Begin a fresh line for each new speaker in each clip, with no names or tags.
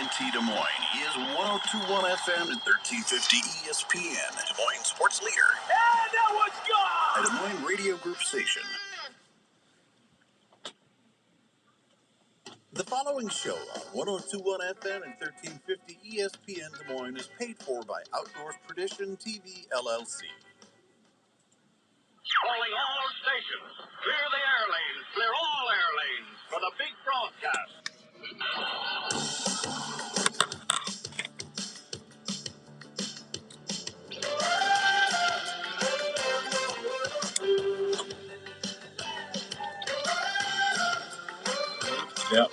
WNT Des Moines is 102.1 FM and 1350 ESPN, Des Moines sports leader.
And that one's gone!
A Des Moines radio group station. The following show on 102.1 FM and 1350 ESPN Des Moines is paid for by Outdoors Tradition TV, LLC.
Calling all stations. Clear the air lanes. Clear all air lanes for the big broadcast.
Yep.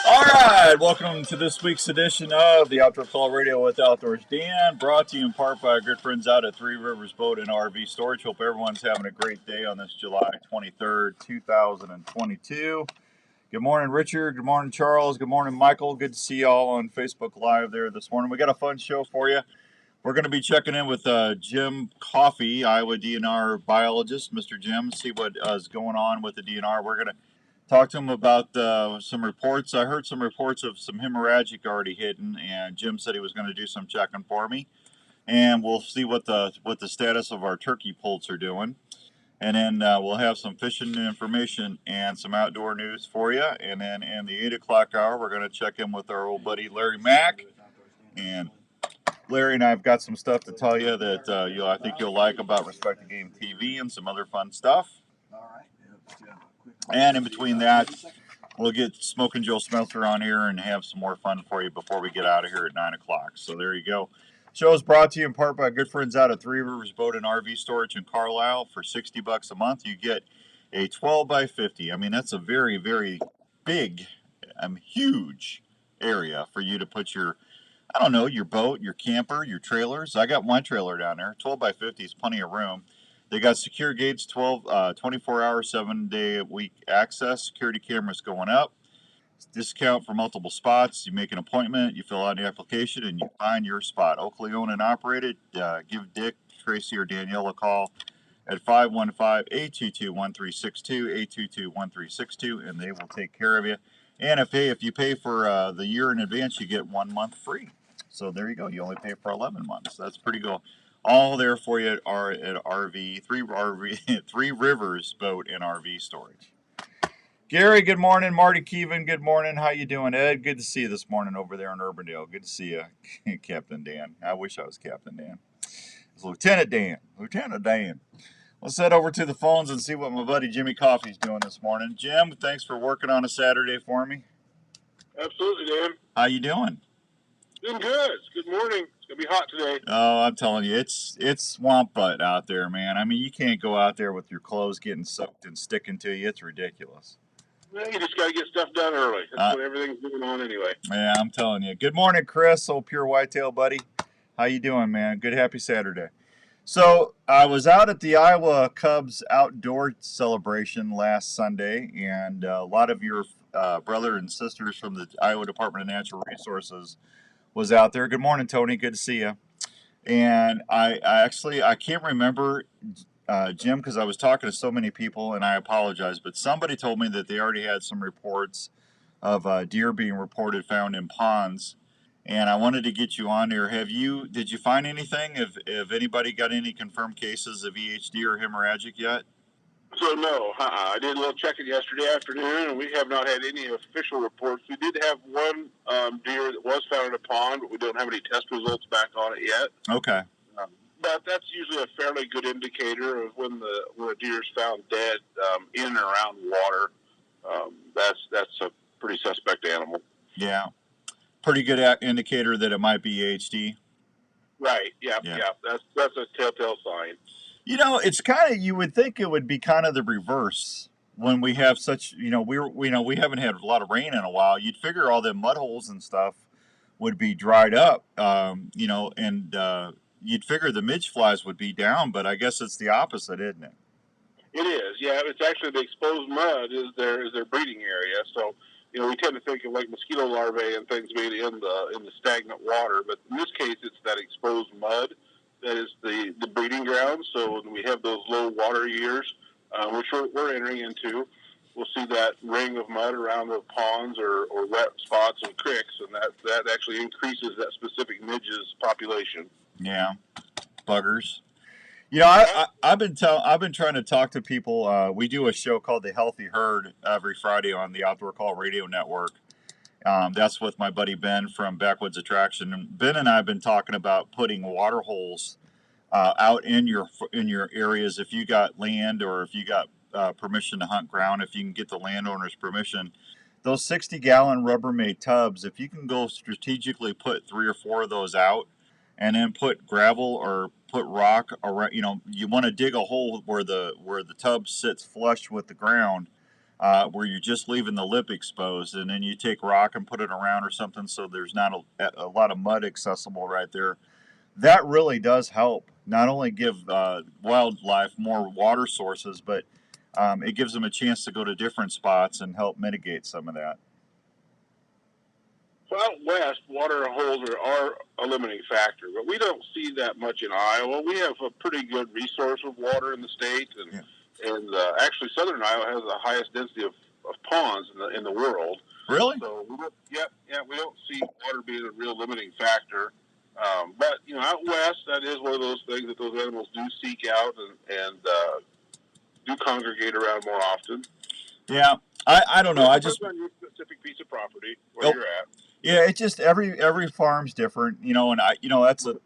All right, welcome to this week's edition of the Outdoor Call Radio with Outdoors Dan, brought to you in part by our good friends out at Three Rivers Boat and RV Storage. Hope everyone's having a great day on this July 23rd, 2022. Good morning, Richard. Good morning, Charles. Good morning, Michael. Good to see you all on Facebook Live there this morning. We got a fun show for you. We're going to be checking in with Jim Coffey, Iowa DNR biologist, Mr. Jim, see what is going on with the DNR. We're going to talk to him about some reports. I heard some reports of some hemorrhagic already hidden, and Jim said he was going to do some checking for me. And we'll see what the status of our turkey poults are doing. And then we'll have some fishing information and some outdoor news for you. And then in the 8 o'clock hour, we're going to check in with our old buddy Larry Mack. And Larry and I have got some stuff to tell you that I think you'll like about Respect the Game TV and some other fun stuff. And in between that, we'll get Smokin' Joe Smeltzer on here and have some more fun for you before we get out of here at 9 o'clock. So there you go. Show is brought to you in part by good friends out at Three Rivers Boat and RV Storage in Carlisle. For $60 a month, you get a 12 by 50. I mean, that's a very, very big, huge area for you to put your, I don't know, your boat, your camper, your trailers. I got one trailer down there. 12 by 50 is plenty of room. They got secure gates, 24-hour, 7-day-a-week access. Security cameras going up. Discount for multiple spots. You make an appointment, you fill out the application, and you find your spot. Locally owned and operated. Give Dick, Tracy, or Danielle a call at 515-822-1362, 822-1362, and they will take care of you. And if you pay for the year in advance, you get 1 month free. So there you go. You only pay for 11 months. That's pretty cool. All there for you are at Three Rivers Boat and RV Storage. Gary, good morning. Marty Keevan, good morning. How you doing, Ed? Good to see you this morning over there in Urbandale. Good to see you, Captain Dan. I wish I was Captain Dan. It's Lieutenant Dan. Lieutenant Dan. Let's head over to the phones and see what my buddy Jimmy Coffey's doing this morning. Jim, thanks for working on a Saturday for me.
Absolutely, Dan.
How you doing?
Doing good. It's good morning. It's going to be hot today.
Oh, I'm telling you, it's swamp butt out there, man. I mean, you can't go out there with your clothes getting soaked and sticking to you. It's ridiculous.
Well, you just got to get stuff done early. That's what everything's going on anyway.
Yeah, I'm telling you. Good morning, Chris, old pure whitetail buddy. How you doing, man? Good, happy Saturday. So I was out at the Iowa Cubs outdoor celebration last Sunday, and a lot of your brother and sisters from the Iowa Department of Natural Resources was out there. Good morning, Tony. Good to see you. And I can't remember, Jim, because I was talking to so many people, and I apologize, but somebody told me that they already had some reports of deer being reported found in ponds, and I wanted to get you on there. Did you find anything? Have anybody got any confirmed cases of EHD or hemorrhagic yet?
So, no. I did a little checking yesterday afternoon, and we have not had any official reports. We did have one deer that was found in a pond, but we don't have any test results back on it yet.
Okay.
But that's usually a fairly good indicator of when a deer is found dead in and around water. That's a pretty suspect animal.
Yeah. Pretty good indicator that it might be EHD.
Right. Yeah. That's a telltale sign.
You know, it's kind of, you would think it would be kind of the reverse when we have such, we haven't had a lot of rain in a while. You'd figure all the mud holes and stuff would be dried up, and you'd figure the midge flies would be down, but I guess it's the opposite, isn't it?
It is, yeah. It's actually the exposed mud is their breeding area. So, we tend to think of like mosquito larvae and things being in the stagnant water, but in this case, it's that exposed mud that is the breeding ground. So when we have those low water years, which we're entering into, we'll see that ring of mud around the ponds or wet spots and creeks, and that actually increases that specific midge's population.
Yeah, buggers. You know, I've been trying to talk to people. We do a show called The Healthy Herd every Friday on the Outdoor Call Radio Network. That's with my buddy Ben from Backwoods Attraction. And Ben and I have been talking about putting water holes out in your areas if you got land or if you got permission to hunt ground. If you can get the landowner's permission, those 60-gallon Rubbermaid tubs, if you can go strategically put 3 or 4 of those out, and then put gravel or put rock around. You know, you want to dig a hole where the tub sits flush with the ground, where you're just leaving the lip exposed, and then you take rock and put it around or something so there's not a lot of mud accessible right there. That really does help not only give wildlife more water sources, but it gives them a chance to go to different spots and help mitigate some of that.
Well, out west, water holes are a limiting factor, but we don't see that much in Iowa. We have a pretty good resource of water in the state, and actually southern Iowa has the highest density of ponds in the world.
Really?
So, we don't see water being a real limiting factor. But, you know, out west, that is one of those things that those animals do seek out and do congregate around more often.
Yeah, I don't know. I just
on your specific piece of property where you're at.
Yeah, it's just every farm's different, you know, and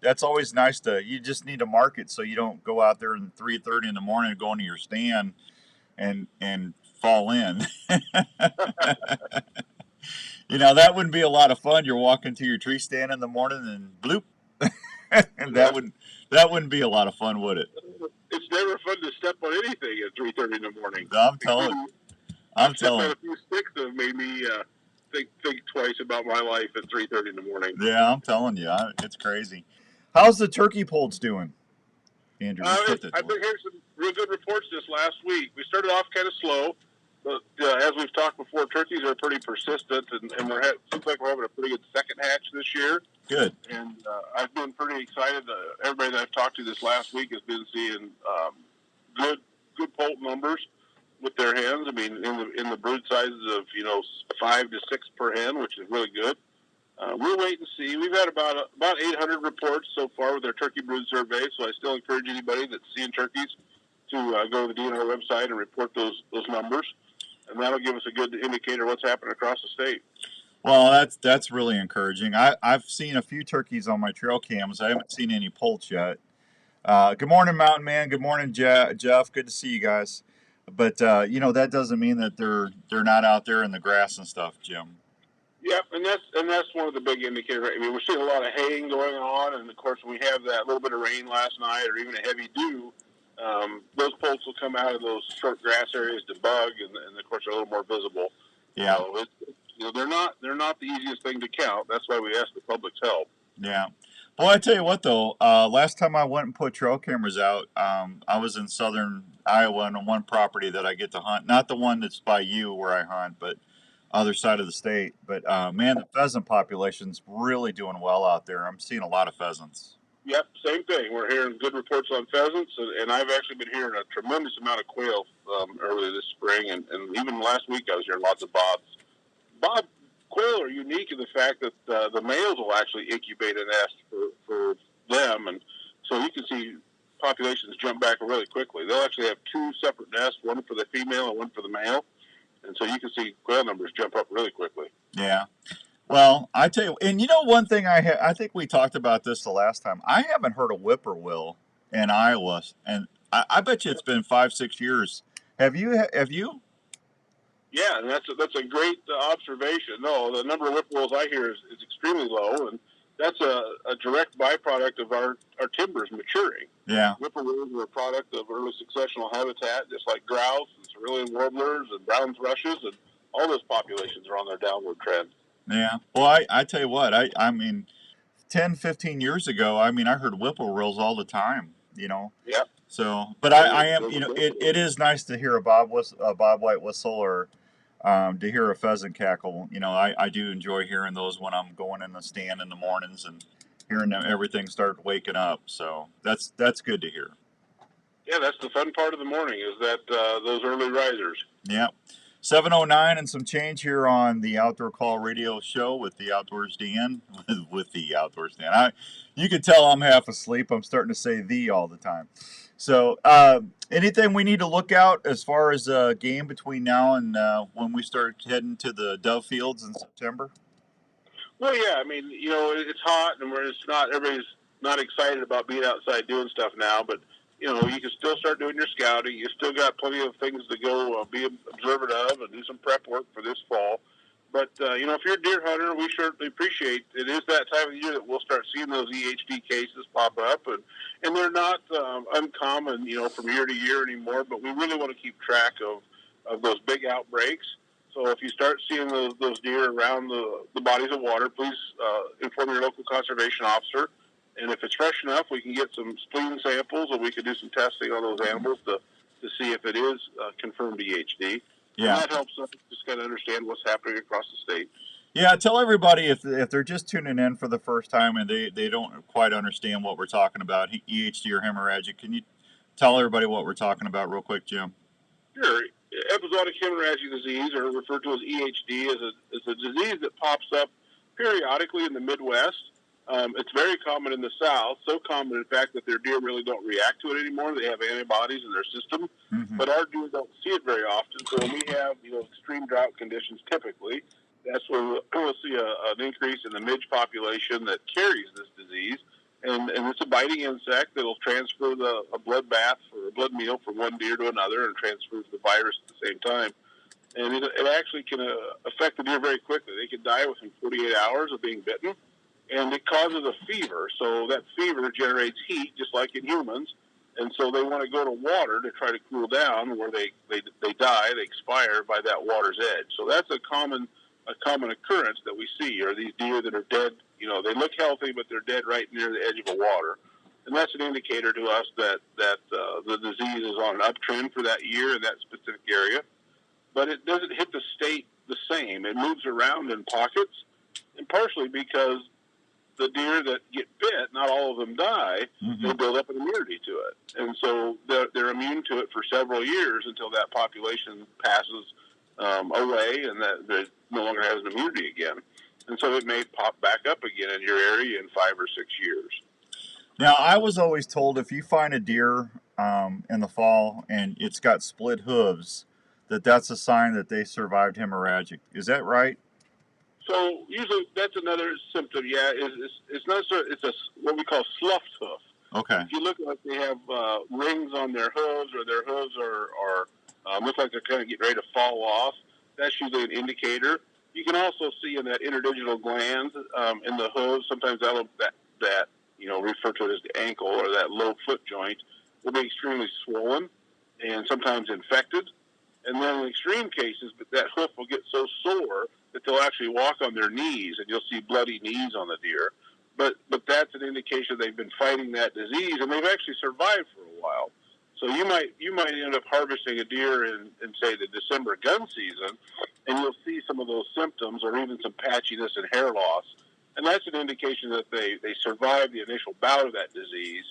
that's always nice you just need to mark it so you don't go out there at 3:30 in the morning and go into your stand and fall in. You know, that wouldn't be a lot of fun. You're walking to your tree stand in the morning and bloop. And that wouldn't be a lot of fun, would it?
It's never fun to step on anything at 3:30 in the morning.
I'm telling you.
A few sticks that made me think twice about my life at 3:30 in the morning.
Yeah, I'm telling you, it's crazy. How's the turkey poults doing, Andrew?
I've been hearing some real good reports this last week. We started off kind of slow, but as we've talked before, turkeys are pretty persistent, and seems like we're having a pretty good second hatch this year.
Good.
And I've been pretty excited. Everybody that I've talked to this last week has been seeing good poult numbers with their hens. I mean, in the brood sizes of 5 to 6 per hen, which is really good. We'll wait and see. We've had about 800 reports so far with our turkey brood survey. So I still encourage anybody that's seeing turkeys to go to the DNR website and report those numbers, and that'll give us a good indicator of what's happening across the state.
Well, that's really encouraging. I've seen a few turkeys on my trail cams. I haven't seen any poults yet. Good morning, Mountain Man. Good morning, Jeff. Good to see you guys. But that doesn't mean that they're not out there in the grass and stuff, Jim.
Yep, and that's one of the big indicators. I mean, we're seeing a lot of haying going on, and of course, when we have that little bit of rain last night, or even a heavy dew, those poults will come out of those short grass areas to bug, and of course, they're a little more visible.
Yeah.
So they're not the easiest thing to count. That's why we ask the public's help.
Yeah. Well, I tell you what, though, last time I went and put trail cameras out, I was in southern Iowa on one property that I get to hunt. Not the one that's by you where I hunt, but other side of the state. But, man, the pheasant population's really doing well out there. I'm seeing a lot of pheasants.
Yep, same thing. We're hearing good reports on pheasants, and I've actually been hearing a tremendous amount of quail earlier this spring, and even last week I was hearing lots of bobs. Quail are unique in the fact that the males will actually incubate a nest for them, and so you can see populations jump back really quickly. They'll actually have 2 separate nests, one for the female and one for the male, and so you can see quail numbers jump up really quickly.
Yeah. Well, I tell you, and one thing I think we talked about this the last time. I haven't heard a whippoorwill in Iowa, and I bet you it's been 5-6 years. Have you?
Yeah, and that's a great observation. No, the number of whippoorwills I hear is extremely low, and that's a direct byproduct of our timbers maturing.
Yeah.
Whippoorwills are a product of early successional habitat, just like grouse and cerulean warblers and brown thrushes, and all those populations are on their downward trend.
Yeah. Well, I tell you what, I mean, 10, 15 years ago, I mean, I heard whippoorwills all the time,
Yeah.
So, but I am, it is nice to hear a bob white whistle or to hear a pheasant cackle. I do enjoy hearing those when I'm going in the stand in the mornings and hearing everything start waking up. So that's good to hear.
Yeah, that's the fun part of the morning is that those early risers.
Yeah. 7:09 and some change here on the Outdoor Call Radio Show with the Outdoors Dan. with the Outdoors Dan. You can tell I'm half asleep. I'm starting to say "the" all the time. So, anything we need to look out as far as game between now and when we start heading to the dove fields in September?
Well, yeah. I mean, it's hot, and everybody's not excited about being outside doing stuff now, but you can still start doing your scouting. You still got plenty of things to go be observant of and do some prep work for this fall. But, if you're a deer hunter, we certainly appreciate it. Is that time of the year that we'll start seeing those EHD cases pop up. And they're not uncommon, from year to year anymore, but we really want to keep track of those big outbreaks. So if you start seeing those deer around the bodies of water, please inform your local conservation officer. And if it's fresh enough, we can get some spleen samples, or we can do some testing on those animals to see if it is confirmed EHD.
Yeah.
And that helps us just kind of understand what's happening across the state.
Yeah, tell everybody if they're just tuning in for the first time and they don't quite understand what we're talking about, EHD or hemorrhagic, can you tell everybody what we're talking about real quick, Jim?
Sure. Episodic hemorrhagic disease, or referred to as EHD, is a disease that pops up periodically in the Midwest. It's very common in the South, so common, in fact, that their deer really don't react to it anymore. They have antibodies in their system, but our deer don't see it very often. So when we have, extreme drought conditions, typically, that's when we'll see an increase in the midge population that carries this disease. And it's a biting insect that'll transfer a blood bath or a blood meal from one deer to another and transfers the virus at the same time. And it actually can affect the deer very quickly. They can die within 48 hours of being bitten. And it causes a fever. So that fever generates heat, just like in humans. And so they want to go to water to try to cool down, where they die, they expire by that water's edge. So that's a common occurrence that we see, are these deer that are dead. They look healthy, but they're dead right near the edge of a water. And that's an indicator to us that the disease is on an uptrend for that year in that specific area. But it doesn't hit the state the same. It moves around in pockets, and partially because the deer that get bit, not all of them die, they build up an immunity to it. And so they're immune to it for several years until that population passes away and that no longer has an immunity again. And so it may pop back up again in your area in 5 or 6 years.
Now, I was always told if you find a deer in the fall and it's got split hooves, that's a sign that they survived hemorrhagic. Is that right?
So usually that's another symptom. Yeah, it's not so. It's what we call sloughed hoof.
Okay.
If you look like they have rings on their hooves, or their hooves are look like they're kind of getting ready to fall off, that's usually an indicator. You can also see in that interdigital gland in the hooves, sometimes that refer to it as the ankle, or that low foot joint, will be extremely swollen and sometimes infected. And then in extreme cases, that hoof will get so sore that they'll actually walk on their knees, and you'll see bloody knees on the deer. But that's an indication they've been fighting that disease, and they've actually survived for a while. So you might end up harvesting a deer in say, the December gun season, and you'll see some of those symptoms, or even some patchiness and hair loss. And that's an indication that they survived the initial bout of that disease,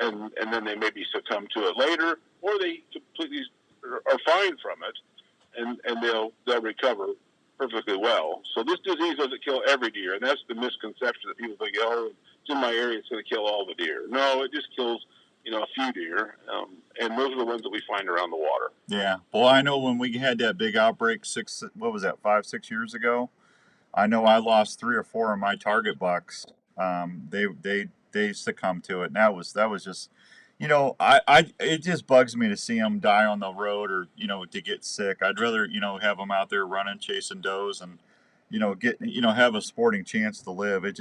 and then they maybe succumb to it later, or they completely are fine from it, and they'll recover perfectly well. So this disease doesn't kill every deer, and that's the misconception that people think, oh, it's in my area, it's going to kill all the deer. No, it just kills, a few deer, and those are the ones that we find around the water.
Yeah. Well, I know when we had that big outbreak 5, 6 years ago, I know I lost 3 or 4 of my target bucks. They succumbed to it, and that was just, it just bugs me to see them die on the road, or to get sick. I'd rather have them out there running, chasing does, and have a sporting chance to live. It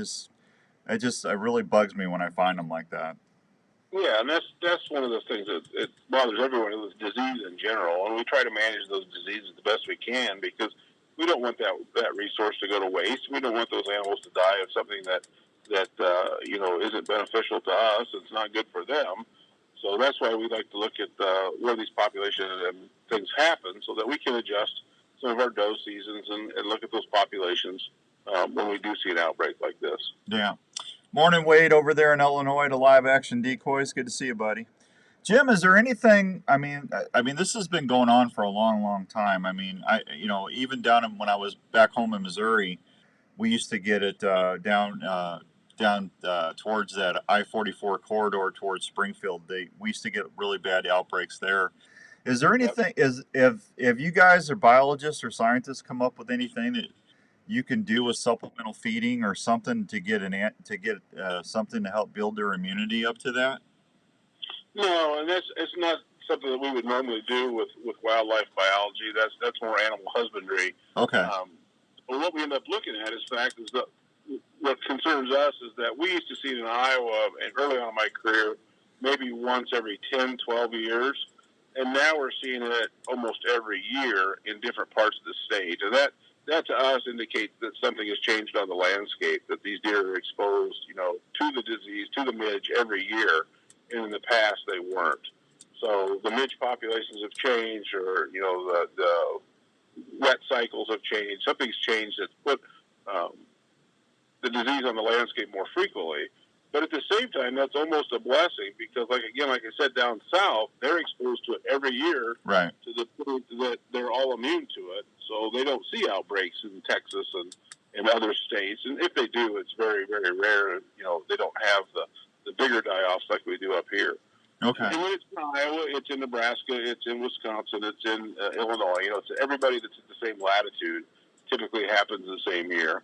really bugs me when I find them like that.
Yeah, and that's one of the things that it bothers everyone with disease in general, and we try to manage those diseases the best we can, because we don't want that resource to go to waste. We don't want those animals to die of something that isn't beneficial to us. It's not good for them. So that's why we like to look at where these populations and things happen, so that we can adjust some of our doe seasons and look at those populations when we do see an outbreak like this.
Yeah. Morning, Wade, over there in Illinois to Live Action Decoys. Good to see you, buddy. Jim, is there anything? I mean, this has been going on for a long, long time. I mean, even down when I was back home in Missouri, we used to get it down towards that I-44 corridor towards Springfield. We used to get really bad outbreaks there. Is there anything? If you guys are biologists or scientists come up with anything that you can do with supplemental feeding or something to get something to help build their immunity up to that?
No, and it's not something that we would normally do with wildlife biology. That's more animal husbandry.
Okay.
But what we end up looking at is that what concerns us is that we used to see it in Iowa, and early on in my career, maybe once every 10, 12 years. And now we're seeing it almost every year in different parts of the state. And that to us indicates that something has changed on the landscape, that these deer are exposed, to the disease, to the midge every year. And in the past, they weren't. So the midge populations have changed, or, the wet cycles have changed. Something's changed that's put the disease on the landscape more frequently. But at the same time, that's almost a blessing because, like I said, down south, they're exposed to it every year,
right,
to the point that they're all immune to it. So they don't see outbreaks in Texas and other states. And if they do, it's very, very rare. They don't have the bigger die-offs like we do up here.
Okay.
And when it's in Iowa, it's in Nebraska, it's in Wisconsin, it's in Illinois. It's everybody that's at the same latitude typically happens the same year.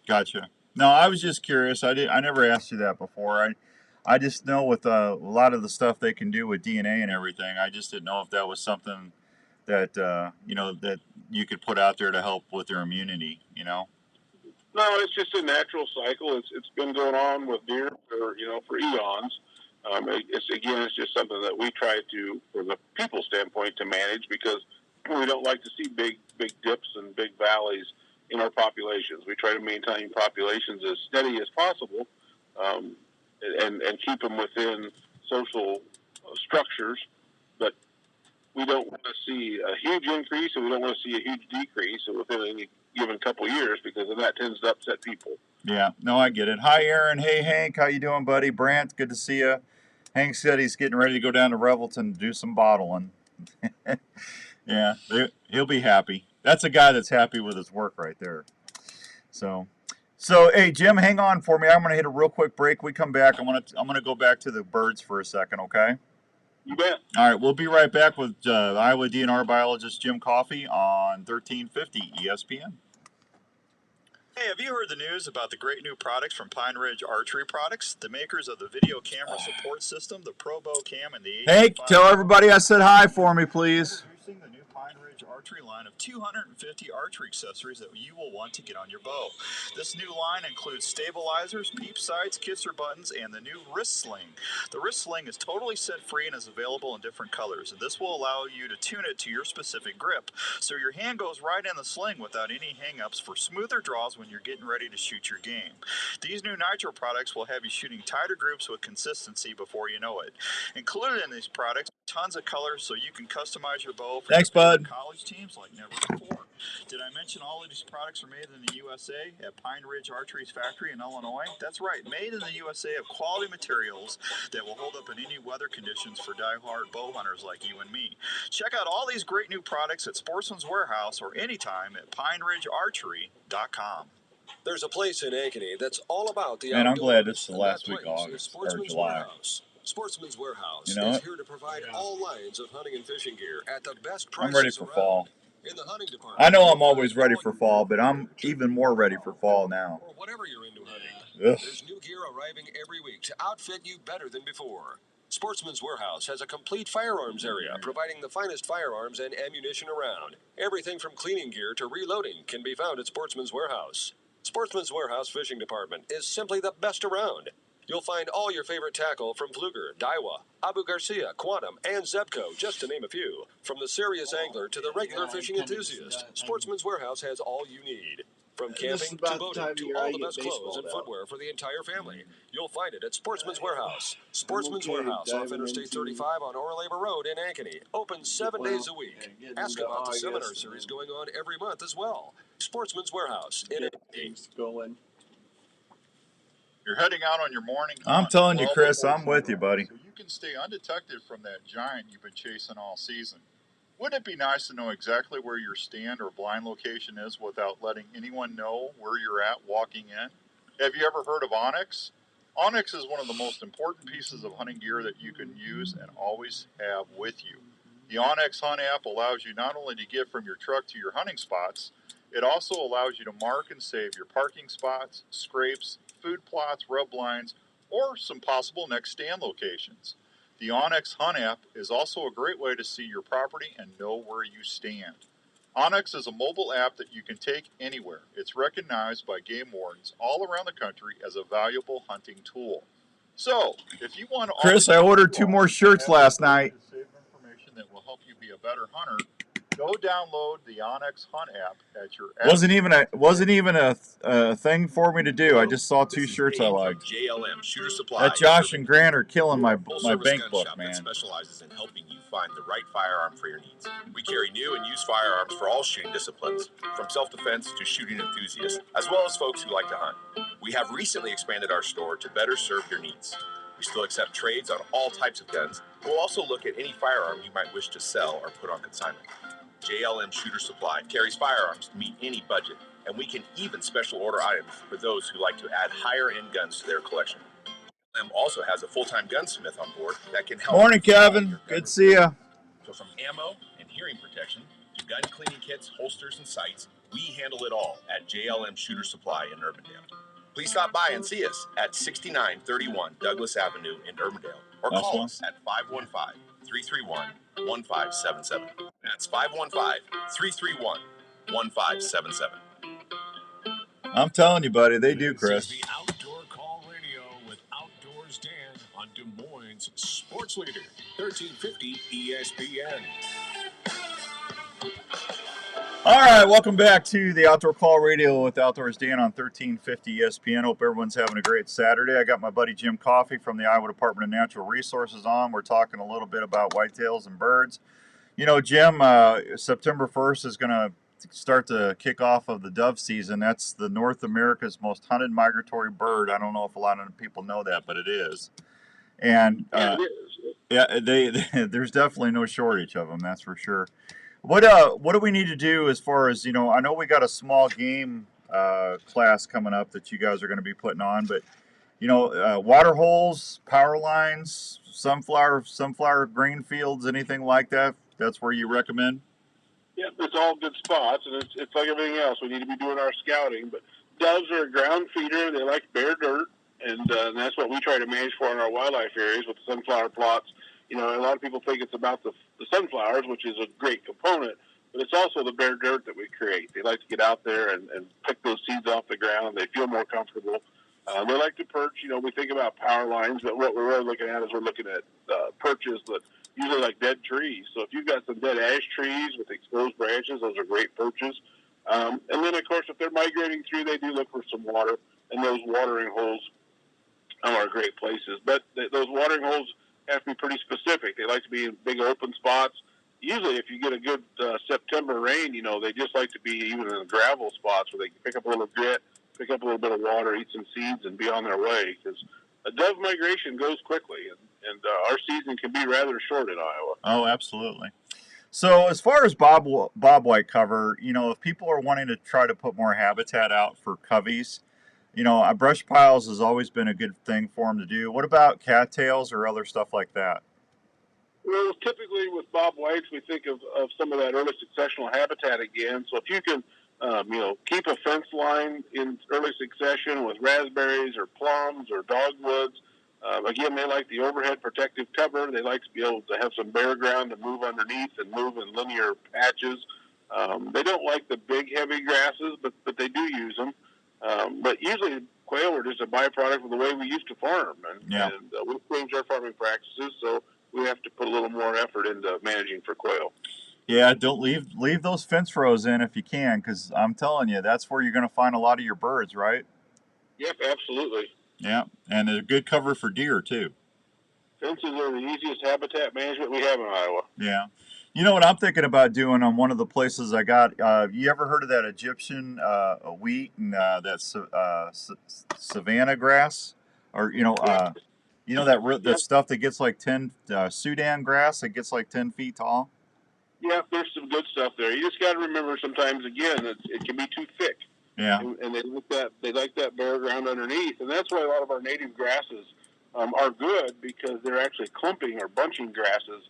Gotcha. No, I was just curious. I never asked you that before. I just know with a lot of the stuff they can do with DNA and everything. I just didn't know if that was something that that you could put out there to help with their immunity.
No, it's just a natural cycle. It's been going on with deer for eons. It's just something that we try to, from the people standpoint, to manage because we don't like to see big dips and big valleys in our populations. We try to maintain populations as steady as possible, and keep them within social structures. But we don't want to see a huge increase, and we don't want to see a huge decrease within any given couple years because then that tends to upset people.
Yeah, no, I get it. Hi, Aaron. Hey, Hank. How you doing, buddy? Brant, good to see you. Hank said he's getting ready to go down to Revelton to do some bottling. Yeah, he'll be happy. That's a guy that's happy with his work right there. So hey, Jim, hang on for me. I'm going to hit a real quick break. We come back. I'm going to go back to the birds for a second, okay?
You bet.
All right, we'll be right back with Iowa DNR biologist Jim Coffey on 1350 ESPN. Hey, have you heard the news about the great new products from Pine Ridge Archery Products, the makers of the video camera support system, the Pro Bow Cam, and the... Hey, tell everybody I said hi for me, please. Introducing the new Pine Ridge Archery line of 250 archery accessories that you will want to get on your bow. This new line includes stabilizers, peep sights, kisser buttons, and the new wrist sling. The wrist sling is totally set-free and is available in different colors, and this will allow you to tune it to your specific grip, so your hand goes right in the sling without any hang-ups for smoother draws when you're getting ready to shoot your game. These new Nitro products will have you shooting tighter groups with consistency before you know it. Included in these products, tons of colors so you can customize your bow for your college teams like never before. Did I mention all of these products are made in the USA at Pine Ridge Archery's factory in Illinois? That's right, made in the USA of quality materials that will hold up in any weather conditions for die-hard bow hunters like you and me. Check out all these great new products at Sportsman's Warehouse or anytime at PineRidgeArchery.com.
There's a place in Ankeny that's all about the
outdoors. Man, I'm glad this is the
and
last week of August or July.
Warehouse. Sportsman's Warehouse is here to provide all lines of hunting and fishing gear at the best prices.
I'm ready for fall.
In the hunting department,
I know I'm always ready for fall, but I'm even more ready for fall now.
Or whatever you're into hunting.
Ugh.
There's new gear arriving every week to outfit you better than before. Sportsman's Warehouse has a complete firearms area, providing the finest firearms and ammunition around. Everything from cleaning gear to reloading can be found at Sportsman's Warehouse. Sportsman's Warehouse Fishing Department is simply the best around. You'll find all your favorite tackle from Pfluger, Daiwa, Abu Garcia, Quantum, and Zebco, just to name a few. From the serious angler to the regular fishing enthusiast, Sportsman's Warehouse has all you need. From camping to boating to all the best clothes and footwear for the entire family. You'll find it at Sportsman's Warehouse. Sportsman's Warehouse off Interstate 35 on Oro Labor Road in Ankeny. Open 7 days a week. Ask about the seminar series going on every month as well. Sportsman's Warehouse in Ankeny.
You're heading out on your morning hunt.
I'm telling you, Chris, I'm with you, buddy.
So you can stay undetected from that giant you've been chasing all season. Wouldn't it be nice to know exactly where your stand or blind location is without letting anyone know where you're at walking in? Have you ever heard of Onyx? Onyx is one of the most important pieces of hunting gear that you can use and always have with you. The Onyx Hunt App allows you not only to get from your truck to your hunting spots, it also allows you to mark and save your parking spots, scrapes, food plots, rub lines, or some possible next stand locations. The Onyx Hunt App is also a great way to see your property and know where you stand. Onyx is a mobile app that you can take anywhere. It's recognized by game wardens all around the country as a valuable hunting tool. So, if you want to...
Chris, I ordered 2 more shirts last night.
...save information that will help you be a better hunter, go download the Onyx Hunt App at your app.
Wasn't even a thing for me to do. I just saw 2 shirts I liked.
JLM Shooter Supply.
That Josh and Grant are killing my bank book, man.
That specializes in helping you find the right firearm for your needs. We carry new and used firearms for all shooting disciplines, from self-defense to shooting enthusiasts, as well as folks who like to hunt. We have recently expanded our store to better serve your needs. We still accept trades on all types of guns. We'll also look at any firearm you might wish to sell or put on consignment. JLM Shooter Supply carries firearms to meet any budget, and we can even special order items for those who like to add higher-end guns to their collection. JLM also has a full-time gunsmith on board that can help.
Morning, Kevin. Good to see you.
So from ammo and hearing protection to gun cleaning kits, holsters, and sights, we handle it all at JLM Shooter Supply in Urbandale. Please stop by and see us at 6931 Douglas Avenue in Urbandale, or call us at 515-331-1577. That's 515-331-1577.
I'm telling you, buddy, they do, Chris.
This is the Outdoor Call Radio with Outdoors Dan on Des Moines Sports Leader, 1350 ESPN.
All right, welcome back to the Outdoor Call Radio with Outdoors Dan on 1350 ESPN. Hope everyone's having a great Saturday. I got my buddy Jim Coffey from the Iowa Department of Natural Resources on. We're talking a little bit about whitetails and birds. You know, Jim, September 1st is going to start the kickoff of the dove season. That's the North America's most hunted migratory bird. I don't know if a lot of people know that, but it is. And there's definitely no shortage of them, that's for sure. What do we need to do as far as, I know we got a small game class coming up that you guys are going to be putting on, but, water holes, power lines, sunflower grain fields, anything like that, that's where you recommend?
Yeah, it's all good spots, and it's like everything else. We need to be doing our scouting, but doves are a ground feeder. They like bare dirt, and that's what we try to manage for in our wildlife areas with the sunflower plots. A lot of people think it's about the sunflowers, which is a great component, but it's also the bare dirt that we create. They like to get out there and pick those seeds off the ground. They feel more comfortable. They like to perch. We think about power lines, but what we're really looking at is we're looking at perches that usually like dead trees. So if you've got some dead ash trees with exposed branches, those are great perches. And then, of course, if they're migrating through, they do look for some water, and those watering holes are great places. But those watering holes have to be pretty specific. They like to be in big open spots. Usually, if you get a good September rain, they just like to be even in the gravel spots where they can pick up a little grit, pick up a little bit of water, eat some seeds, and be on their way. Because a dove migration goes quickly, and our season can be rather short in Iowa.
Oh, absolutely. So as far as bobwhite cover, if people are wanting to try to put more habitat out for coveys, brush piles has always been a good thing for them to do. What about cattails or other stuff like that?
Well, typically with bobwhites, we think of some of that early successional habitat again. So if you can, keep a fence line in early succession with raspberries or plums or dogwoods. Again, they like the overhead protective cover. They like to be able to have some bare ground to move underneath and move in linear patches. They don't like the big, heavy grasses, but they do use them. But usually quail are just a byproduct of the way we used to farm. And we've changed our farming practices, so we have to put a little more effort into managing for quail.
Yeah, don't leave those fence rows in if you can, because I'm telling you, that's where you're going to find a lot of your birds, right?
Yep, absolutely.
Yeah, and a good cover for deer, too.
Fences are the easiest habitat management we have in Iowa.
Yeah. You know what I'm thinking about doing on one of the places I got? You ever heard of that Egyptian wheat and that savannah grass, or that stuff that gets like 10 Sudan grass that gets like 10 feet tall?
Yeah, there's some good stuff there. You just got to remember sometimes again it can be too thick.
Yeah.
And they like that bare ground underneath, and that's why a lot of our native grasses are good, because they're actually clumping or bunching grasses.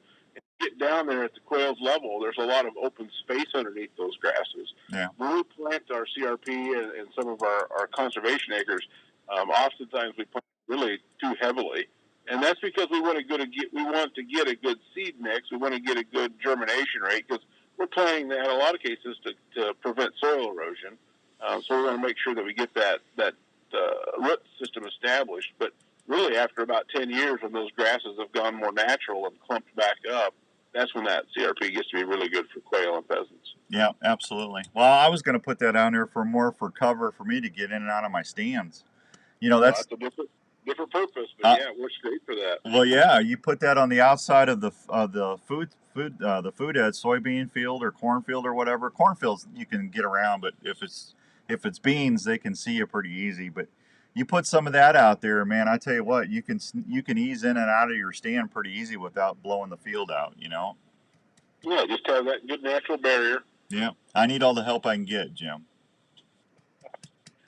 Get down there at the quail's level, there's a lot of open space underneath those grasses.
Yeah.
When we plant our CRP and some of our conservation acres, oftentimes we plant really too heavily, and that's because we want to get a good seed mix. We want to get a good germination rate, because we're planting that in a lot of cases to prevent soil erosion. So we want to make sure that we get that root system established. But really, after about 10 years, when those grasses have gone more natural and clumped back up, that's when that CRP gets to be really good for quail and pheasants.
Yeah, absolutely. Well, I was going to put that down there for cover for me to get in and out of my stands. That's
a different purpose, but yeah, it works great for that.
Well, yeah, you put that on the outside of the food head, soybean field or cornfield or whatever. Cornfields you can get around, but if it's beans, they can see you pretty easy. But you put some of that out there, man. I tell you what, you can ease in and out of your stand pretty easy without blowing the field out.
Yeah, just have that good natural barrier.
Yeah, I need all the help I can get, Jim.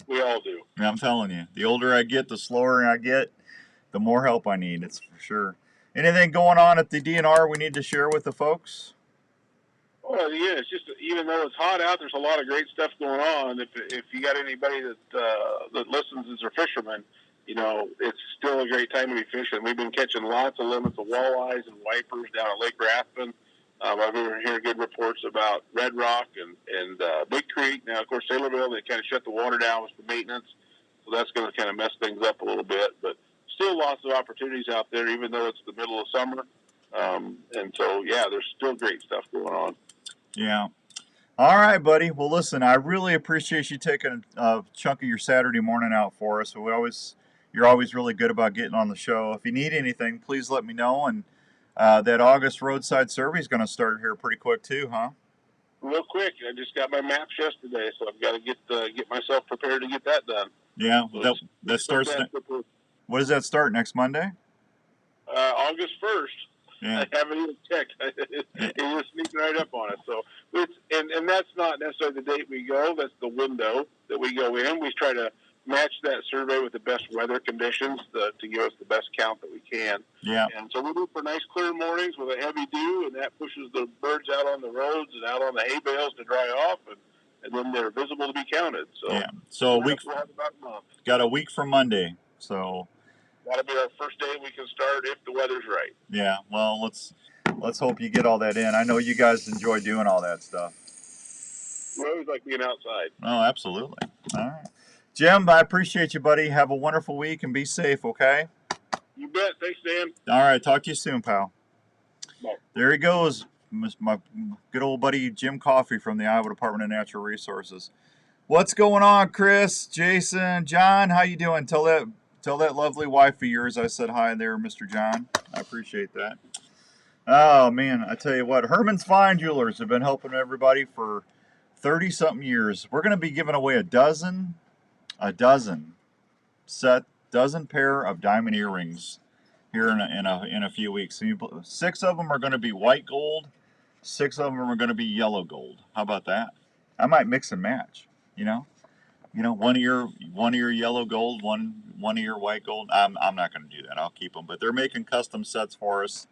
We all do.
I'm telling you, the older I get, the slower I get, the more help I need. It's for sure. Anything going on at the DNR we need to share with the folks?
Well, yeah, it's just, even though it's hot out, there's a lot of great stuff going on. If you got anybody that listens as a fisherman, it's still a great time to be fishing. We've been catching lots of limits of walleyes and wipers down at Lake Rathbun. I've been hearing good reports about Red Rock and Big Creek. Now, of course, Sailorville, they kind of shut the water down for maintenance, so that's going to kind of mess things up a little bit. But still lots of opportunities out there, even though it's the middle of summer. And so, yeah, there's still great stuff going on.
Yeah. All right, buddy. Well, listen, I really appreciate you taking a chunk of your Saturday morning out for us. You're always really good about getting on the show. If you need anything, please let me know. And that August roadside survey is going to start here pretty quick too, huh?
Real quick. I just got my maps yesterday, so I've got to get myself prepared to get that done.
Yeah, so that starts. What does that start next Monday?
August 1st.
Yeah.
I haven't even checked. It was sneaking right up on us. So and that's not necessarily the date we go. That's the window that we go in. We try to match that survey with the best weather conditions to give us the best count that we can.
Yeah.
And so we look for nice clear mornings with a heavy dew, and that pushes the birds out on the roads and out on the hay bales to dry off, and then they're visible to be counted. So
yeah. So
we'll have about a month.
Got a week from Monday. So
that'll be our first day we can start if the weather's right.
Yeah. Well, let's hope you get all that in. I know you guys enjoy doing all that stuff.
We always like being outside.
Oh, absolutely. All right. Jim, I appreciate you, buddy. Have a wonderful week and be safe, okay?
You bet. Thanks, Dan.
All right. Talk to you soon, pal.
Bye.
There he goes, my good old buddy Jim Coffey from the Iowa Department of Natural Resources. What's going on, Chris, Jason, John? How you doing? Tell that lovely wife of yours I said hi there, Mr. John. I appreciate that. Oh, man, I tell you what, Herman's Fine Jewelers have been helping everybody for 30-something years. We're going to be giving away a dozen pair of diamond earrings here in a few weeks. 6 of them are going to be white gold. 6 of them are going to be yellow gold. How about that? I might mix and match. One ear yellow gold, one ear white gold. I'm not going to do that. I'll keep them. But they're making custom sets for us.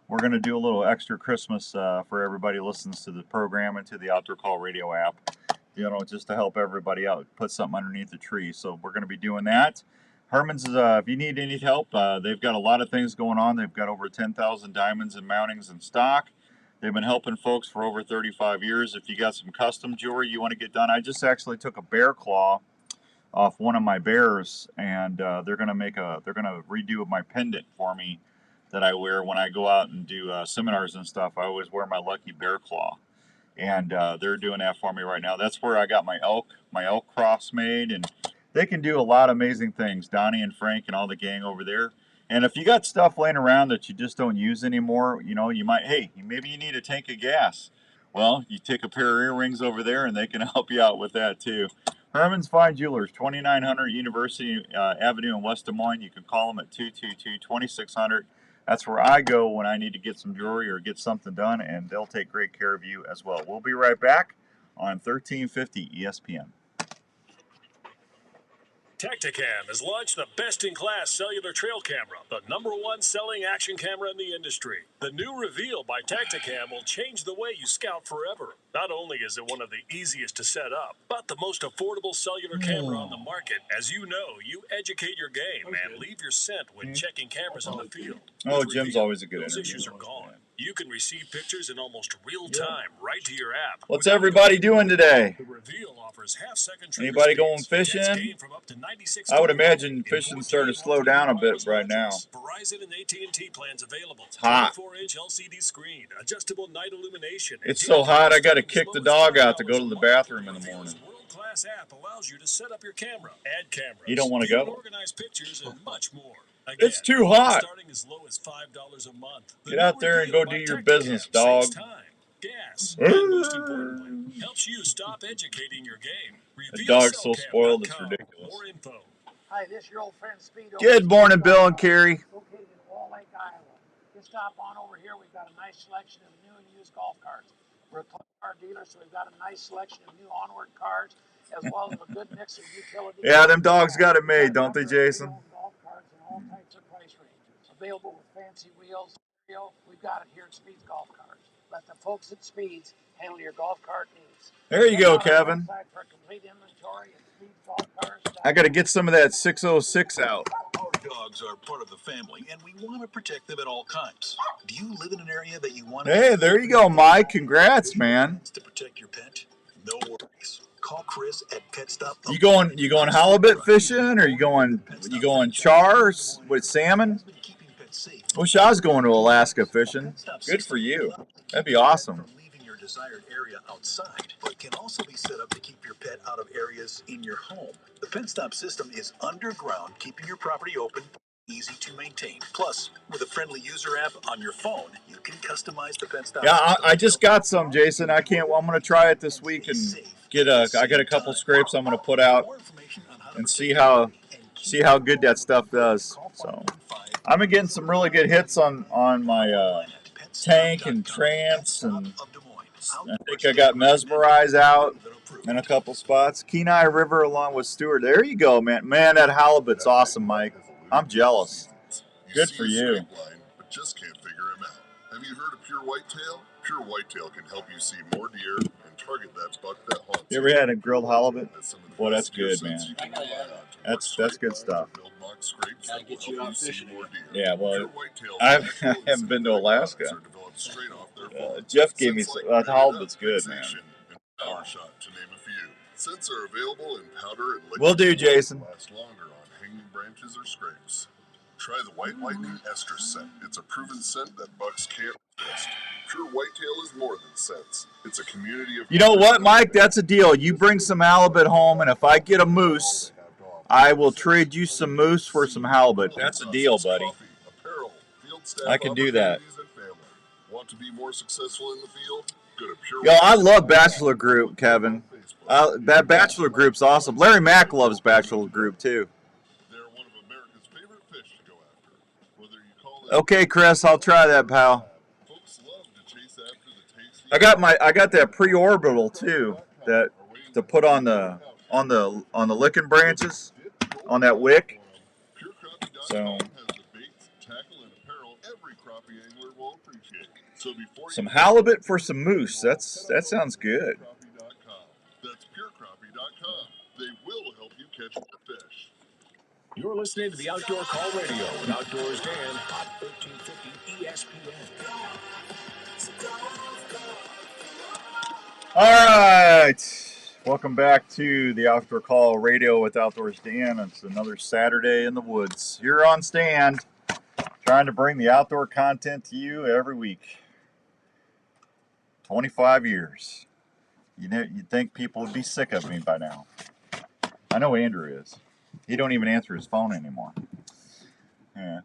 We're going to do a little extra Christmas for everybody who listens to the program and to the Outdoor Call Radio app. Just to help everybody out, put something underneath the tree. So we're going to be doing that. Herman's, if you need any help, they've got a lot of things going on. They've got over 10,000 diamonds and mountings in stock. They've been helping folks for over 35 years. If you got some custom jewelry you want to get done, I just actually took a bear claw off one of my bears, and they're going to redo my pendant for me that I wear when I go out and do seminars and stuff. I always wear my lucky bear claw. And they're doing that for me right now. That's where I got my elk cross made, and they can do a lot of amazing things. Donnie and Frank and all the gang over there. And if you got stuff laying around that you just don't use anymore, you know, you might, hey, maybe you need a tank of gas. Well, you take a pair of earrings over there and they can help you out with that too. Herman's Fine Jewelers, 2900 University Avenue in West Des Moines. You can call them at 222-2600. That's where I go when I need to get some jewelry or get something done, and they'll take great care of you as well. We'll be right back on 1350 ESPN.
Tacticam has launched the best-in-class cellular trail camera, the #1 selling action camera in the industry. The new Reveal by Tacticam will change the way you scout forever. Not only is it one of the easiest to set up, but the most affordable cellular camera on the market. As you know, you educate your game and leave your scent when checking cameras in the field.
Oh, Jim's always a good
Those
interview.
issues are gone. You can receive pictures in almost real time right to your app.
What's everybody doing today?
The Reveal offers half-second
Anybody going fishing? I would imagine fishing starting to slow down a bit right now.
Verizon and AT&T plans available.
It's hot.
24-inch LCD screen, adjustable night illumination.
It's so hot I got to kick the dog out to go to the bathroom in the morning.
World-class app allows you to set up your camera, add cameras,
You don't want to go?
organize pictures, and much more. Again,
It's too hot.
Starting as low as $5 a month.
Get out there and go do your business, dog.
Gas, and most importantly, helps you stop educating your game.
The dog's so spoiled, it's ridiculous.
More info.
Hi, this is your old friend Speedo.
Good morning, Bill and Carrie.
Located in Wall Lake, Iowa. Just stop on over here. We've got a nice selection of new and used golf carts. We're a club car dealer, so we've got a nice selection of new onward cars, as well as a good mix of utility.
Yeah, them dogs got it made, don't they, Jason?
Golf carts in all types of price ranges. Available with fancy wheels. We've got it here at Speed's Golf Cars. Let the folks at Speed's handle your golf cart needs.
There you go, Kevin.
For a complete inventory at Speed's Golf Cars.
I got to get some of that 606 out.
Our dogs are part of the family, and we want to protect them at all times. Do you live in an area that you want to...
Hey, there you go, Mike. Congrats, man.
...to protect your pet? No worries. Call Chris at Pet Stop.
You going halibut fishing, or you going char with salmon? Wish I was going to Alaska fishing. Good for you. That'd be awesome.
Leaving your desired area outside, but can also be set up to keep your pet out of areas in your home. The Fence Stop system is underground, keeping your property open, easy to maintain. Plus, with a friendly user app on your phone, you can customize the Fence Stop.
Yeah, I just got some, Jason. I can't. Well, I'm going to try it this week and I got a couple scrapes I'm going to put out and see how good that stuff does. So I've been getting some really good hits on my tank and trance, and I think I got Mesmerize out in a couple spots. Kenai River along with Stewart. There you go, man. Man, that halibut's awesome, Mike. I'm jealous. Good for you.
But just can't figure him out. Have you heard of Pure Whitetail? Pure Whitetail can help you see more deer and target that buck that haunts
you. Ever had a grilled halibut? Boy, that's good, man. That's good stuff. Yeah, well, I haven't been to Alaska. Jeff gave me some. Halibut's good, man.
Power shot, to name a few. Scents are available in powder and liquid.
Will do, Jason.
Last longer on hanging branches or scrapes. Try the White Lightning Estrus scent. It's a proven scent that bucks can't resist. Pure Whitetail is more than scents. It's a community of...
You know what, Mike? That's a deal. You bring some halibut home, and if I get a moose, I will trade you some moose for some halibut. That's a deal, buddy. I can do that.
Want to be more successful in the field? Go to Pure
Yo, I love Bachelor Group, Kevin. That Bachelor Group's awesome. Larry Mack loves Bachelor Group, too.
They're one of America's favorite fish to go after. Whether you call it...
Okay, Chris, I'll try that, pal.
Folks love to chase after the tasty...
I got that pre-orbital, too, that to put on the licking branches, on that wick. So... some halibut for some moose. That sounds good.
That's purecrappie.com. They will help you catch more fish.
You're listening to the Outdoor Call Radio with Outdoors Dan on 1350 ESPN.
All right. Welcome back to the Outdoor Call Radio with Outdoors Dan. It's another Saturday in the woods. Here on stand, trying to bring the outdoor content to you every week. 25 years. You'd think people would be sick of me by now. I know Andrew is. He don't even answer his phone anymore. Yeah.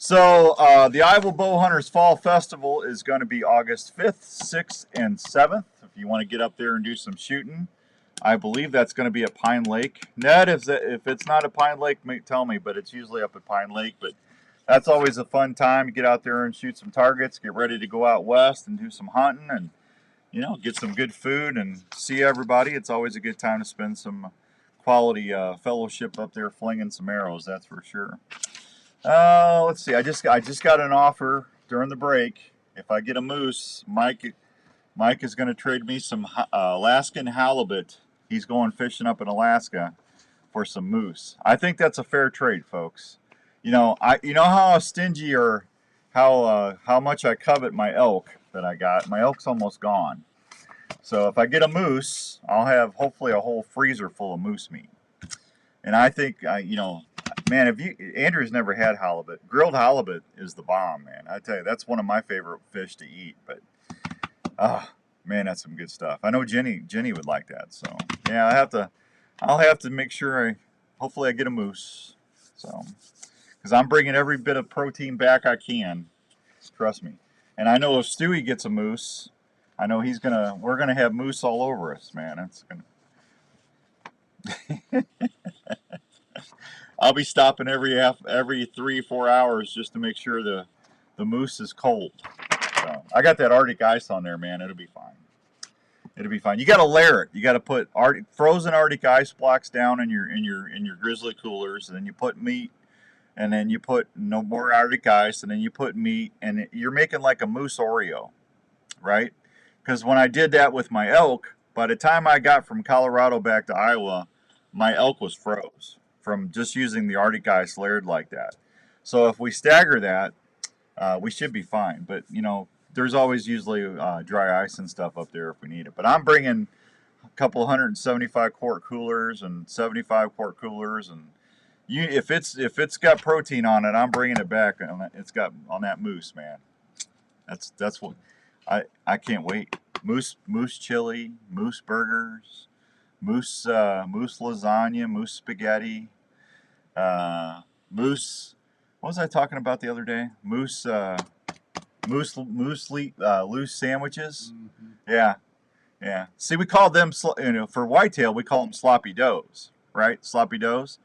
So the Iowa Bowhunters Fall Festival is going to be August 5th, 6th, and 7th. If you want to get up there and do some shooting, I believe that's going to be at Pine Lake. Ned, if it's not at Pine Lake, tell me, but it's usually up at Pine Lake. But that's always a fun time to get out there and shoot some targets, get ready to go out west and do some hunting and, you know, get some good food and see everybody. It's always a good time to spend some quality fellowship up there flinging some arrows, that's for sure. Let's see. I just got an offer during the break. If I get a moose, Mike is going to trade me some Alaskan halibut. He's going fishing up in Alaska for some moose. I think that's a fair trade, folks. You know how stingy or how much I covet my elk that I got. My elk's almost gone. So if I get a moose, I'll have hopefully a whole freezer full of moose meat. And I think man, Andrew's never had halibut. Grilled halibut is the bomb, man. I tell you, that's one of my favorite fish to eat. But, man, that's some good stuff. I know Jenny would like that. So, yeah, I'll have to make sure hopefully I get a moose. So, because I'm bringing every bit of protein back I can. Trust me. And I know if Stewie gets a moose, I know we're gonna have moose all over us, man. It's gonna. I'll be stopping every 3-4 hours just to make sure the moose is cold. So I got that Arctic ice on there, man. It'll be fine. It'll be fine. You got to layer it. You got to put frozen Arctic ice blocks down in your grizzly coolers, and then you put meat, and then you put no more Arctic ice, and then you put meat, and you're making like a moose Oreo, right? Because when I did that with my elk, by the time I got from Colorado back to Iowa, my elk was froze from just using the Arctic ice layered like that. So if we stagger that, we should be fine. But, you know, there's always usually dry ice and stuff up there if we need it. But I'm bringing a couple 175 quart coolers and 75 quart coolers, and if it's got protein on it, I'm bringing it back. It's got on that moose, man. That's what I can't wait. Moose chili, moose burgers, moose lasagna, moose spaghetti, moose. What was I talking about the other day? Moose loose sandwiches. Mm-hmm. Yeah. See, we call them for whitetail we call them sloppy doughs, right? Sloppy doughs.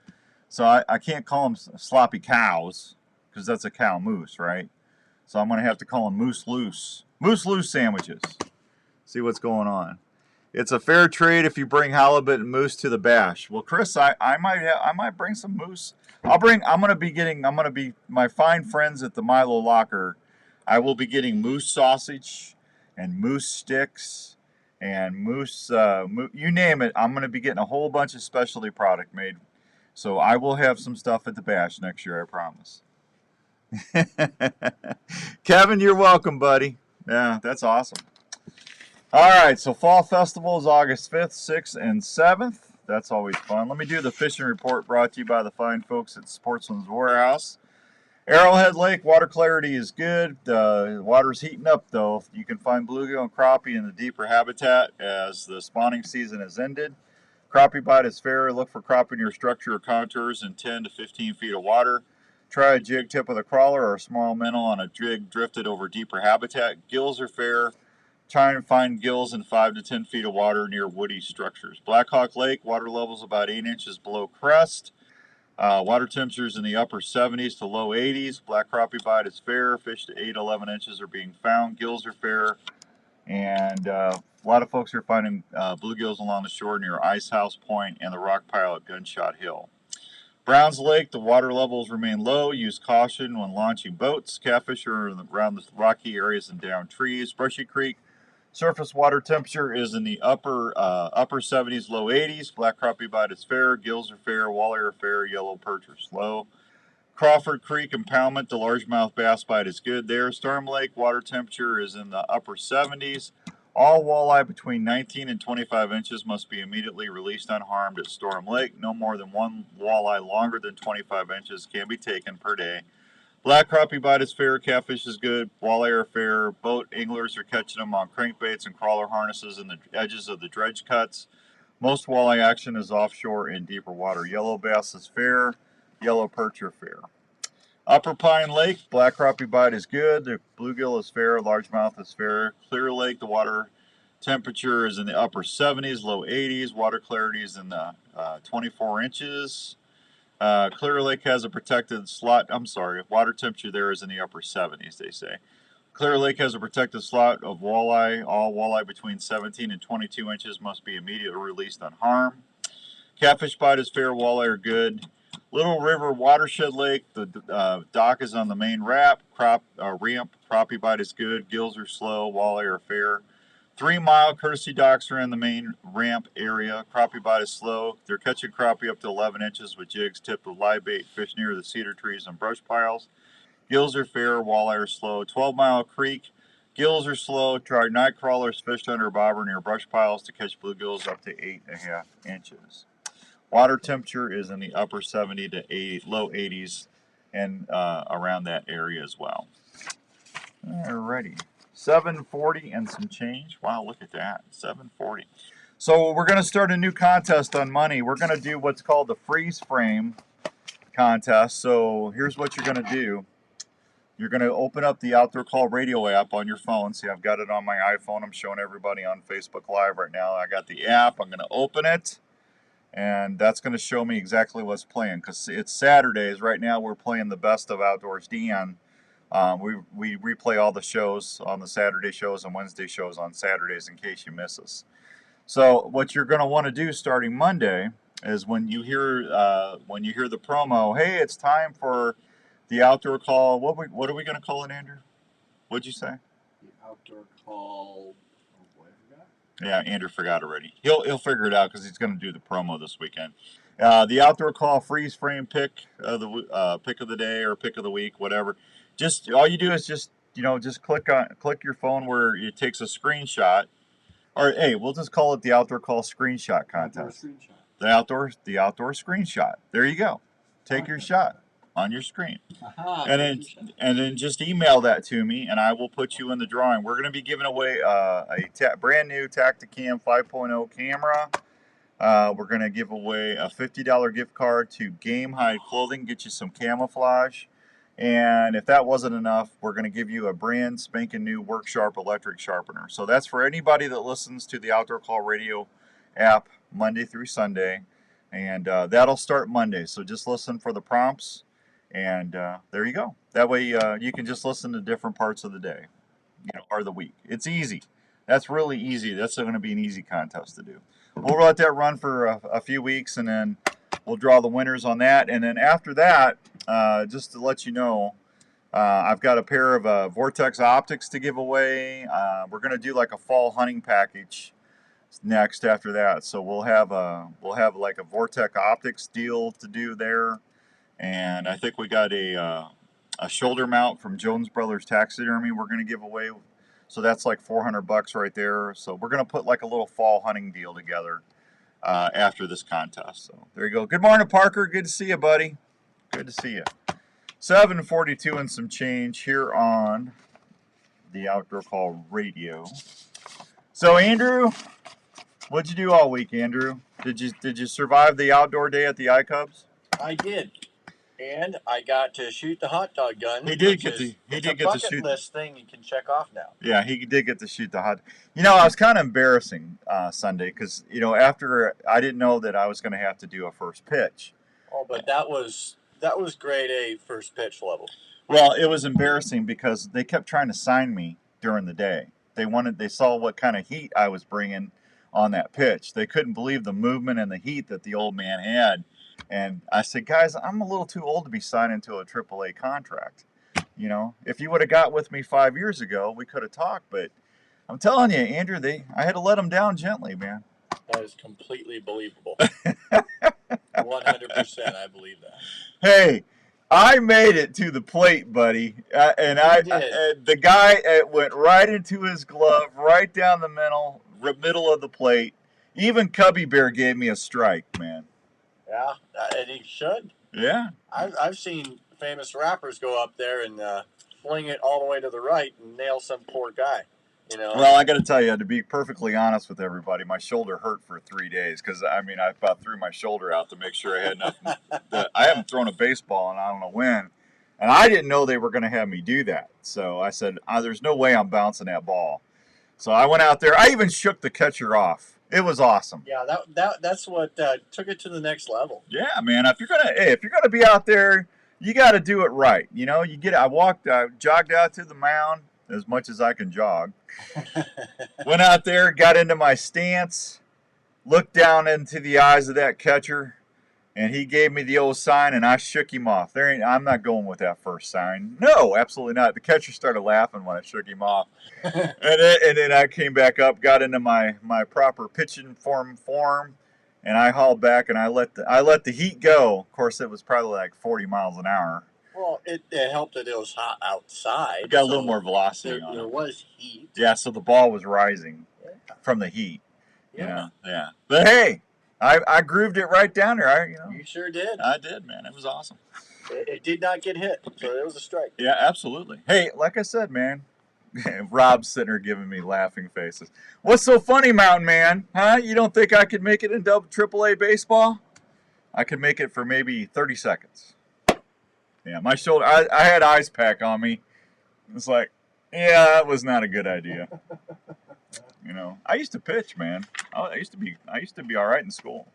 So I can't call them sloppy cows because that's a cow moose, right? So I'm gonna have to call them moose loose sandwiches. See what's going on. It's a fair trade if you bring halibut and moose to the bash. Well, Chris, I might bring some moose. I'm gonna be my fine friends at the Milo Locker. I will be getting moose sausage and moose sticks and moose, you name it. I'm gonna be getting a whole bunch of specialty product made. So I will have some stuff at the bash next year, I promise. Kevin, you're welcome, buddy. Yeah, that's awesome. All right, so Fall Festival is August 5th, 6th, and 7th. That's always fun. Let me do the fishing report brought to you by the fine folks at Sportsman's Warehouse. Arrowhead Lake, water clarity is good. The water's heating up, though. You can find bluegill and crappie in the deeper habitat as the spawning season has ended. Crappie bite is fair. Look for crappie in your structure or contours in 10 to 15 feet of water. Try a jig tip with a crawler or a small minnow on a jig drifted over deeper habitat. Gills are fair. Try and find gills in 5 to 10 feet of water near woody structures. Blackhawk Lake, water levels about 8 inches below crest. Water temperatures in the upper 70s to low 80s. Black crappie bite is fair. Fish to 8 to 11 inches are being found. Gills are fair. And a lot of folks are finding bluegills along the shore near Ice House Point and the rock pile at Gunshot Hill. Browns Lake, the water levels remain low. Use caution when launching boats. Catfish are around the rocky areas and down trees. Brushy Creek, surface water temperature is in the upper 70s, low 80s. Black crappie bite is fair. Gills are fair. Walleye are fair. Yellow perch are slow. Crawford Creek impoundment, the largemouth bass bite is good there. Storm Lake, water temperature is in the upper 70s. All walleye between 19 and 25 inches must be immediately released unharmed at Storm Lake. No more than one walleye longer than 25 inches can be taken per day. Black crappie bite is fair. Catfish is good. Walleye are fair. Boat anglers are catching them on crankbaits and crawler harnesses in the edges of the dredge cuts. Most walleye action is offshore in deeper water. Yellow bass is fair. Yellow perch are fair. Upper Pine Lake, black crappie bite is good. The bluegill is fair. Largemouth is fair. Clear Lake, the water temperature is in the upper 70s, low 80s. Water clarity is in the 24 inches. Clear Lake has a protected slot. I'm sorry, water temperature there is in the upper 70s, they say. Clear Lake has a protected slot of walleye. All walleye between 17 and 22 inches must be immediately released unharmed. Catfish bite is fair. Walleye are good. Little River Watershed Lake, the dock is on the main ramp. Crappie bite is good. Gills are slow. Walleye are fair. 3 Mile courtesy docks are in the main ramp area. Crappie bite is slow. They're catching crappie up to 11 inches with jigs tipped with live bait. Fish near the cedar trees and brush piles. Gills are fair. Walleye are slow. 12 Mile Creek. Gills are slow. Try night crawlers fished under a bobber near brush piles to catch bluegills up to 8.5 inches. Water temperature is in the upper 70 to low 80s and around that area as well. Alrighty. 740 and some change. Wow, look at that. 740. So we're going to start a new contest on money. We're going to do what's called the freeze frame contest. So here's what you're going to do. You're going to open up the Outdoor Call Radio app on your phone. See, I've got it on my iPhone. I'm showing everybody on Facebook Live right now. I got the app. I'm going to open it. And that's going to show me exactly what's playing because it's Saturdays. Right now we're playing the Best of Outdoors Dan. We replay all the shows on the Saturday shows and Wednesday shows on Saturdays in case you miss us. So what you're going to want to do starting Monday is when you hear the promo, hey, it's time for the Outdoor Call. What are we going to call it, Andrew? What'd you say?
The Outdoor Call.
Yeah, Andrew forgot already. He'll figure it out because he's going to do the promo this weekend. The Outdoor Call freeze frame pick of the day or pick of the week, whatever. Just all you do is just click your phone where it takes a screenshot. Or hey, we'll just call it the Outdoor Call screenshot contest. The outdoor screenshot. There you go. Take your shot on your screen. And then just email that to me and I will put you in the drawing. We're going to be giving away a brand new Tacticam 5.0 camera. We're going to give away a $50 gift card to Game Hide Clothing, get you some camouflage. And if that wasn't enough, we're going to give you a brand spanking new Work Sharp electric sharpener. So that's for anybody that listens to the Outdoor Call Radio app Monday through Sunday. And that'll start Monday. So just listen for the prompts. And there you go. That way you can just listen to different parts of the day, or the week. It's easy. That's really easy. That's going to be an easy contest to do. We'll let that run for a few weeks, and then we'll draw the winners on that. And then after that, just to let you know, I've got a pair of Vortex optics to give away. We're going to do like a fall hunting package next after that. So we'll have like a Vortex optics deal to do there. And I think we got a shoulder mount from Jones Brothers Taxidermy we're going to give away. So that's like $400 right there. So we're going to put like a little fall hunting deal together after this contest. So there you go. Good morning, Parker. Good to see you, buddy. Good to see you. 7:42 and some change here on the Outdoor Call Radio. So Andrew, what'd you do all week, Andrew? Did you survive the outdoor day at the iCubs?
I did. And I got to shoot the hot dog gun.
He did get to shoot.
It's a bucket list thing you can check off now.
Yeah, he did get to shoot the hot. I was kind of embarrassing Sunday because after I didn't know that I was going to have to do a first pitch.
Oh, but that was grade A first pitch level.
Well, it was embarrassing because they kept trying to sign me during the day. They saw what kind of heat I was bringing on that pitch. They couldn't believe the movement and the heat that the old man had. And I said, guys, I'm a little too old to be signing to a AAA contract. If you would have got with me 5 years ago, we could have talked. But I'm telling you, Andrew, I had to let them down gently, man.
That is completely believable. 100%, I believe that.
Hey, I made it to the plate, buddy. And the guy went right into his glove, right down the middle of the plate. Even Cubby Bear gave me a strike, man.
Yeah, and he should.
Yeah.
I've seen famous rappers go up there and fling it all the way to the right and nail some poor guy.
Well, I got to tell you, to be perfectly honest with everybody, my shoulder hurt for 3 days because, I about threw my shoulder out to make sure I had enough. I haven't thrown a baseball in I don't know when. And I didn't know they were going to have me do that. So I said, there's no way I'm bouncing that ball. So I went out there. I even shook the catcher off. It was awesome.
Yeah, that's what took it to the next level.
Yeah, man. If you're gonna be out there, you got to do it right. You know, I jogged out to the mound as much as I can jog. Went out there, got into my stance, looked down into the eyes of that catcher, and he gave me the old sign, and I shook him off. I'm not going with that first sign. No, absolutely not. The catcher started laughing when I shook him off. and then I came back up, got into my proper pitching form, and I hauled back, and I let the heat go. Of course, it was probably like 40 miles an hour.
Well, it helped that it was hot outside.
It got a little more velocity on it.
There was heat.
Yeah, so the ball was rising from the heat. Yeah. But hey, I grooved it right down there.
You sure did.
I did, man. It was awesome.
It did not get hit, so it was a strike.
Yeah, absolutely. Hey, like I said, man, Rob's sitting there giving me laughing faces. What's so funny, Mountain Man? Huh? You don't think I could make it in AAA baseball? I could make it for maybe 30 seconds. Yeah, my shoulder, I had ice pack on me. It's like, yeah, that was not a good idea. I used to pitch, man. I used to be all right in school.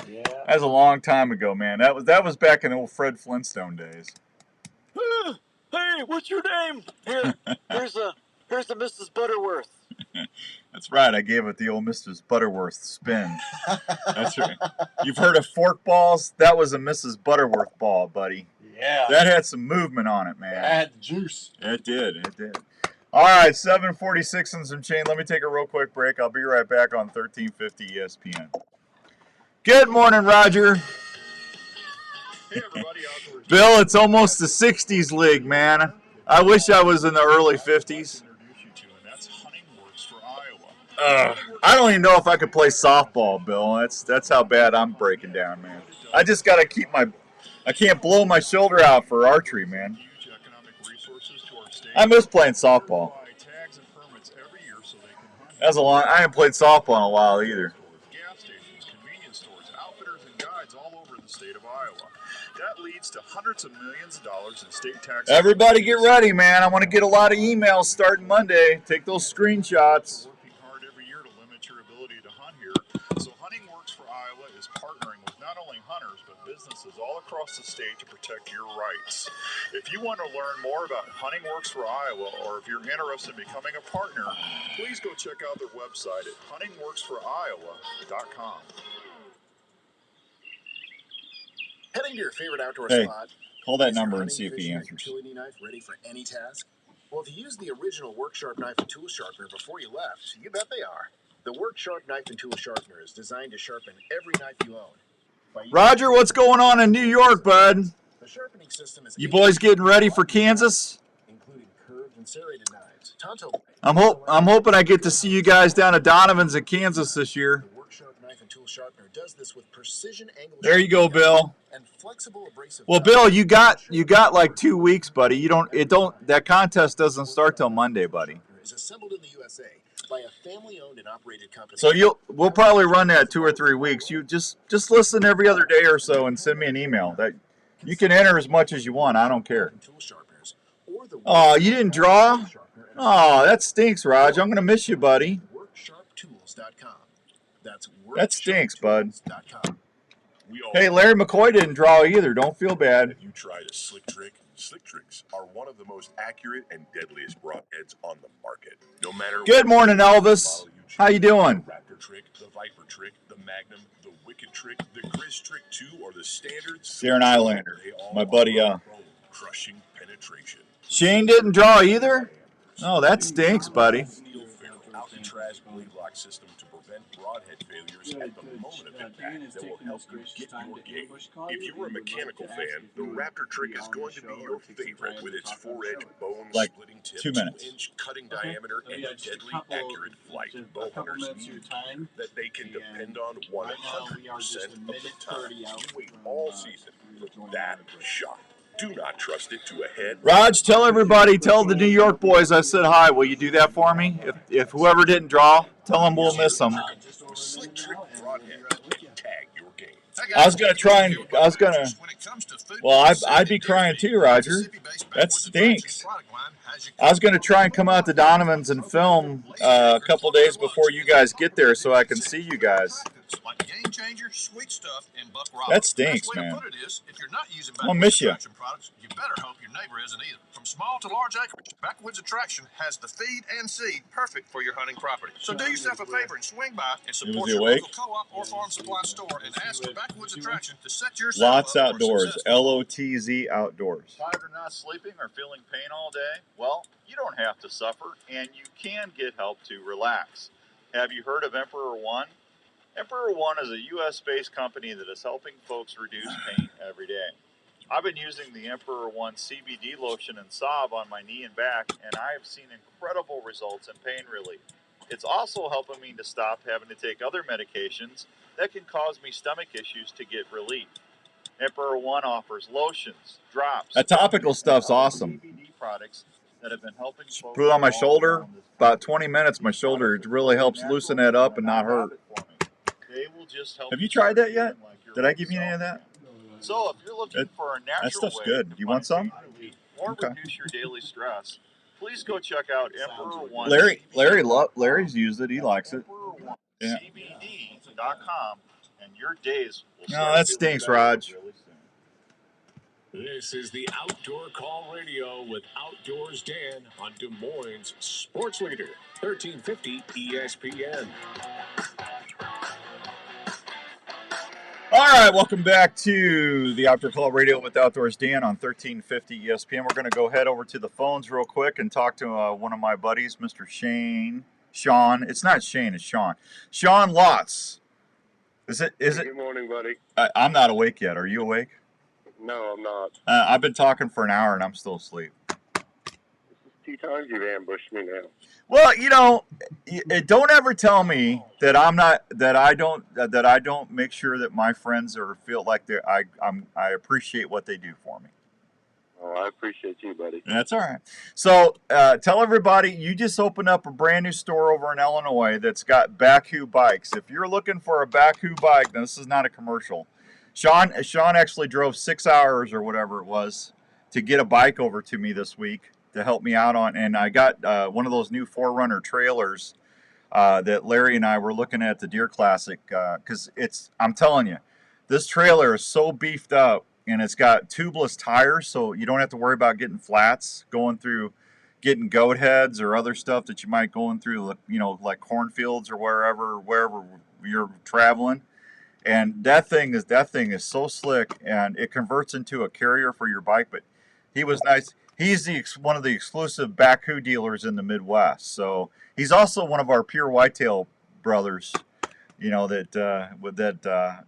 Yeah.
That was a long time ago, man. That was back in the old Fred Flintstone days.
Hey, what's your name? Here's the Mrs. Butterworth.
That's right. I gave it the old Mrs. Butterworth spin. That's right. You've heard of fork balls? That was a Mrs. Butterworth ball, buddy.
Yeah.
That had some movement on it, man.
That had the juice.
It did. All right, 7:46 and some change. Let me take a real quick break. I'll be right back on 1350 ESPN. Good morning, Roger.
Hey, everybody. Outdoors.
Bill, it's almost the 60s league, man. I wish I was in the early 50s. I don't even know if I could play softball, Bill. That's how bad I'm breaking down, man. I just got to keep I can't blow my shoulder out for archery, man. I miss playing softball. That's I haven't played softball in a while either.
Gas stations, convenience stores, outfitters, and guides all over the state of Iowa. That leads to hundreds of millions of dollars in state tax.
Everybody get ready, man. I want to get a lot of emails starting Monday. Take those screenshots.
Working hard every year to limit your ability to hunt here. So Hunting Works for Iowa is partnering with not only hunters, but businesses all across the state to protect your rights. If you want to learn more about Hunting Works for Iowa, or if you're interested in becoming a partner, please go check out their website at huntingworksforiowa.com.
Heading to your favorite outdoor
Hey,
spot.
call that
Is your
number and
hunting,
see if he
fishing, or
answers.
utility knife ready for any task? Well, if you used the original Work Sharp knife and tool sharpener before you left, you bet they are. The Work Sharp knife and tool sharpener is designed to sharpen every knife you own.
Roger, what's going on in New York, bud?
The sharpening system is
You boys getting ready for Kansas?
including curved and serrated knives. Tonto.
I'm hoping I get to see you guys down at Donovan's in Kansas this year.
The Work Sharp knife and tool sharpener does this with precision angle.
There you go, Bill.
And flexible abrasive.
Well, Bill, you got like 2 weeks, buddy. That contest doesn't start till Monday, buddy.
Is assembled in the USA by a family-owned and operated company.
So we'll probably run that 2 or 3 weeks. You just listen every other day or so and send me an email. That you can enter as much as you want. I don't care. Oh, you didn't draw? Oh, that stinks, Raj. I'm gonna miss you, buddy.
WorkSharpTools.com. That's
That stinks, bud.
WorkSharpTools.com.
Hey, Larry McCoy didn't draw either. Don't feel bad.
Have you tried a slick trick? Slick tricks are one of the most accurate and deadliest broadheads on the market. No matter.
Good morning, Elvis. How you doing?
The Raptor trick, the Viper trick, the Magnum, the Wicked trick, the Grizz trick 2, or the standard.
Darren Islander, my buddy.
Crushing penetration.
Shane didn't draw either. Oh, that stinks, buddy.
Alcatraz blade lock system to prevent broadhead failures at the moment of impact that will help you get your game. If you're a mechanical fan, the Raptor trick is going to be your favorite with its 4-edge bone-splitting tip,
2 minutes.
2-inch cutting diameter, and deadly accurate flight. Bowhunters need that they can depend on 100% of the time. You wait all season for that shot. Do not trust it to a head.
Raj, tell the New York boys I said hi. Will you do that for me? If whoever didn't draw, tell them we'll miss them.
Slick trick broadhead. Tag your game.
I was gonna.
When it comes to
Well, I'd be crying too, Roger. That stinks. I was going to try and come out to Donovan's and film a couple days before you guys get there so I can see you guys.
Like Game Changer, sweet stuff, and Buck Rock.
That stinks, man.
To put it is, if you're not using
I'll miss you.
products, you better hope your neighbor isn't either. From small to large acreage, Backwoods Attraction has the feed and seed perfect for your hunting property. So do yourself a favor and swing by and support your local co-op or farm supply store and ask for Backwoods Attraction to set yourself
Lots
up
Outdoors, LOTZ Outdoors.
Tired or not sleeping or feeling pain all day? Well, you don't have to suffer, and you can get help to relax. Have you heard of Emperor One? Emperor One is a U.S.-based company that is helping folks reduce pain every day. I've been using the Emperor One CBD lotion and salve on my knee and back, and I have seen incredible results in pain relief. It's also helping me to stop having to take other medications that can cause me stomach issues to get relief. Emperor One offers lotions, drops.
That topical stuff's awesome.
CBD products that have been helping folks.
Put it on my shoulder. About 20 minutes, my shoulder. It really helps loosen that up and not hurt.
They will just help.
Have you tried that yet? Did I give you any of that?
So if you're looking for a natural
that stuff's
way
good. You want some?
Or reduce your daily stress, please go check out Emperor One.
Larry's used it. He likes it. Yeah.
CBD.com, and your days will
No, that stinks, Raj.
This is the Outdoor Call Radio with Outdoors Dan on Des Moines Sports Leader, 1350 ESPN.
All right, welcome back to the Outdoor Call Radio with Outdoors Dan on 1350 ESPN. We're going to go head over to the phones real quick and talk to one of my buddies, Mr. Sean. It's not Shane, it's Sean. Sean Lotz. Is it?
Good morning, buddy.
I'm not awake yet. Are you awake?
No, I'm not.
I've been talking for an hour and I'm still asleep.
This is 2 times you've ambushed me now.
Well, you know, don't ever tell me that I don't make sure that my friends feel like I appreciate what they do for me.
Oh, I appreciate you, buddy.
That's all right. So tell everybody, you just opened up a brand new store over in Illinois that's got Backhoo bikes. If you're looking for a Backhoo bike, now this is not a commercial. Sean actually drove 6 hours or whatever it was to get a bike over to me this week to help me out on, and I got one of those new 4Runner trailers that Larry and I were looking at the Deer Classic, because I'm telling you, this trailer is so beefed up, and it's got tubeless tires, so you don't have to worry about getting flats, getting goat heads or other stuff that you might going through, you know, like cornfields or wherever you're traveling. And that thing is so slick, and it converts into a carrier for your bike. But he was nice. He's one of the exclusive Backhoo dealers in the Midwest. So he's also one of our pure whitetail brothers. You know that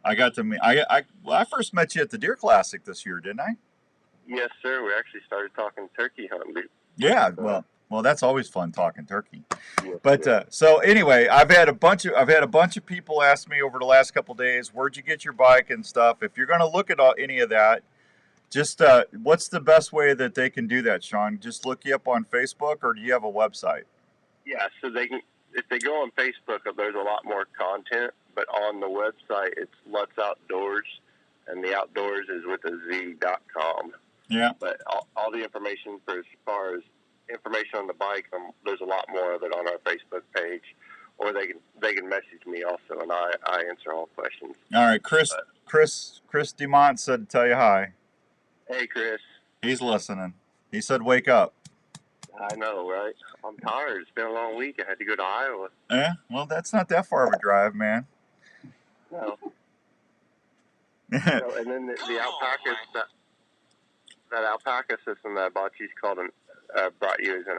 I got to meet. I first met you at the Deer Classic this year, didn't I?
Yes, sir. We actually started talking turkey hunting.
Yeah. Well, that's always fun talking turkey. Yes, but so anyway, I've had a bunch of people ask me over the last couple of days, where'd you get your bike and stuff. If you're going to look at any of that, just what's the best way that they can do that, Sean? Just look you up on Facebook, or do you have a website?
Yeah, so they can. If they go on Facebook, there's a lot more content. But on the website, it's Lutz Outdoors, and the outdoors is with a Z.com.
Yeah.
But all the information as far as information on the bike, there's a lot more of it on our Facebook page, or they can message me also, and I answer all questions.
All right, Chris DeMont said to tell you hi.
Hey, Chris.
He's listening. He said wake up.
I know, right? I'm tired. It's been a long week. I had to go to Iowa.
Yeah, well, that's not that far of a drive, man.
No. And then the alpacas, that alpaca system that I bought you is brought you as an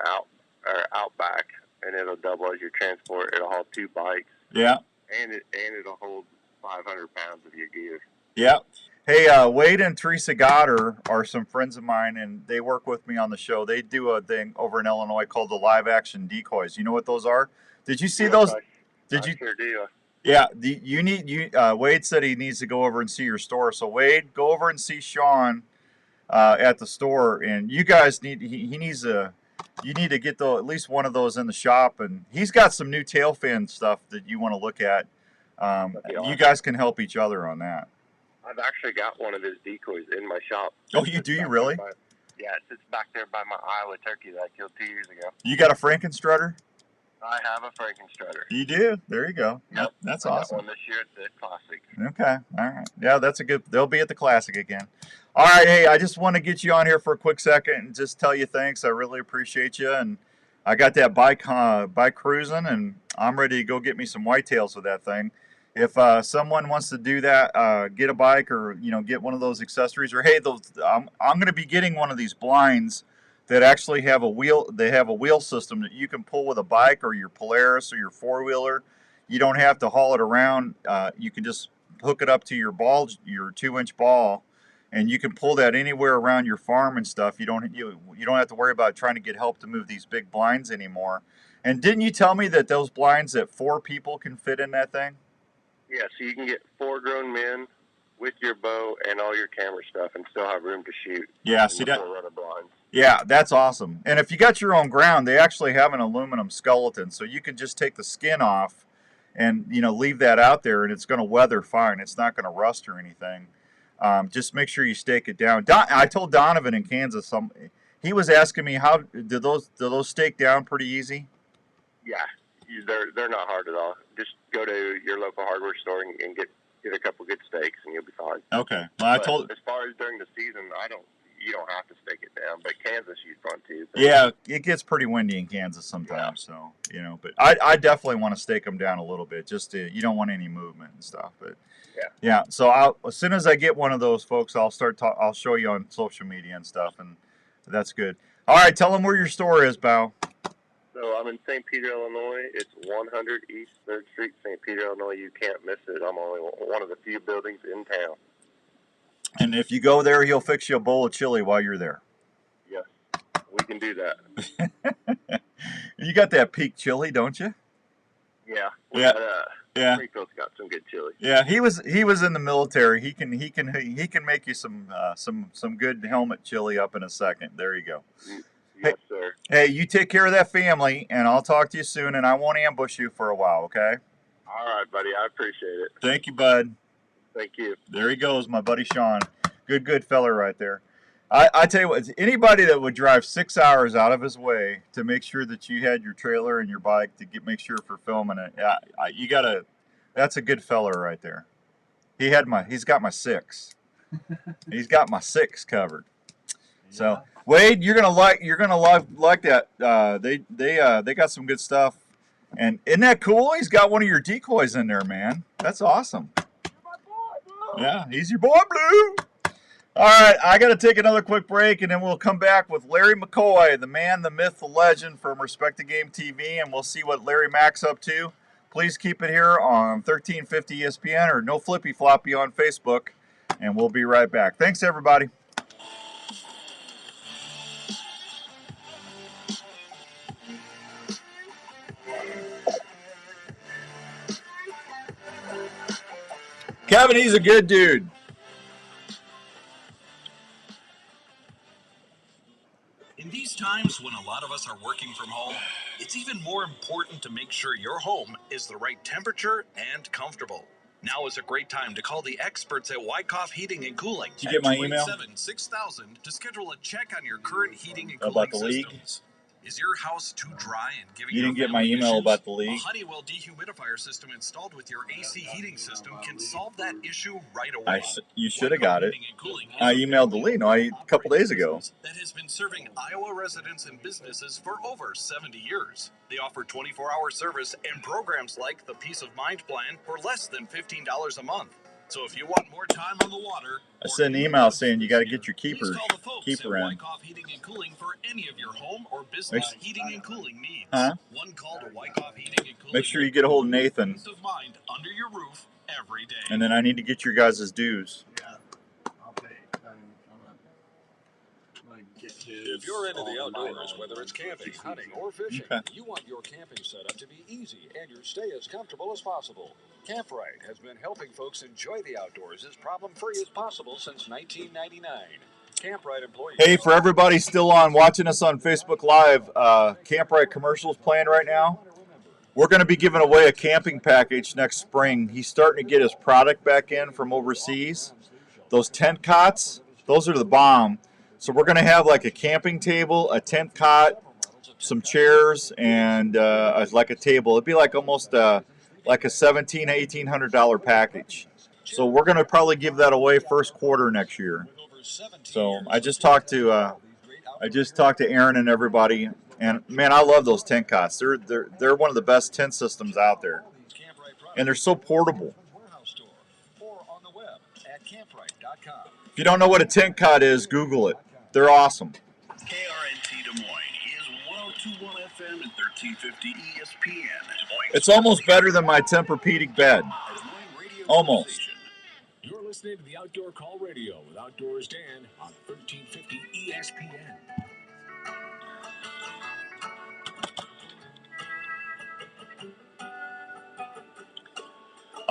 Outback, and it'll double as your transport. It'll haul 2 bikes.
Yeah.
And it'll hold 500 pounds of your gear.
Yeah. Hey, Wade and Teresa Goddard are some friends of mine, and they work with me on the show. They do a thing over in Illinois called the live action decoys. You know what those are? Did you see those?
I sure do.
Yeah. Wade said he needs to go over and see your store. So Wade, go over and see Sean at the store, and you guys you need to get at least one of those in the shop, and he's got some new tail fin stuff that you want to look at. You guys can help each other on that.
I've actually got one of his decoys in my shop.
Oh, you do? You really?
Yeah, it sits back there by my Iowa turkey that I killed 2 years ago.
You got a Frankenstrutter?
I have a Frankenstrutter.
You do? There you go.
Yep.
That's
I
awesome.
got one this year at the Classic.
Okay. All right. Yeah, that's a good. They'll be at the Classic again. All right. Hey, I just want to get you on here for a quick second and just tell you thanks. I really appreciate you. And I got that bike cruising, and I'm ready to go get me some whitetails with that thing. If someone wants to do that, get a bike or get one of those accessories, or hey, I'm going to be getting one of these blinds that actually have a wheel. They have a wheel system that you can pull with a bike or your Polaris or your four-wheeler. You don't have to haul it around. You can just hook it up to your ball, your 2-inch ball, and you can pull that anywhere around your farm and stuff. You don't have to worry about trying to get help to move these big blinds anymore. And didn't you tell me that those blinds that 4 people can fit in that thing?
Yeah, so you can get 4 grown men with your bow and all your camera stuff and still have room to shoot.
Yeah, see that?
Blinds.
Yeah, that's awesome. And if you got your own ground, they actually have an aluminum skeleton, so you can just take the skin off and leave that out there, and it's going to weather fine. It's not going to rust or anything. Just make sure you stake it down. I told Donovan in Kansas, he was asking me how do those stake down pretty easy?
Yeah, they're not hard at all. Just go to your local hardware store and get a couple good stakes, and you'll be fine.
Okay. Well,
as far as during the season, you don't have to stake it down, but Kansas you front too. So.
Yeah, it gets pretty windy in Kansas sometimes, so but I definitely want to stake them down a little bit, just you don't want any movement and stuff, but yeah. So as soon as I get one of those, folks, I'll show you on social media and stuff, and that's good. All right, tell them where your store is, Bow.
So I'm in St. Peter, Illinois. It's 100 East 3rd Street, St. Peter, Illinois. You can't miss it. I'm only one of the few buildings in town.
And if you go there, he'll fix you a bowl of chili while you're there.
Yes, we can do that.
You got that Peak chili, don't you?
Yeah.
Yeah.
Springfield's got some good chili.
Yeah, he was in the military. He can make you some good helmet chili up in a second. There you go.
Yes, sir.
Hey, you take care of that family, and I'll talk to you soon, and I won't ambush you for a while, okay?
All right, buddy. I appreciate it.
Thank you, bud.
Thank you.
There he goes, my buddy Sean. Good feller right there. I tell you what, anybody that would drive 6 hours out of his way to make sure that you had your trailer and your bike to make sure for filming it, that's a good feller right there. He's got my 6. He's got my 6 covered. So Wade, you're gonna like that. They got some good stuff, and isn't that cool? He's got one of your decoys in there, man. That's awesome. Yeah, he's your boy, Blue. All right, I got to take another quick break, and then we'll come back with Larry McCoy, the man, the myth, the legend from Respect the Game TV, and we'll see what Larry Mack's up to. Please keep it here on 1350 ESPN or No Flippy Floppy on Facebook, and we'll be right back. Thanks, everybody. Kevin, he's a good dude.
In these times when a lot of us are working from home, it's even more important to make sure your home is the right temperature and comfortable. Now is a great time to call the experts at Wyckoff Heating and Cooling.
Did you get my email?
287-6000 to schedule a check on your current heating and cooling
about the league?
systems. Is your house too dry and giving
you didn't get my email
issues?
about the league?
A Honeywell dehumidifier system installed with your AC heating system can solve that issue right away.
You should have got it. I emailed the league a couple days ago.
That has been serving Iowa residents and businesses for over 70 years. They offer 24-hour service and programs like the Peace of Mind Plan for less than $15 a month. So if you want more time on the water,
I sent an email saying you got to get your keeper in.
Wyckoff Heating and Cooling for any of your home or business heating and cooling needs. One call to Wyckoff Heating and Cooling.
Make sure you get a hold of Nathan.
Peace of mind under your roof every day.
And then I need to get your guys' dues.
I'll pay. If you're into the outdoors, whether it's camping, hunting, or fishing, you want your camping setup to be easy and your stay as comfortable as possible. Camprite has been helping folks enjoy the outdoors as problem-free as possible since 1999. Camprite employees...
Hey, for everybody still watching us on Facebook Live, Camprite commercials playing right now. We're going to be giving away a camping package next spring. He's starting to get his product back in from overseas. Those tent cots, those are the bomb. So we're going to have like a camping table, a tent cot, some chairs, and like a table. It'd be like almost like a $1,700 to $1,800 package. So we're going to probably give that away first quarter next year. So I just talked to Aaron and everybody. And man, I love those tent cots. They're one of the best tent systems out there, and they're so portable. If you don't know what a tent cot is, Google it. They're awesome.
KRNT Des Moines is 102.1 FM and 1350 ESPN.
It's almost better than my Tempur-Pedic bed. Almost.
You're listening to the Outdoor Call Radio with Outdoors Dan on 1350 ESPN.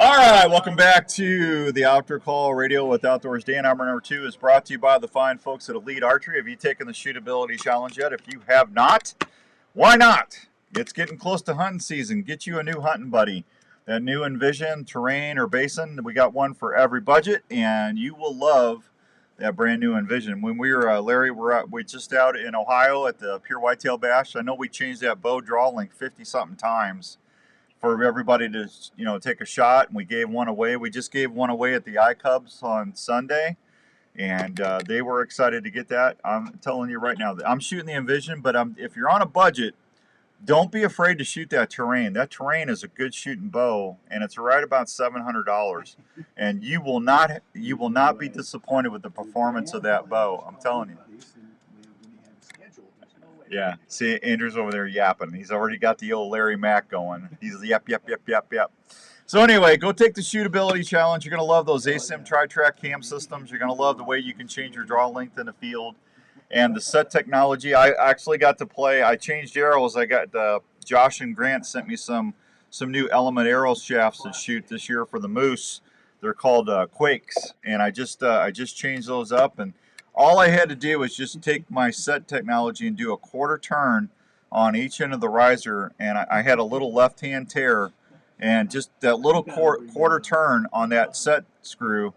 All right, welcome back to the Outdoor Call Radio with Outdoors Dan. Hour number 2 is brought to you by the fine folks at Elite Archery. Have you taken the shootability challenge yet? If you have not, why not? It's getting close to hunting season. Get you a new hunting buddy. That new Envision, Terrain, or Basin, we got one for every budget, and you will love that brand new Envision. When we were, Larry, we just out in Ohio at the Pure Whitetail Bash. I know we changed that bow draw length 50-something times for everybody to, take a shot, and we gave one away. We just gave one away at the iCubs on Sunday, and they were excited to get that. I'm telling you right now, I'm shooting the Envision, but if you're on a budget, don't be afraid to shoot that Terrain. That Terrain is a good shooting bow, and it's right about $700, and you will not be disappointed with the performance of that bow. I'm telling you. Yeah, see, Andrew's over there yapping. He's already got the old Larry Mack going. He's yep. So anyway, go take the shootability challenge. You're going to love those ASIM tri-track cam systems. You're going to love the way you can change your draw length in the field. And the set technology, I actually got to play. I changed arrows. I got Josh and Grant sent me some new Element arrow shafts to shoot this year for the moose. They're called Quakes, and I just changed those up, and all I had to do was just take my set technology and do a quarter turn on each end of the riser, and I had a little left-hand tear, and just that little quarter turn on that set screw,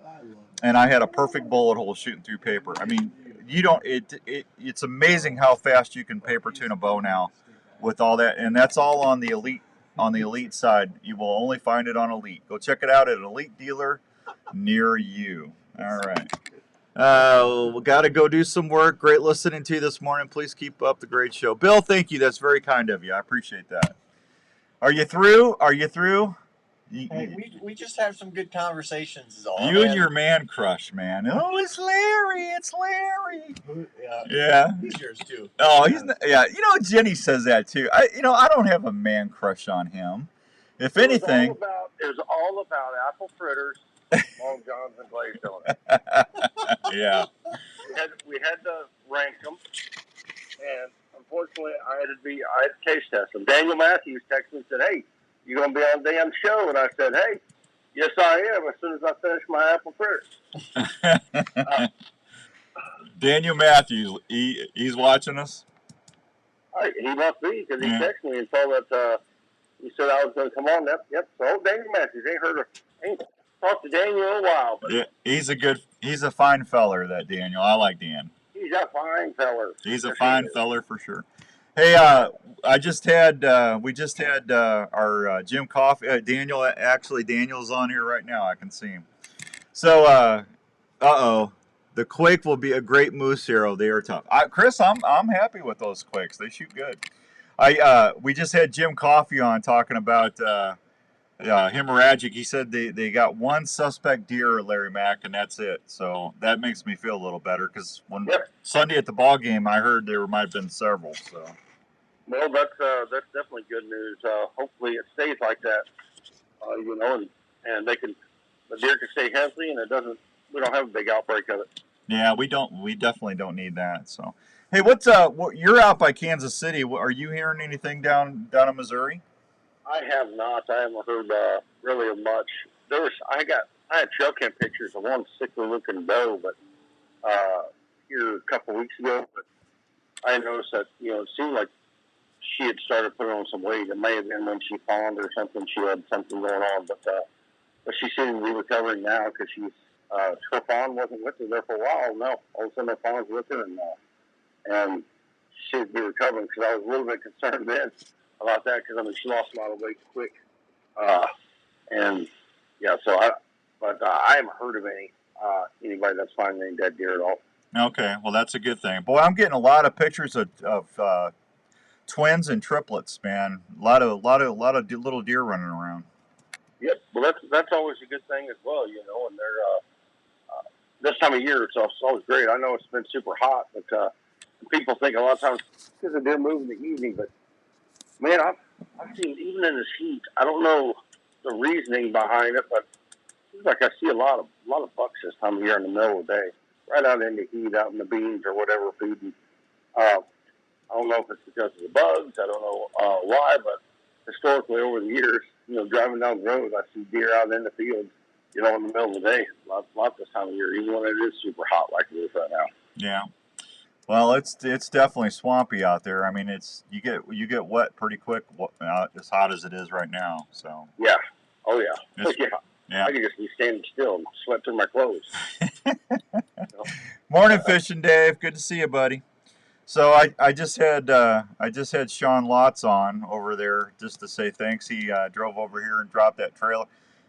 and I had a perfect bullet hole shooting through paper. I mean, it's amazing how fast you can paper tune a bow now with all that, and that's all on the Elite side. You will only find it on Elite. Go check it out at an Elite dealer near you. All right. We got to go do some work. Great listening to you this morning. Please keep up the great show. Bill, thank you. That's very kind of you. I appreciate that. Are you through?
Hey, we just have some good conversations is all.
You and your man crush, man. Oh, it's Larry. It's Larry.
Yeah. He's yours too.
Oh, he's not, yeah. Jenny says that too. I don't have a man crush on him. If anything,
it was all about apple fritters, Long Johns, and glazed donuts.
Yeah.
We had to rank them, and unfortunately, I had to case test them. Daniel Matthews texted me and said, "Hey, you gonna be on Dan's show?" And I said, "Hey, yes, I am. As soon as I finish my apple fritters."
Daniel Matthews, he's watching us.
He must be, because he texted me and told that he said I was going to come on. Yep. So Daniel Matthews ain't talked to Daniel in a while. But
yeah, he's a fine feller, that Daniel. I like Dan.
He's a fine feller.
He's a fine feller for sure. Hey, we just had our Jim Coffey. Daniel's on here right now. I can see him. So, the Quake will be a great moose arrow. They are tough. Chris, I'm happy with those Quakes. They shoot good. We just had Jim Coffey on talking about Hemorrhagic. He said they got one suspect deer, Larry Mack, and that's it. So that makes me feel a little better, because when Sunday at the ball game, I heard there might have been several. So.
Well, that's definitely good news. Hopefully it stays like that, and the deer can stay healthy, and we don't have a big outbreak of it.
Yeah, we definitely don't need that. So, hey, you're out by Kansas City. Are you hearing anything down in Missouri?
I have not. I haven't heard really of much. I had trail cam pictures of one sickly looking doe, but here a couple weeks ago. But I noticed that it seemed like she had started putting on some weight. It may have been when she fawned or something. She had something going on, but she seems to be recovering now because her fawn wasn't with her there for a while. No, all of a sudden her fawn was with her, and she would be recovering, because I was a little bit concerned then about that, because I mean she lost a lot of weight quick, and yeah. So I haven't heard of anybody that's finding any dead deer at all.
Okay, well that's a good thing. Boy, I'm getting a lot of pictures of twins and triplets, man. A lot of little deer running around.
Yep. Well, that's always a good thing as well, you know. And they're this time of year, it's always great. I know it's been super hot, but people think a lot of times because the deer move in the evening. But man, I've seen even in this heat. I don't know the reasoning behind it, but it seems like I see a lot of bucks this time of year in the middle of the day, right out in the heat, out in the beans or whatever feeding. I don't know if it's because of the bugs. I don't know why, but historically over the years, you know, driving down the road, I see deer out in the field, you know, in the middle of the day. A lot this time of year, even when it is super hot like it is right now.
Yeah. Well, it's definitely swampy out there. I mean, you get wet pretty quick, as hot as it is right now. So.
Yeah. Oh yeah. Yeah. I could just be standing still and sweat through my clothes.
Morning, Fishing Dave. Good to see you, buddy. So I just had Sean Lotz on over there just to say thanks. He drove over here and dropped that trailer.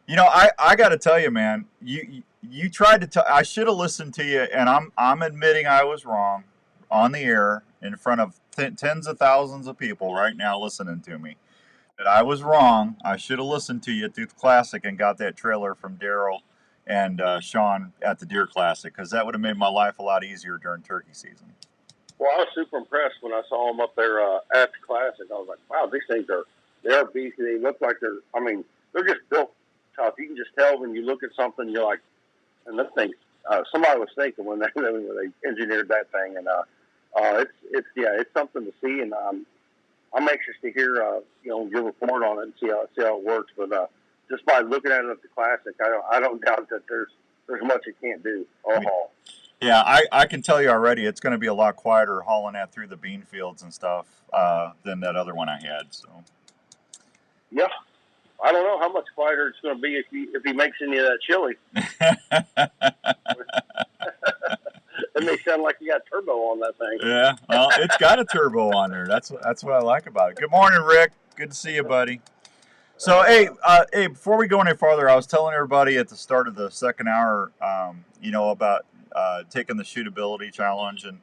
You know, I got to tell you, man, you tried to I should have listened to you, and I'm admitting I was wrong on the air in front of tens of thousands of people right now listening to me. That I was wrong. I should have listened to you at the Classic and got that trailer from Daryl and Sean at the Deer Classic, because that would have made my life a lot easier during turkey season.
Well, I was super impressed when I saw them up there at the Classic. I was like, wow, these things they're beefy. They look like they're just built tough. You can just tell when you look at something, you're like, and this thing, somebody was thinking when they engineered that thing, and it's something to see, and I'm anxious to hear your report on it and see how it works. But just by looking at it at the Classic, I don't doubt that there's much it can't do or haul.
Yeah, I can tell you already, it's going to be a lot quieter hauling that through the bean fields and stuff than that other one I had. So.
Yeah, I don't know how much quieter it's going to be if he makes any of that chili. It may sound like you got turbo on that thing.
Yeah, well, it's got a turbo on there. That's what I like about it. Good morning, Rick. Good to see you, buddy. So, hey, before we go any farther, I was telling everybody at the start of the second hour, about taking the shootability challenge, and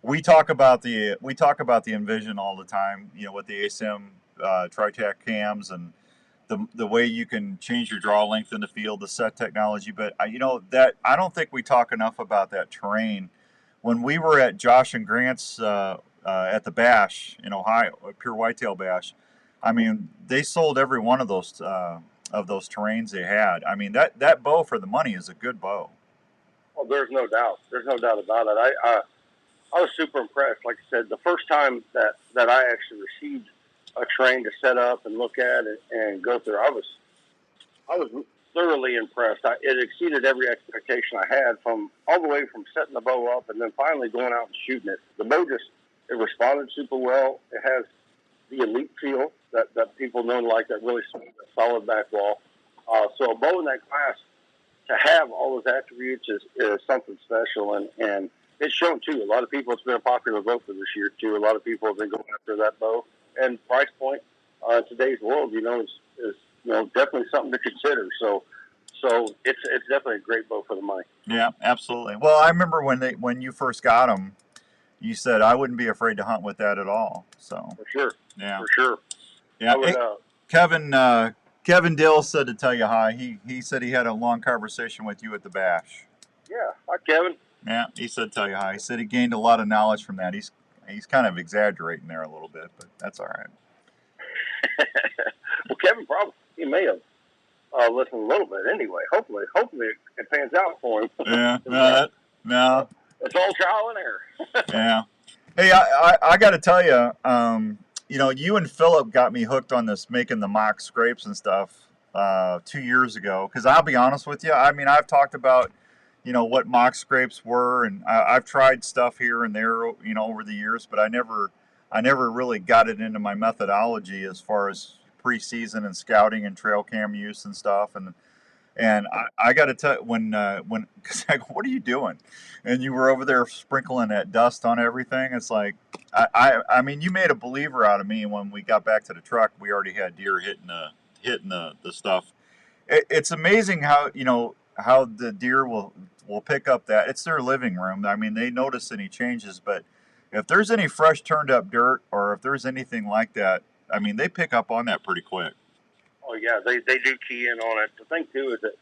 we talk about the Envision all the time, with the ASIM Tri-Tac cams and the way you can change your draw length in the field, the set technology. But I don't think we talk enough about that terrain. When we were at Josh and Grant's at the Bash in Ohio, Pure Whitetail Bash, I mean, they sold every one of those terrains they had. I mean, that bow for the money is a good bow.
Well, there's no doubt. There's no doubt about it. I was super impressed. Like I said, the first time that I actually received a terrain to set up and look at it and go through, I was thoroughly impressed. It exceeded every expectation I had, from all the way from setting the bow up and then finally going out and shooting it. The bow it responded super well. It has the elite feel that people know and like, that really solid back wall. So a bow in that class, to have all those attributes is something special, and it's shown too. A lot of people, it's been a popular bow for this year too. A lot of people have been going after that bow, and price point in today's world, is definitely something to consider. So it's definitely a great bow for the money.
Yeah, absolutely. Well, I remember when you first got them, you said I wouldn't be afraid to hunt with that at all. So
for sure.
Yeah.
For sure.
Yeah. Kevin Dill said to tell you hi. He said he had a long conversation with you at the Bash.
Yeah. Hi, Kevin.
Yeah, he said tell you hi. He said he gained a lot of knowledge from that. He's kind of exaggerating there a little bit, but that's all right.
Well, Kevin he may have listened a little bit anyway. Hopefully it pans out for him.
Yeah. No.
It's all trial and error.
Yeah. Hey, I got to tell you, you and Philip got me hooked on this, making the mock scrapes and stuff 2 years ago. Because I'll be honest with you, I mean, I've talked about, what mock scrapes were, and I've tried stuff here and there, over the years, but I never I never really got it into my methodology as far as preseason and scouting and trail cam use and stuff. And I got to tell you, cause I go, what are you doing? And you were over there sprinkling that dust on everything. It's like, I mean, you made a believer out of me. When we got back to the truck, we already had deer hitting the stuff. It's amazing how, how the deer will pick up that. It's their living room. I mean, they notice any changes, but if there's any fresh turned up dirt or if there's anything like that, I mean, they pick up on that pretty quick.
Oh, yeah, they do key in on it. The thing, too, is that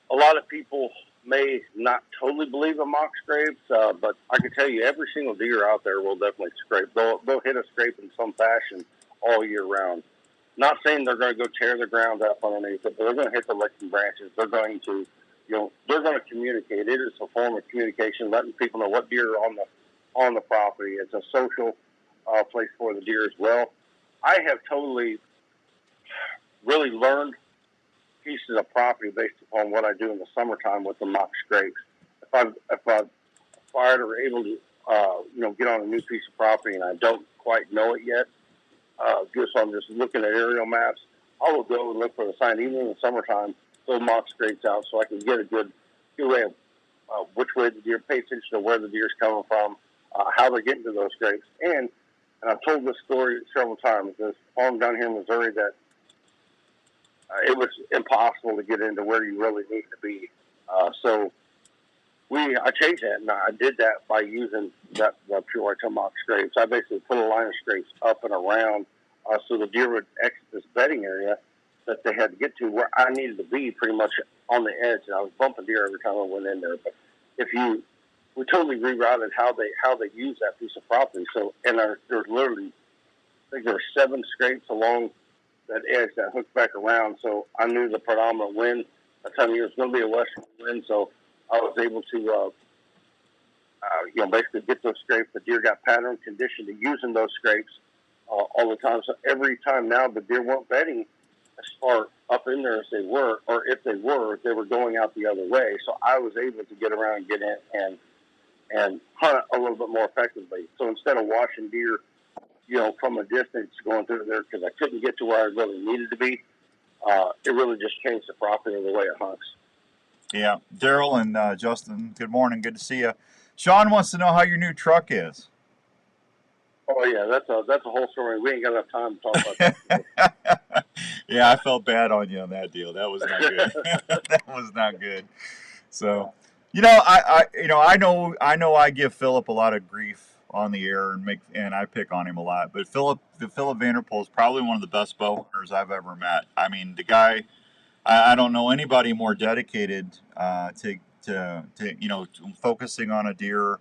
a lot of people may not totally believe in mock scrapes, but I can tell you every single deer out there will definitely scrape. They'll hit a scrape in some fashion all year round. Not saying they're going to go tear the ground up underneath it, but they're going to hit the licking branches. They're going to, they're going to communicate. It is a form of communication, letting people know what deer are on the property. It's a social place for the deer as well. I have totally really learned pieces of property based upon what I do in the summertime with the mock scrapes. If I've acquired or able to, get on a new piece of property and I don't quite know it yet, so I'm just looking at aerial maps, I will go and look for the sign, even in the summertime, throw mock scrapes out so I can get a good way of which way the deer, pay attention to where the deer's coming from, how they're getting to those scrapes. And I've told this story several times. There's a farm down here in Missouri that it was impossible to get into where you really need to be. So I changed that, and I did that by using the pure whitetail mock scrapes. I basically put a line of scrapes up and around so the deer would exit this bedding area that they had to get to where I needed to be, pretty much on the edge, and I was bumping deer every time I went in there. But we totally rerouted how they use that piece of property. So, and there's literally, I think there were 7 scrapes along that edge that hooked back around. So I knew the predominant wind that time of year was going to be a western wind. So I was able to, basically get those scrapes. The deer got pattern conditioned to using those scrapes all the time. So every time now the deer weren't bedding as far up in there as they were, or if they were going out the other way. So I was able to get around and get in and hunt a little bit more effectively. So instead of watching deer, from a distance going through there because I couldn't get to where I really needed to be, it really just changed the property and the way it hunts.
Yeah. Daryl and Justin, good morning. Good to see you. Sean wants to know how your new truck is.
Oh, yeah, that's a whole story. We ain't got enough time to talk about that.
Yeah, I felt bad on you on that deal. That was not good. That was not good. So, I know I give Philip a lot of grief on the air and I pick on him a lot. But Philip Vanderpool is probably one of the best bow hunters I've ever met. I mean, the guy, I don't know anybody more dedicated to focusing on a deer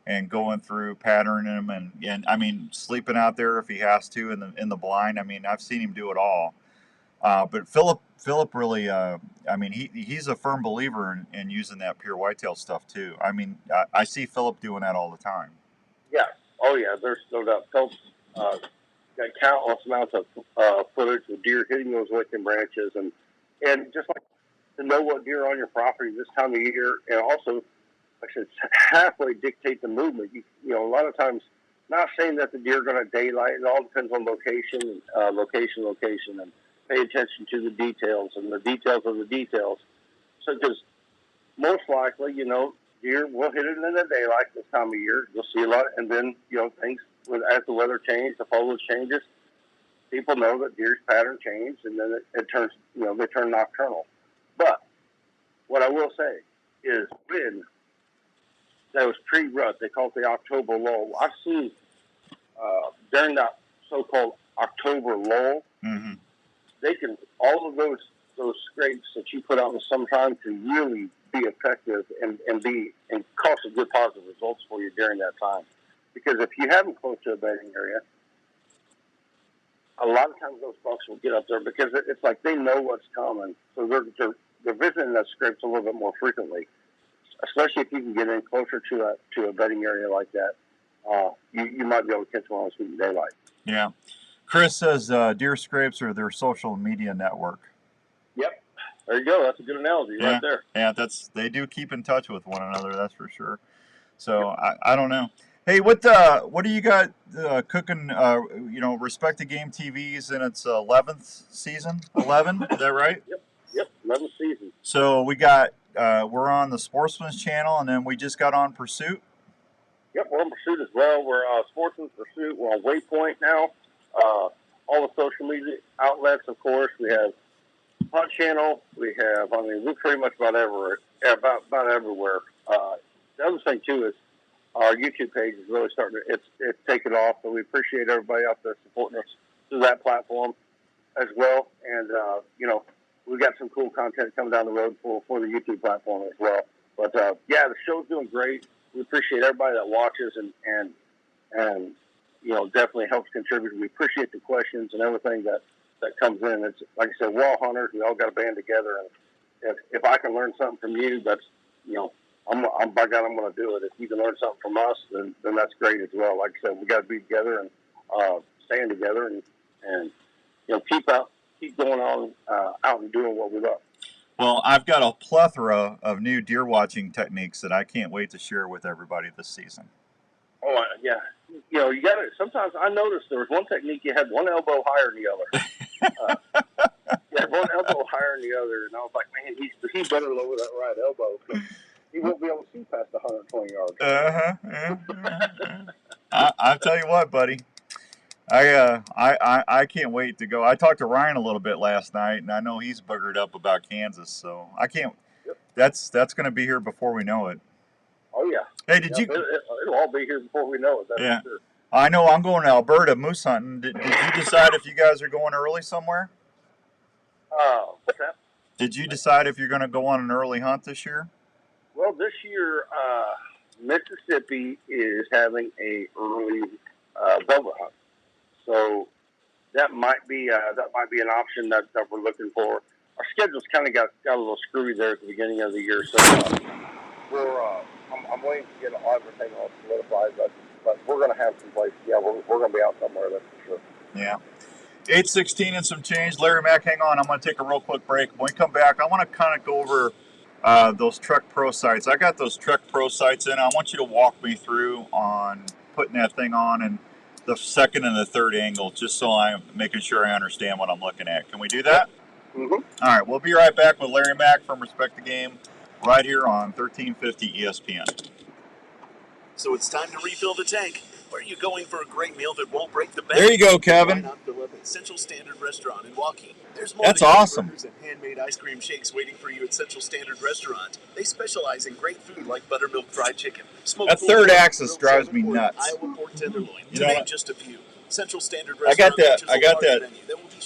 and going through patterning him and I mean sleeping out there if he has to in the blind. I mean, I've seen him do it all. But Philip really, he's a firm believer in using that pure whitetail stuff too. I mean, I see Philip doing that all the time.
Yeah. Oh, yeah. There's no doubt. Philip's got countless amounts of footage of deer hitting those licking branches, and just like to know what deer are on your property this time of year, and also, I should halfway dictate the movement. A lot of times, not saying that the deer are going to daylight. It all depends on location, and pay attention to the details and the details of the details. So, because most likely, deer will hit it in the daylight this time of year. You'll see a lot, and then things as the weather changes, the foliage changes. People know that deer's pattern changed, and then it turns, they turn nocturnal. But what I will say is, when that was pre-rut, they call it the October lull. I've seen during that so-called October lull, they can all of those scrapes that you put out in the summertime can really be effective and cause some good positive results for you during that time. Because if you have them close to a bedding area, a lot of times those bucks will get up there because it's like they know what's coming, so they're visiting those scrapes a little bit more frequently. Especially if you can get in closer to a bedding area like that, you might be able to catch one in daylight.
Yeah. Chris says deer scrapes are their social media network.
Yep. There you go. That's a good analogy right there.
Yeah, they do keep in touch with one another, that's for sure. So I don't know. Hey, what do you got cooking? Respect the Game TV's in its 11th season. 11, is that right?
Yep, 11th season.
So we got we're on the Sportsman's channel, and then we just got on Pursuit.
Yep, we're on Pursuit as well. We're Sportsman's Pursuit. We're on Waypoint now. All the social media outlets, of course. We have Hunt Channel. We have. I mean, we're pretty much about everywhere. About everywhere. The other thing too is our YouTube page is really starting to. It's taken off, so we appreciate everybody out there supporting us through that platform as well. And we've got some cool content coming down the road for the YouTube platform as well. But yeah, the show's doing great. We appreciate everybody that watches and definitely helps contribute. We appreciate the questions and everything that comes in. It's like I said, we're all hunters. We all got to band together. And if I can learn something from you, that's I'm by God, I'm going to do it. If you can learn something from us, then that's great as well. Like I said, we got to be together and stand together and keep going on out and doing what we love.
Well, I've got a plethora of new deer watching techniques that I can't wait to share with everybody this season.
Oh, yeah. You got to, sometimes I noticed there was one technique you had one elbow higher than the other. You had one elbow higher than the other, and I was like, man, he better lower that right elbow because he won't be able to see past 120 yards.
I'll tell you what, buddy. I can't wait to go. I talked to Ryan a little bit last night, and I know he's buggered up about Kansas, so I can't. Yep. That's going to be here before we know it.
Oh yeah.
Hey,
it'll all be here before we know it. That's for sure.
I know. I'm going to Alberta moose hunting. Did you decide if you guys are going early somewhere?
What's that?
Did you decide if you're going to go on an early hunt this year?
Well, this year Mississippi is having a early velvet hunt. So that might be an option that we're looking for. Our schedule's kind of got a little screwy there at the beginning of the year, so I'm waiting to get everything all solidified. But we're going to have some places. Yeah, we're going to be out somewhere. That's for sure.
Yeah. 8:16 and some change. Larry Mack, hang on. I'm going to take a real quick break. When we come back, I want to kind of go over those Trek Pro sights. I got those Trek Pro sights in. I want you to walk me through on putting that thing on and the second and the third angle, just so I'm making sure I understand what I'm looking at. Can we do that?
Mm-hmm.
All right, we'll be right back with Larry Mack from Respect the Game right here on 1350 ESPN.
So it's time to refill the tank. Where are you going for a great meal that won't break the bank?
There you go, Kevin.
Why not fill up at Central Standard Restaurant in Waukee? There's more
That's
than
awesome.
burgers and handmade ice cream shakes waiting for you at Central Standard Restaurant. They specialize in great food like buttermilk fried chicken, smoked
that third axis drives me nuts.
Iowa pork tenderloin,
to
name just a few. Central Standard Restaurant.
I got that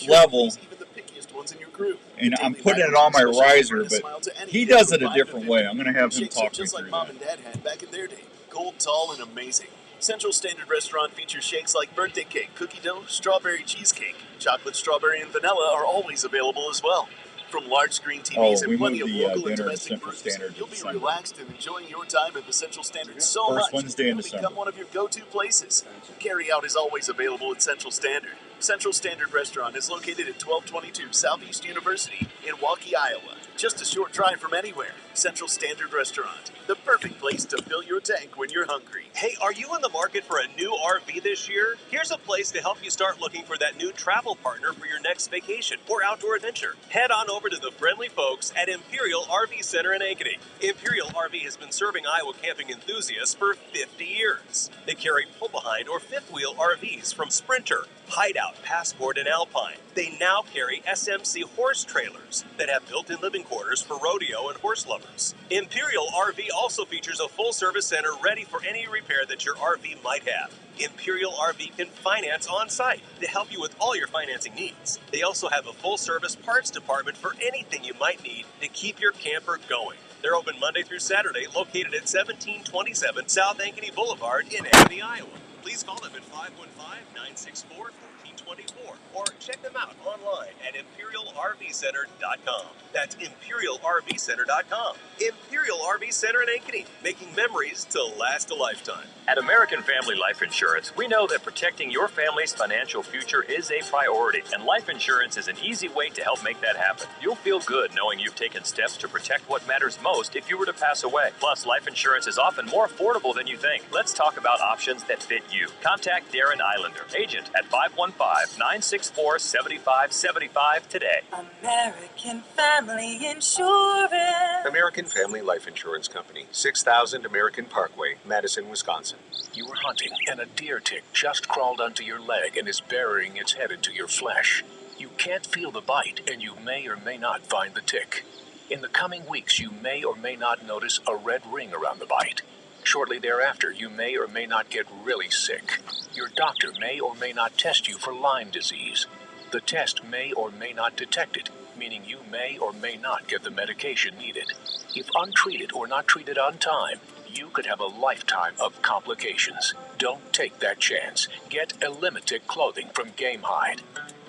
level.
Even the pickiest ones in your group.
And I'm putting it on my riser, but he does it a different way. I'm going to have him
Shakes
talk
are just
me
like
through
Mom
that.
and Dad had back in their day. Cold, tall, and amazing. Central Standard Restaurant features shakes like birthday cake, cookie dough, strawberry cheesecake. Chocolate, strawberry, and vanilla are always available as well. From large screen TVs and plenty of local and domestic brews, you'll be relaxed and enjoying your time at the Central Standard so much it'll become one of your go-to places. Carry-out is always available at Central Standard. Central Standard Restaurant is located at 1222 Southeast University in Waukee, Iowa. Just a short drive from anywhere. Central Standard Restaurant, the perfect place to fill your tank when you're hungry.
Hey, are you in the market for a new RV this year? Here's a place to help you start looking for that new travel partner for your next vacation or outdoor adventure. Head on over to the friendly folks at Imperial Rv Center in Ankeny. Imperial Rv has been serving Iowa camping enthusiasts for 50 years. They carry pull-behind or fifth-wheel RVs from Sprinter, Hideout, Passport, and Alpine. They now carry SMC horse trailers that have built-in living quarters for rodeo and horse lovers. Imperial RV also features a full-service center ready for any repair that your RV might have. Imperial RV can finance on-site to help you with all your financing needs. They also have a full-service parts department for anything you might need to keep your camper going. They're open Monday through Saturday, located at 1727 South Ankeny Boulevard in Ankeny, Iowa. Please call them at 515-964-1450. 24 or check them out online at ImperialRVCenter.com. That's ImperialRVCenter.com. Imperial RV Center in Ankeny, making memories to last a lifetime.
At American Family Life Insurance, we know that protecting your family's financial future is a priority, and life insurance is an easy way to help make that happen. You'll feel good knowing you've taken steps to protect what matters most if you were to pass away. Plus, life insurance is often more affordable than you think. Let's talk about options that fit you. Contact Darren Islander, agent at 515-964-7575 today.
American Family Insurance.
American Family Life Insurance Company, 6000 American Parkway, Madison, Wisconsin.
You were hunting, and a deer tick just crawled onto your leg and is burying its head into your flesh. You can't feel the bite, and you may or may not find the tick. In the coming weeks, you may or may not notice a red ring around the bite. Shortly thereafter, you may or may not get really sick. Your doctor may or may not test you for Lyme disease. The test may or may not detect it, meaning you may or may not get the medication needed. If untreated or not treated on time, you could have a lifetime of complications. Don't take that chance. Get Elimitic clothing from Gamehide.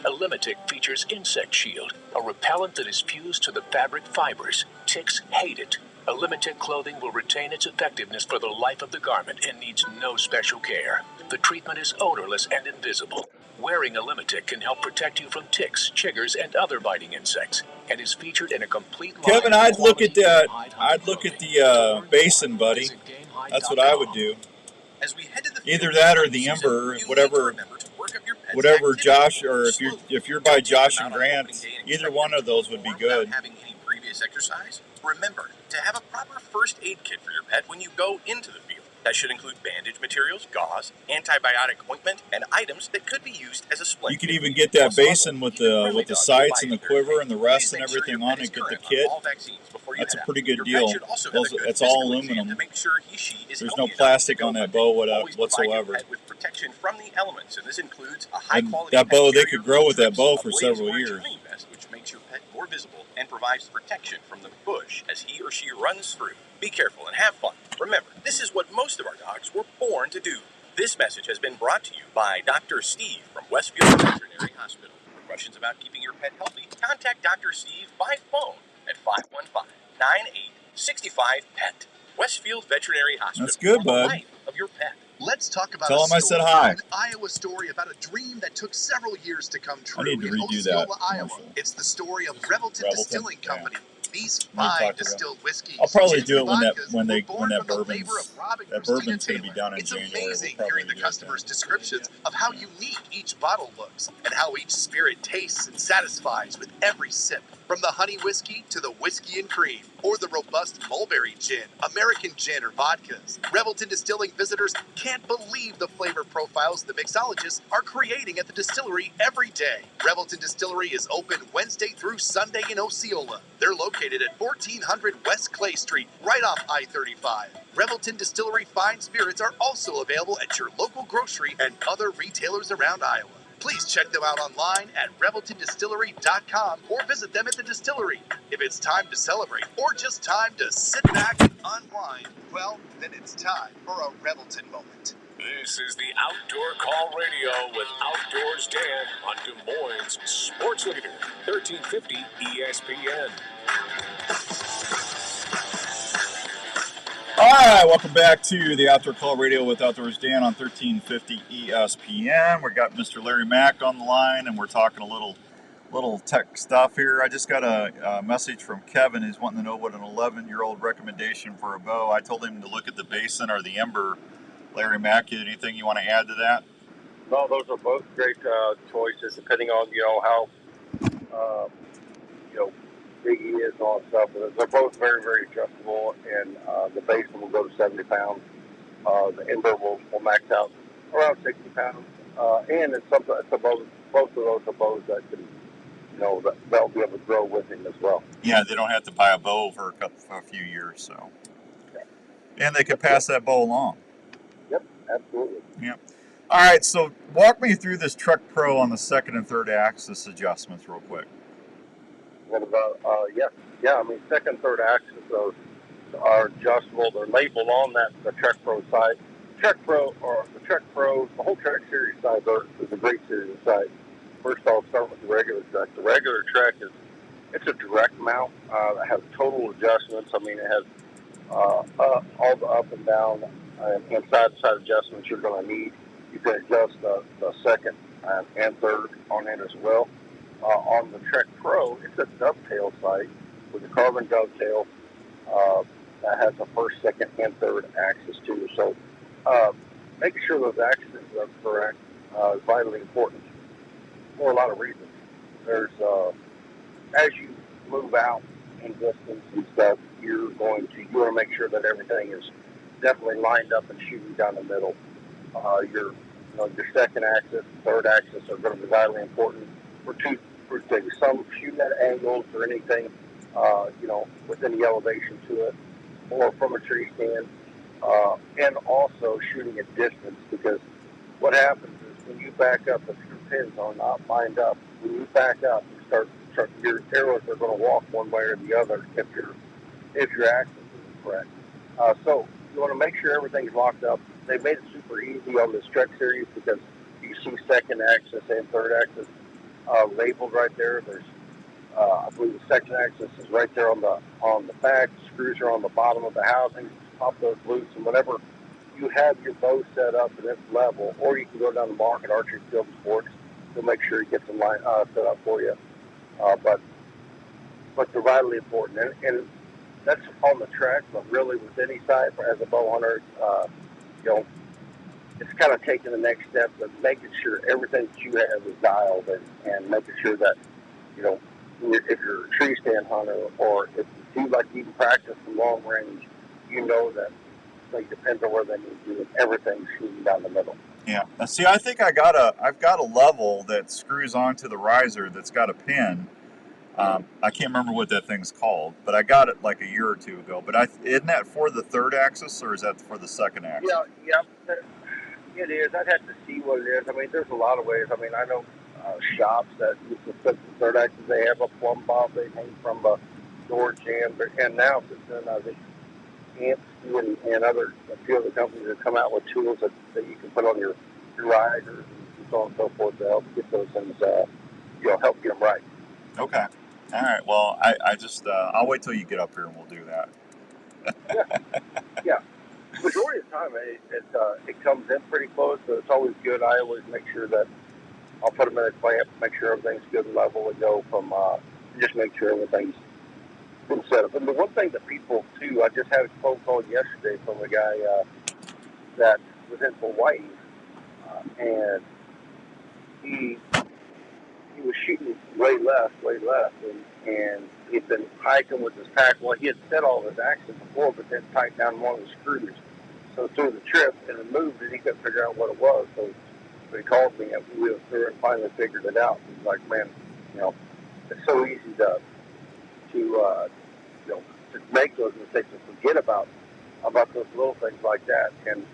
Elimitic features Insect Shield, a repellent that is fused to the fabric fibers. Ticks hate it. Elimitic clothing will retain its effectiveness for the life of the garment and needs no special care. The treatment is odorless and invisible. Wearing Elimitic can help protect you from ticks, chiggers, and other biting insects, and is featured in a complete line.
Kevin, I'd look at the basin, buddy. That's what I would do. Either that or the Ember, whatever Josh, or if you're by Josh and Grant, either one of those would be good.
Having any previous exercise, remember to have a proper first aid kit for your pet when you go into the field. That should include bandage materials, gauze, antibiotic ointment, and items that could be used as a splint.
You could even get that basin with the sights and the quiver and the rest and everything on it. Get the kit. That's a pretty good deal. That's all aluminum. There's no plastic on that bow whatsoever.
With protection from the elements, and this includes a high-quality
that bow. They could grow with that bow for several years.
Which makes your pet more visible and provides protection from the bush as he or she runs through. Be careful and have fun. Remember, this is what most of our dogs were born to do. This message has been brought to you by Dr. Steve from Westfield Veterinary Hospital. For questions about keeping your pet healthy, contact Dr. Steve by phone at 515-9865-PET. Westfield Veterinary Hospital.
That's good, bud.
The life of your pet.
Let's talk about
Tell him I said hi.
An Iowa story about a dream that took several years to come true.
I need to
in
redo
Osceola,
that
Iowa. It's the story of Revelton Distilling Company. These fine distilled whiskeys.
I'll probably do it when that bourbon's going to be done in January.
It's amazing hearing the customers' descriptions of how unique each bottle looks and how each spirit tastes and satisfies with every sip. From the honey whiskey to the whiskey and cream, or the robust mulberry gin, American gin, or vodkas, Revelton Distilling visitors can't believe the flavor profiles the mixologists are creating at the distillery every day. Revelton Distillery is open Wednesday through Sunday in Osceola. They're located at 1400 West Clay Street, right off I-35. Revelton Distillery fine spirits are also available at your local grocery and other retailers around Iowa. Please check them out online at ReveltonDistillery.com or visit them at the distillery. If it's time to celebrate or just time to sit back and unwind, well, then it's time for a Revelton moment.
This is the Outdoor Call Radio with Outdoors Dan on Des Moines Sports Leader, 1350 ESPN.
All right, welcome back to the Outdoor Call Radio with Outdoors Dan on 1350 ESPN. We got Mr. Larry Mack on the line, and we're talking a little tech stuff here. I just got a message from Kevin. He's wanting to know what an 11-year-old recommendation for a bow. I told him to look at the Basin or the Ember. Larry Mack, anything you want to add to that?
No, those are both great choices, depending on how big he is and all that stuff. They're both very, very adjustable, and the Basin will go to 70 pounds. The Ember will max out around 60 pounds, and it's both of those are bows that can, they'll be able to grow with him as well.
Yeah, they don't have to buy a bow for a few years, so. Yeah. And they can pass that bow along.
Yep, absolutely.
Yeah. All right, so walk me through this Trek Pro on the second and third axis adjustments real quick.
And second, third axis, those are adjustable. They're labeled on the Trek Pro site. Trek Pro, or the Trek Pro, the whole Trek series size is a great series of size. First, I'll start with the regular Trek. The regular Trek it's a direct mount that has total adjustments. I mean, it has all the up and down and side-to-side adjustments you're going to need. You can adjust the second and third on it as well. On the Trek Pro, it's a dovetail sight with a carbon dovetail that has a first, second, and third axis too. So making sure those axes are correct is vitally important for a lot of reasons. There's as you move out in distance and stuff, you want to make sure that everything is definitely lined up and shooting down the middle. Your second axis, third axis are going to be vitally important for things. Some shooting at angles or anything, with any elevation to it, or from a tree stand, and also shooting at distance, because what happens is when you back up, if your pins are not lined up, when you back up, your arrows are going to walk one way or the other if your axis isn't correct. So you want to make sure everything's locked up. They made it super easy on this Trek series because you see second axis and third axis labeled right there. There's I believe the second axis is right there on the back. The screws are on the bottom of the housing. Pop those loose, and whenever you have your bow set up at its level, or you can go down the market, Archery Field and Sports, to make sure you get some line set up for you. But they're vitally important, and that's on the Trek. But really, with any sight as a bow hunter, it's kind of taking the next step of making sure everything that you have is dialed, and making sure that if you're a tree stand hunter, or if you do like even practice from long range, you know that it depends on where they need to do, and everything's shooting down the middle.
Yeah. Now, see, I think I've got a level that screws onto the riser that's got a pin. I can't remember what that thing's called, but I got it like a year or two ago. But isn't that for the third axis, or is that for the second axis?
Yeah, it is. I'd have to see what it is. I mean, there's a lot of ways. I mean, I know shops that use the third axis. They have a plumb bob they hang from a door jam, and now since then, I think Amps and a few other companies have come out with tools that you can put on your risers and so on and so forth to help get those things, help get them right.
Okay. All right. Well, I just I'll wait till you get up here and we'll do that.
Yeah. Majority of the time, it comes in pretty close, so it's always good. I always make sure that I'll put them in a clamp, make sure everything's good and level, and go from just make sure everything's been set up. And the one thing that people too, I just had a phone call yesterday from a guy that was in Hawaii, and he was shooting way left, and he'd been hiking with his pack. Well, he had set all his axes before, but then tightened down one of the screws. So through the trip, and it moved, and he couldn't figure out what it was. So he called me, and we went through it and finally figured it out. He's like, man, it's so easy to make those mistakes and forget about those little things like that. And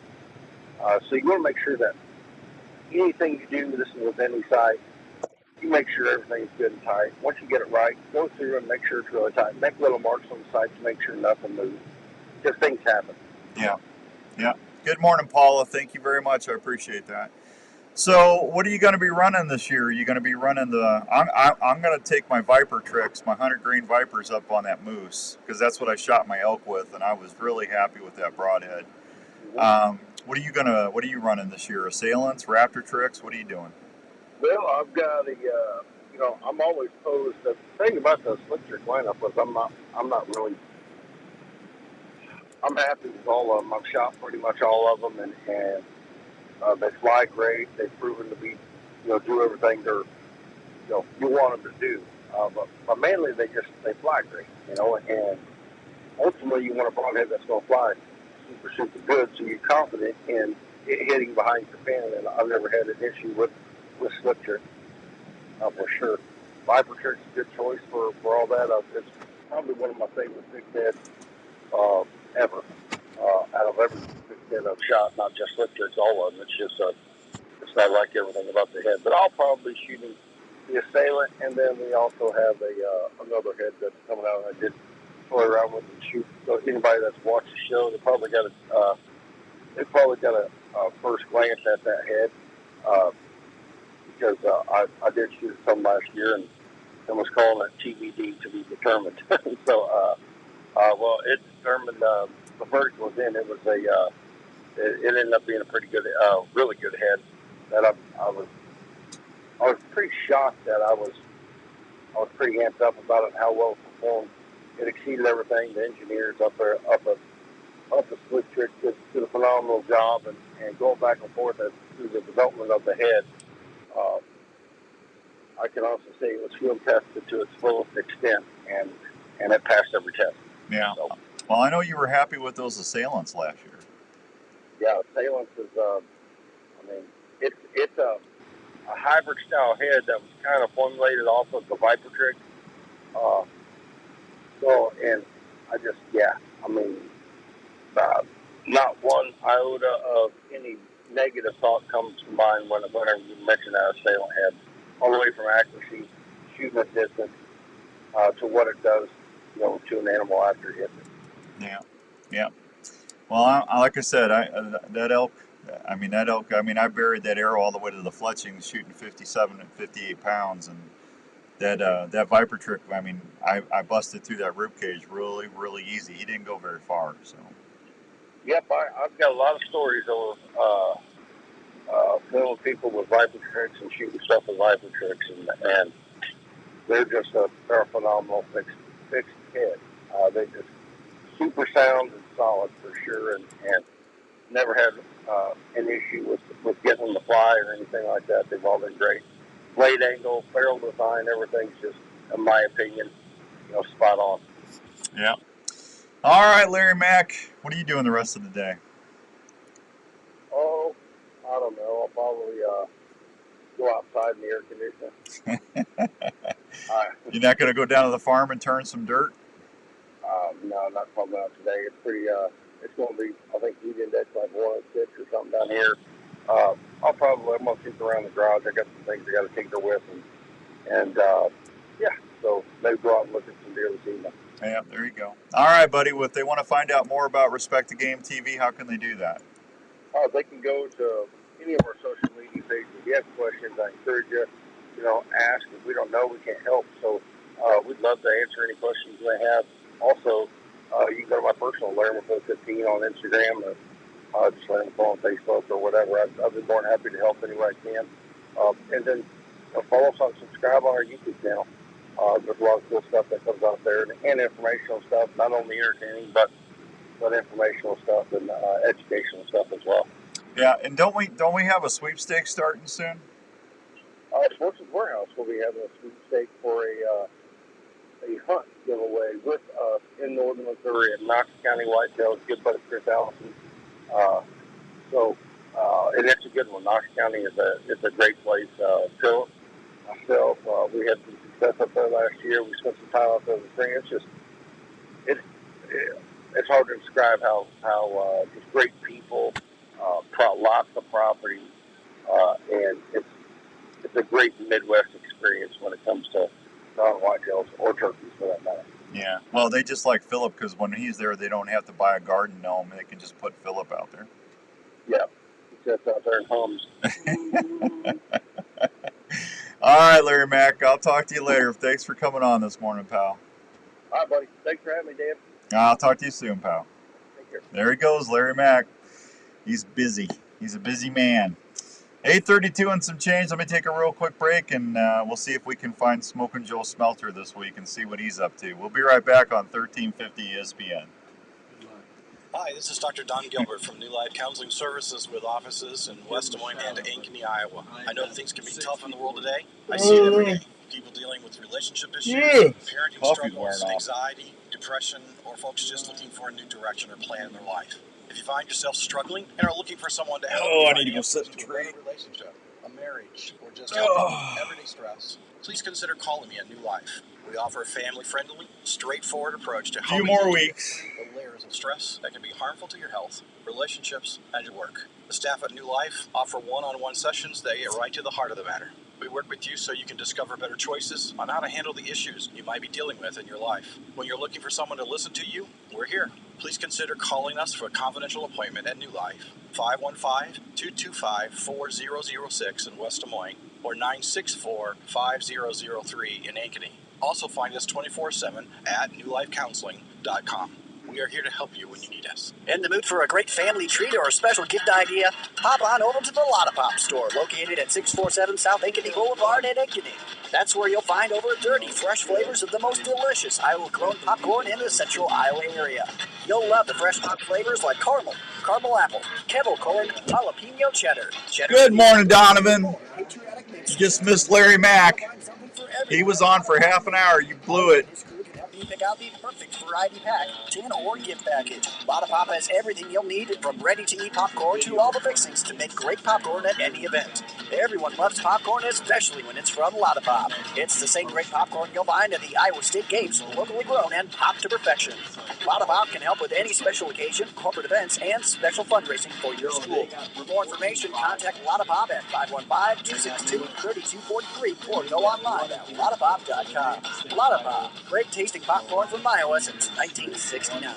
so you want to make sure that anything you do, this is with any site, you make sure everything's good and tight. Once you get it right, go through and make sure it's really tight. Make little marks on the site to make sure nothing moves. Because things happen.
Yeah. Good morning, Paula. Thank you very much. I appreciate that. So, what are you going to be running this year? Are you going to be running I'm going to take my Viper tricks, my 100 grain Vipers up on that moose, because that's what I shot my elk with, and I was really happy with that broadhead. What are you running this year? Assailants, Raptor tricks? What are you doing?
Well, I've got I'm always posed. The thing about the slick trick lineup was I'm happy with all of them. I've shot pretty much all of them, and they fly great. They've proven to be, do everything you want them to do. But mainly they fly great, and ultimately you want a broadhead that's going to fly super good, so you're confident in it hitting behind your pin. And I've never had an issue with slip trick, for sure. Viper trick's a good choice for all that. It's probably one of my favorite fixed heads ever. Out of every fixed head I've shot, not just slip tricks, all of them. It's just it's not like everything about the head. But I'll probably be shooting the Assailant, and then we also have another head that's coming out, and I did toy around with and shoot. So anybody that's watched the show, they probably got they probably got a first glance at that head because I did shoot some last year and was calling it TBD, to be determined. So, well, it determined the verdict was in. It was it ended up being a pretty good, really good head. That I was pretty shocked that I was pretty amped up about it and how well it performed. It exceeded everything. The engineers up the split trick did a phenomenal job, and going back and forth through the development of the head. I can also say it was field tested to its fullest extent, and it passed every test.
Yeah. So, well, I know you were happy with those assailants last year.
Yeah, assailants is, I mean, it's a hybrid style head that was kind of formulated off of the Viper trick. So, and I just, I mean, not one iota of any negative thought comes to mind whenever you mention that assailant head, all the way from accuracy, shooting at distance, to what it does, to an animal after it hits it.
Yeah. Well, like I said, that elk, I buried that arrow all the way to the fletching, shooting 57 and 58 pounds, and that Viper trick, I busted through that rib cage really, really easy. He didn't go very far, so.
Yep, I've got a lot of stories of filming people with Viper tricks and shooting stuff with Viper tricks, and they're a phenomenal fixed head. They just super sound and solid for sure, and never had an issue with getting them to fly or anything like that. They've all been great. Blade angle, barrel design, everything's just, in my opinion, spot on.
Yeah. All right, Larry Mack, what are you doing the rest of the day?
Oh, I don't know. I'll probably go outside in the air conditioner.
You're not going to go down to the farm and turn some dirt?
No, not probably not today. It's pretty. It's going to be, I think, heat index like 106 or something down here. I'm going to tinker around the garage. I got some things I got to tinker with, and so maybe go out and look at some deer this evening.
Yeah, there you go. All right, buddy. Well, if they want to find out more about Respect the Game TV, how can they do that?
They can go to any of our social media pages. If you have questions, I encourage you, ask. If we don't know, we can't help. So we'd love to answer any questions you may have. Also, you can go to my personal Larry McCoy 15 on Instagram, or just let me go on Facebook or whatever. I'd be more than happy to help any way I can. And then follow us and subscribe on our YouTube channel. There's a lot of cool stuff that comes out there, and informational stuff, not only entertaining, but informational stuff and educational stuff as well.
Yeah, and don't we have a sweepstakes starting soon?
Sportsman's Warehouse will be having a sweepstakes for a hunt giveaway with us in northern Missouri at Knox County Whitetails, good buddy Chris Allison. And that's a good one. Knox County is a great place. Philip, myself, we had some success up there last year. We spent some time up there in the spring. It's hard to describe how just great people, lots of property, and it's a great Midwest experience when it comes to whitetails or turkeys for that matter.
Yeah, well, they just like Philip because when he's there, they don't have to buy a garden gnome. They can just put Philip out there.
Yeah, he sits out there and hums.
All right, Larry Mack, I'll talk to you later. Thanks for coming on this morning, pal.
All right, buddy. Thanks for having me, Dan.
I'll talk to you soon, pal.
Take care.
There he goes, Larry Mack. He's busy. He's a busy man. 8:32 and some change. Let me take a real quick break, and we'll see if we can find Smokin' Joe Smelter this week and see what he's up to. We'll be right back on 1350 ESPN.
Hi, this is Dr. Don Gilbert from New Life Counseling Services with offices in West Des Moines and Ankeny, Iowa. I know things can be tough in the world today. I see it every day. People dealing with relationship issues, parenting struggles, anxiety, depression, or folks just looking for a new direction or plan in their life. If you find yourself struggling and are looking for someone to help you,
I need to go sit in the tree.
A relationship, a marriage, or just helping everyday stress, please consider calling me at New Life. We offer a family-friendly, straightforward approach to helping
more
you
weeks.
the layers of stress that can be harmful to your health, relationships, and your work. The staff at New Life offer one-on-one sessions that get right to the heart of the matter. We work with you so you can discover better choices on how to handle the issues you might be dealing with in your life. When you're looking for someone to listen to you, we're here. please consider calling us for a confidential appointment at New Life, 515-225-4006 in West Des Moines or 964-5003 in Ankeny. Also find us 24/7 at newlifecounseling.com. We are here to help you when you need us.
In the mood for a great family treat or a special gift idea? Hop on over to the Lotta Pop store, located at 647 South Ankeny Boulevard in Ankeny. That's where you'll find over 30 fresh flavors of the most delicious Iowa-grown popcorn in the central Iowa area. You'll love the fresh pop flavors like caramel apple, kettle corn, jalapeno cheddar.
Good morning, Donovan. You just missed Larry Mack. He was on for half an hour. You blew it.
Pick out the perfect variety pack, tin or gift package. Lotta Pop has everything you'll need, from ready-to-eat popcorn to all the fixings to make great popcorn at any event. Everyone loves popcorn, especially when it's from Lotta Pop. It's the same great popcorn you'll find at the Iowa State Games, locally grown and popped to perfection. Lotta Pop can help with any special occasion, corporate events, and special fundraising for your school. For more information, contact Lotta Pop at 515-262-3243 or go online at lottapop.com. Lotta Pop, great tasting popcorn from Iowa since 1969.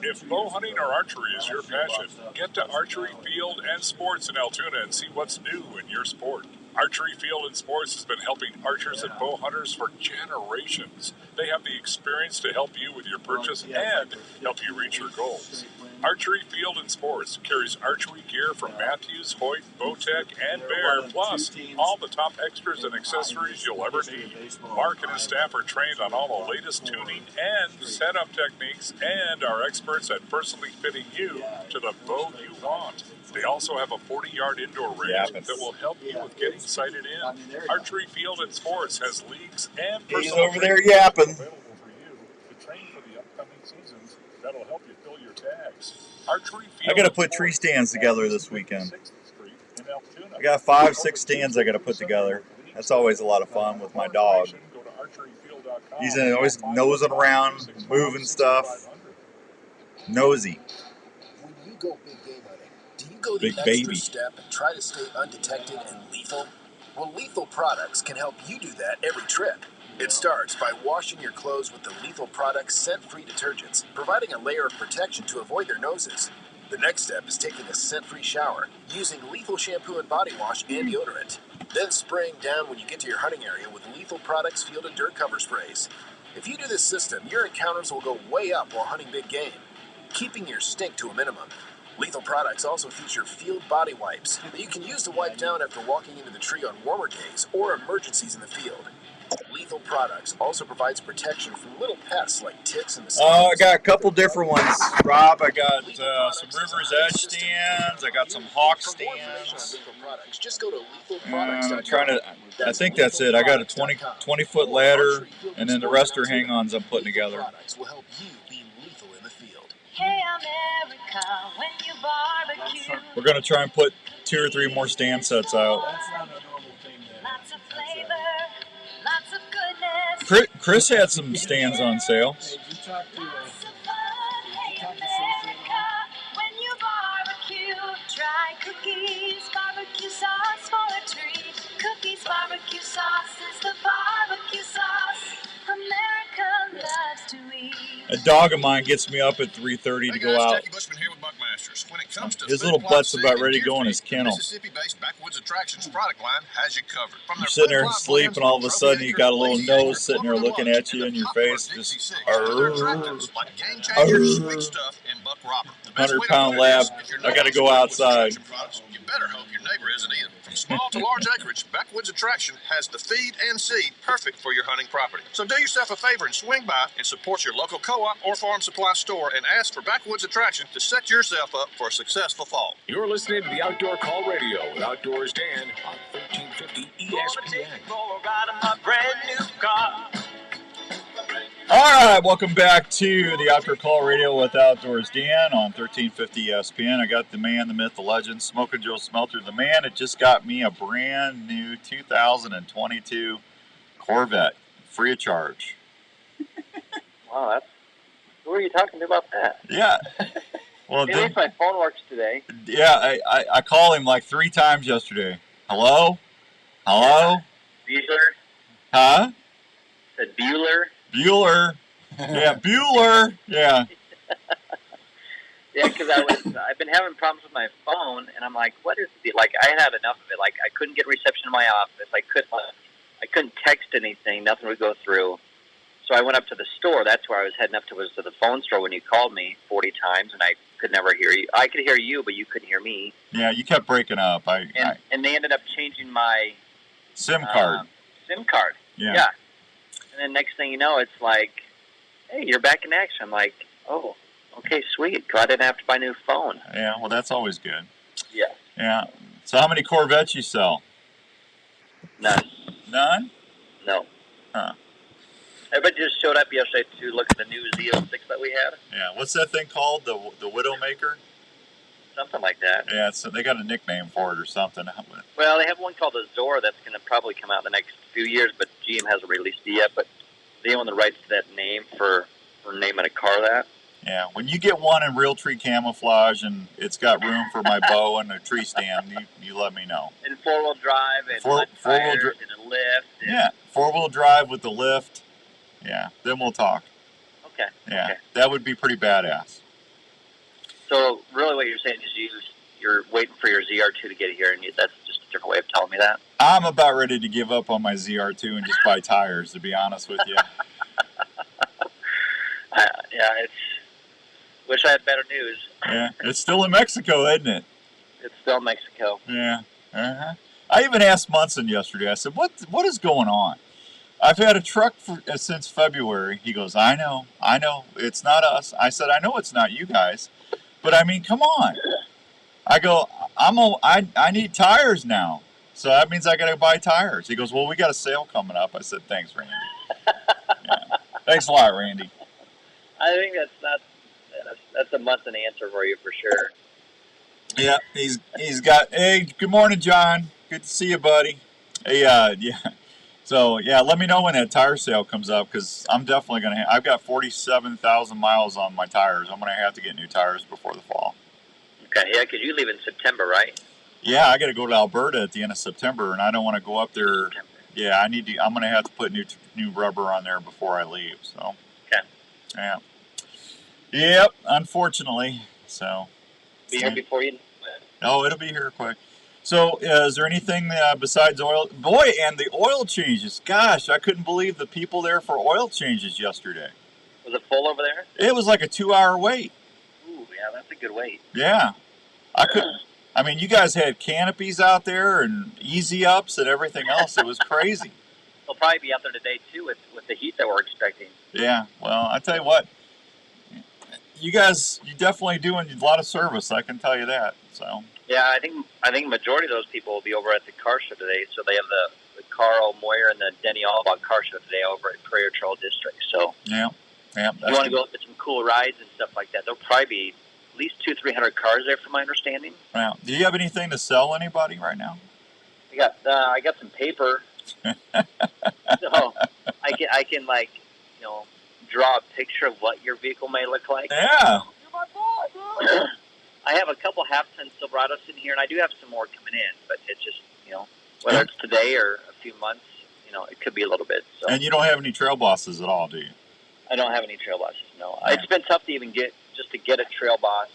If bow hunting or archery is your passion, get to Archery Field and Sports in Altoona and see what's new in your sport. Archery Field and Sports has been helping archers and bow hunters for generations. They have the experience to help you with your purchase and help you reach your goals. Archery Field and Sports carries archery gear from Matthews, Hoyt, Bowtech, and Bear, plus all the top extras and accessories you'll ever need. Mark and his staff are trained on all the latest tuning and setup techniques and are experts at personally fitting you to the bow you want. They also have a 40-yard indoor range that will help you with getting sighted in. Archery Field and Sports has leagues and
He's
personal
over there yapping.
available for you to train for the upcoming seasons. That'll help you fill your tags. Archery Field
I got to put tree stands together this weekend. I got 5-6 stands I got to put together. That's always a lot of fun with my dog. He's always nosing around, moving stuff. Nosy.
When you go big game hunting, do you go the
Big
extra
baby.
step and try to stay undetected and lethal? Well, Lethal Products can help you do that every trip. It starts by washing your clothes with the Lethal Products scent-free detergents, providing a layer of protection to avoid their noses. The next step is taking a scent-free shower, using Lethal shampoo and body wash and deodorant. Then spraying down when you get to your hunting area with Lethal Products field and dirt cover sprays. If you do this system, your encounters will go way up while hunting big game, keeping your stink to a minimum. Lethal Products also feature field body wipes that you can use to wipe down after walking into the tree on warmer days or emergencies in the field. Lethal Products also provides protection from little pests like ticks and mosquitoes.
I got a couple different ones, Rob. I got some River's Edge stands. I got some Hawk stands.
Just go to
I'm trying to. I think that's it. I got a 20-foot ladder, and then the rest are hang-ons I'm putting together.
will help you be lethal in the field.
Hey America, when you barbecue.
We're gonna try and put 2 or 3 more stand sets out.
Lots of flavor, lots of goodness.
Chris had some stands on sale.
Hey America, when you barbecue, try cookies, barbecue sauce for a treat. Cookies barbecue sauce is the barbecue sauce America loves to eat.
A dog of mine gets me up at 3:30 to go out.
When it comes to
His
food
little
plot
butt's
seed
about
and
ready to
deer
go in
feed,
his kennel.
Mississippi-based Backwoods Attractions product line has you covered. From
You're
their
sitting
food
there
plot
asleep,
blends
and all of a
from
sudden
Trophy
you got a
Acre,
little
Lazy
nose
Acre,
sitting there
Clover
looking
Bluff,
at you
and
in
the
your
popular
face,
Dixie
just
Six. Other attractors like Game Changers, Sweet Stuff, and Buck Robber. The best way to
100-pound
put it
lab.
is, if you're
I
not
got to go
familiar with
outside.
attraction products, you better hope your neighbor isn't either. From small to large acreage, Backwoods Attraction has the feed and seed perfect for your hunting property. So do yourself a favor and swing by and support your local co-op or farm supply store and ask for Backwoods Attraction to set yourself up for a successful fall.
You're listening to the Outdoor Call Radio with Outdoors Dan on 1350 ESPN.
All right, welcome back to the Outdoor Call Radio with Outdoors Dan on 1350 ESPN. I got the man, the myth, the legend, Smoking Joe Smelter, the man. It just got me a brand new 2022 Corvette, free of charge.
Wow, that's. Who are you talking to about that?
Yeah. Well,
At least my phone works today.
Yeah, I called him like 3 times yesterday. Hello? Hello?
Bueller?
Huh?
Said Bueller?
Bueller. Yeah, Bueller. Yeah.
Yeah, because I've been having problems with my phone, and I'm like, what is it? Like, I had enough of it. Like, I couldn't get reception in my office. I couldn't text anything. Nothing would go through. So I went up to the store. That's where I was heading up to, was to the phone store when you called me 40 times, and I could never hear you. I could hear you, but you couldn't hear me.
Yeah, you kept breaking up.
And they ended up changing my
SIM card.
SIM card.
Yeah.
And then next thing you know, it's like, hey, you're back in action. I'm like, oh, okay, sweet. Glad I didn't have to buy a new phone.
Yeah, well, that's always good.
Yeah.
Yeah. So how many Corvettes you sell?
None.
None?
No.
Huh.
Everybody just showed up yesterday to look at the new Z06 that we had.
Yeah. What's that thing called? The Widowmaker?
Something like that.
Yeah, they got a nickname for it or something.
Well, they have one called the Zora that's going to probably come out in the next few years, but GM hasn't released it yet. But they own the rights to that name for naming a car that.
Yeah, when you get one in Realtree camouflage and it's got room for my bow and a tree stand, you let me know.
And four-wheel drive and
four-wheel
and a lift.
Yeah, four-wheel drive with the lift. Yeah, then we'll talk.
Okay.
Yeah,
okay.
That would be pretty badass.
So really what you're saying is you're waiting for your ZR2 to get here, and that's just a different way of telling me that?
I'm about ready to give up on my ZR2 and just buy tires, to be honest with you.
Wish I had better news.
Yeah, it's still in Mexico, isn't it?
It's still in Mexico.
Yeah. Uh-huh. I even asked Munson yesterday. I said, "What is going on? I've had a truck since February." He goes, I know. It's not us." I said, "I know it's not you guys, but I mean, come on." I go, I need tires now, so that means I got to buy tires. He goes, "Well, we got a sale coming up." I said, "Thanks, Randy." Yeah. Thanks a lot, Randy.
I think that's a Munson answer for you for sure.
Yeah, he's got. Hey, good morning, John. Good to see you, buddy. Hey, yeah. So yeah, let me know when that tire sale comes up, because I'm definitely gonna. I've got 47,000 miles on my tires. I'm gonna have to get new tires before the fall.
Okay, yeah, because you leave in September, right?
Yeah, I got to go to Alberta at the end of September, and I don't want to go up there. Yeah, I'm gonna have to put new rubber on there before I leave. So.
Okay.
Yeah. Yep. Unfortunately, so.
Be here before you.
Oh, it'll be here quick. So, is there anything besides oil? Boy, and the oil changes. Gosh, I couldn't believe the people there for oil changes yesterday.
Was it full over there?
It was like a 2-hour wait.
Ooh, yeah, that's a good wait.
Yeah. I mean, you guys had canopies out there and easy ups and everything else. It was crazy.
They'll probably be out there today, too, with the heat that we're expecting.
Yeah, well, I tell you what. You guys, you're definitely doing a lot of service. I can tell you that. So.
Yeah, I think majority of those people will be over at the car show today. So they have the Carl Moyer and the Denny Allbaugh car show today over at Prairie Trail District. So
yeah.
You want to go get some cool rides and stuff like that. There'll probably be at least 200-300 cars there, from my understanding.
Wow. Do you have anything to sell anybody right now?
I got some paper, so I can like draw a picture of what your vehicle may look like.
Yeah.
You're my boy, bro. I have a couple half-ton Silverados in here, and I do have some more coming in, but it's just, whether it's today or a few months, it could be a little bit. So.
And you don't have any trail bosses at all, do you?
I don't have any trail bosses, no. It's been tough to even get a trail boss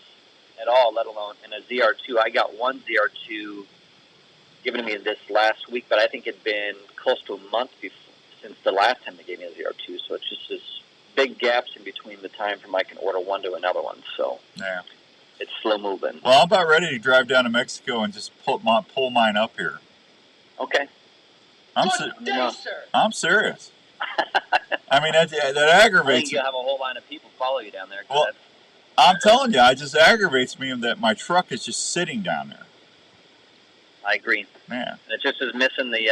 at all, let alone in a ZR2. I got one ZR2 given to me this last week, but I think it'd been close to a month since the last time they gave me a ZR2, so it's just this big gaps in between the time from I can order one to another one, so
yeah,
it's slow moving.
Well, I'm about ready to drive down to Mexico and just pull mine up here.
Okay.
I'm serious. I mean, that aggravates
I think you'll have a whole line of people follow you down there.
Well, I'm telling you, it just aggravates me that my truck is just sitting down there.
I agree.
Yeah.
And it just is missing the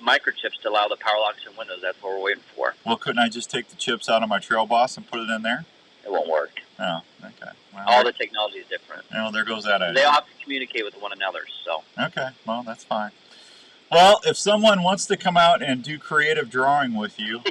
microchips to allow the power locks and windows. That's what we're waiting for.
Well, couldn't I just take the chips out of my trail boss and put it in there?
It won't work.
Oh, okay. Well,
all the technology is different.
Well, there goes that idea.
They all have to communicate with one another, so.
Okay, well, that's fine. Well, if someone wants to come out and do creative drawing with you,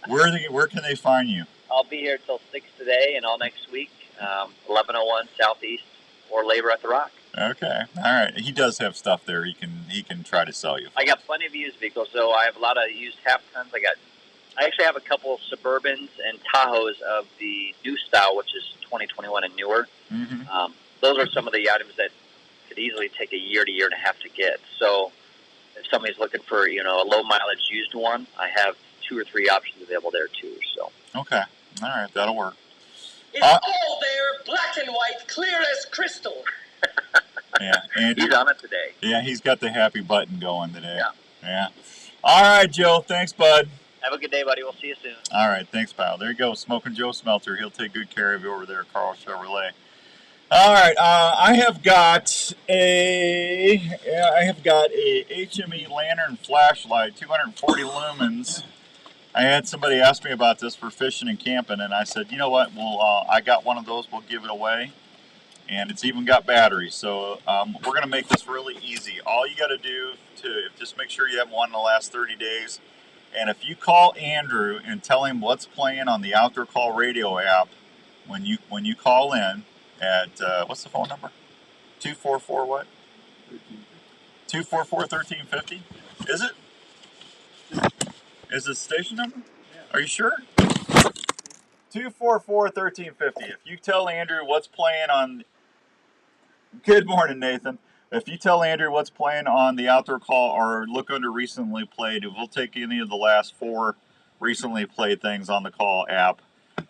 where can they find you?
I'll be here till 6 today and all next week, 1101 Southeast or Labor at the Rock.
Okay, all right. He does have stuff there. He can try to sell you.
I got plenty of used vehicles, so I have a lot of used half tons. I got I actually have a couple of Suburbans and Tahoes of the new style, which is 2021 and newer.
Mm-hmm.
Those are some of the items that could easily take a year to year and a half to get. So if somebody's looking for, a low mileage used one, I have 2 or 3 options available there too. So
okay, all right, that'll work.
It's all there, black and white, clear as crystal.
Yeah, Andrew,
he's on it today.
Yeah, he's got the happy button going today.
Yeah.
All right, Joe. Thanks, bud.
Have a good day, buddy. We'll see you soon.
All right, thanks, pal. There you go, Smoking Joe Smelter. He'll take good care of you over there, Carl Chevrolet. All right, I have got a HME lantern flashlight, 240 lumens. I had somebody ask me about this for fishing and camping, and I said, you know what? Well, I got one of those. We'll give it away, and it's even got batteries. So we're gonna make this really easy. All you got to do just make sure you have one in the last 30 days. And if you call Andrew and tell him what's playing on the Outdoor Call Radio app, when you call in at what's the phone number? 244 what? 244-1350. Is it? Is it the station number? Yeah. Are you sure? 244-1350. If you tell Andrew what's playing on. Good morning, Nathan. If you tell Andrew what's playing on the Outdoor Call or look under recently played, we'll take any of the last 4 recently played things on the call app.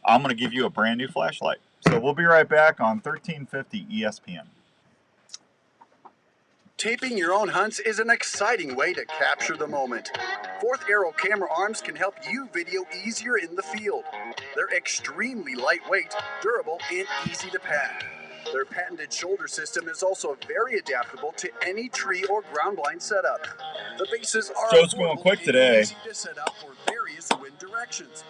I'm going to give you a brand new flashlight. So we'll be right back on 1350 ESPN.
Taping your own hunts is an exciting way to capture the moment. Fourth Arrow camera arms can help you video easier in the field. They're extremely lightweight, durable, and easy to pack. Their patented shoulder system is also very adaptable to any tree or ground blind setup. The bases are
so it's going quick today.
Easy to set up for various wind directions.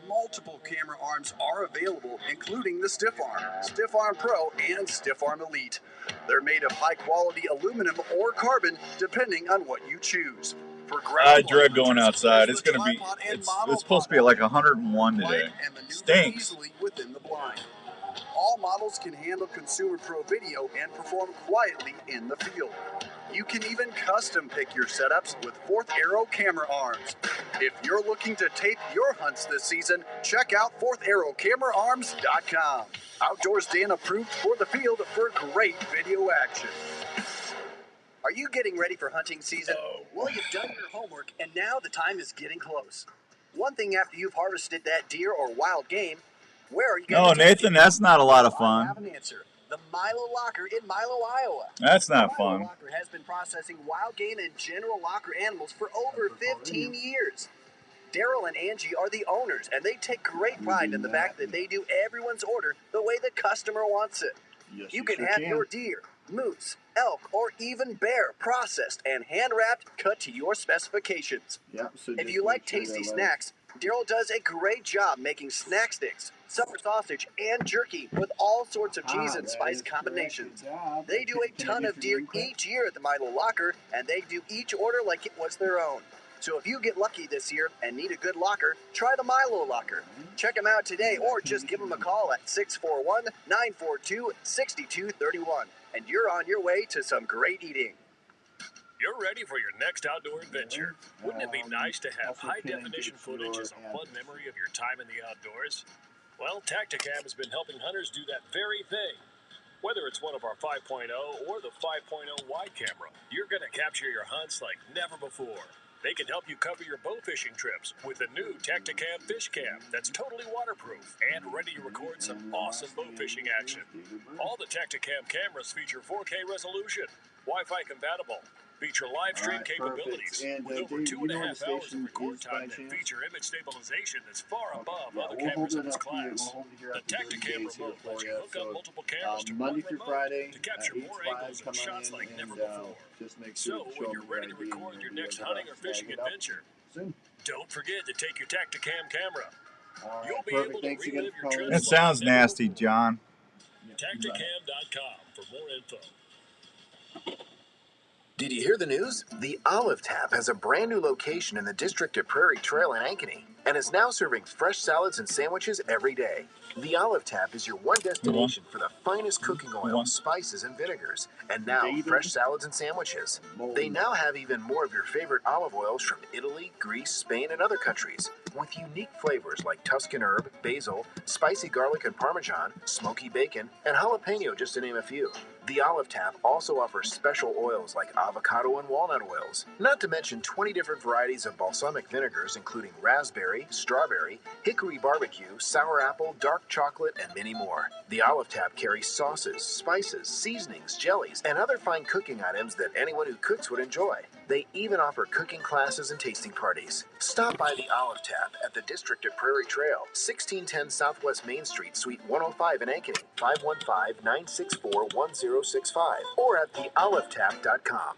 Multiple camera arms are available, including the Stiff Arm, Stiff Arm Pro, and Stiff Arm Elite. They're made of high-quality aluminum or carbon, depending on what you choose. For
I dread going outside. It's going to be. It's supposed to be like 101 today. Stinks.
Within the blind. All models can handle Consumer Pro video and perform quietly in the field. You can even custom pick your setups with Fourth Arrow camera arms. If you're looking to tape your hunts this season, check out fourtharrowcameraarms.com. Outdoors Dan approved for the field for great video action. Are you getting ready for hunting season? Well, you've done your homework, and now the time is getting close. One thing after you've harvested that deer or wild game, where are you going to
Nathan, that's not a lot of fun.
I have an answer. The Milo Locker in Milo, Iowa.
That's not
the
fun.
Milo Locker has been processing wild game and general locker animals for over 15 years. Daryl and Angie are the owners, and they take great pride in the fact that they do everyone's order the way the customer wants it.
Yes,
you can have your deer, moose, elk, or even bear processed and hand-wrapped, cut to your specifications. If you like tasty snacks, Daryl does a great job making snack sticks, summer sausage, and jerky with all sorts of cheese and spice combinations. They do a ton of deer each year at the Milo Locker, and they do each order like it was their own. So if you get lucky this year and need a good locker, try the Milo Locker. Check them out today or just give them a call at 641-942-6231. And you're on your way to some great eating.
You're ready for your next outdoor adventure. Wouldn't it be nice to have high-definition footage as a fun memory of your time in the outdoors? Well, Tacticam has been helping hunters do that very thing. Whether it's one of our 5.0 or the 5.0 wide camera, you're going to capture your hunts like never before. They can help you cover your bow fishing trips with the new Tacticam Fish Cam that's totally waterproof and ready to record some awesome bow fishing action. All the Tacticam cameras feature 4K resolution, Wi-Fi compatible, feature live stream capabilities with over 2.5 hours of record time that feature image stabilization that's far above other cameras in its class. The Tacticam remote lets you hook up multiple cameras to one remote to capture more angles and shots like never before. So when you're ready to record your next hunting or fishing adventure, don't forget to take your Tacticam camera. You'll be able to relive your trips.
That sounds nasty, John.
Tacticam.com for more info.
Did you hear the news? The Olive Tap has a brand new location in the district of Prairie Trail in Ankeny and is now serving fresh salads and sandwiches every day. The Olive Tap is your one destination for the finest cooking oils, spices, and vinegars, and now fresh salads and sandwiches. They now have even more of your favorite olive oils from Italy, Greece, Spain, and other countries, with unique flavors like Tuscan herb, basil, spicy garlic and parmesan, smoky bacon, and jalapeno, just to name a few. The Olive Tap also offers special oils like avocado and walnut oils, not to mention 20 different varieties of balsamic vinegars, including raspberry, strawberry, hickory barbecue, sour apple, dark chocolate, and many more. The Olive Tap carries sauces, spices, seasonings, jellies, and other fine cooking items that anyone who cooks would enjoy. They even offer cooking classes and tasting parties. Stop by the Olive Tap at the District at Prairie Trail, 1610 Southwest Main Street, Suite 105 in Ankeny, 515-964-1065, or at theolivetap.com.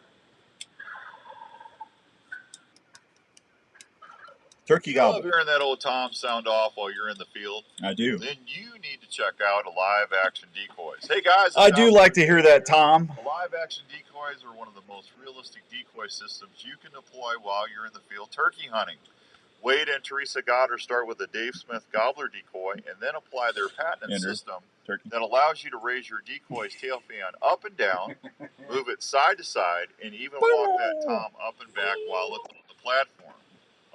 Turkey
You love
gobble.
hearing that old Tom sound off while you're in the field?
I do.
Then you need to check out Live Action Decoys. Hey guys,
I do like to hear that, Tom.
Live Action Decoys are one of the most realistic decoy systems you can deploy while you're in the field turkey hunting. Wade and Teresa Goddard start with a Dave Smith gobbler decoy and then apply their patented system that allows you to raise your decoy's tail fan up and down, move it side to side, and even walk that Tom up and back while it's on the platform.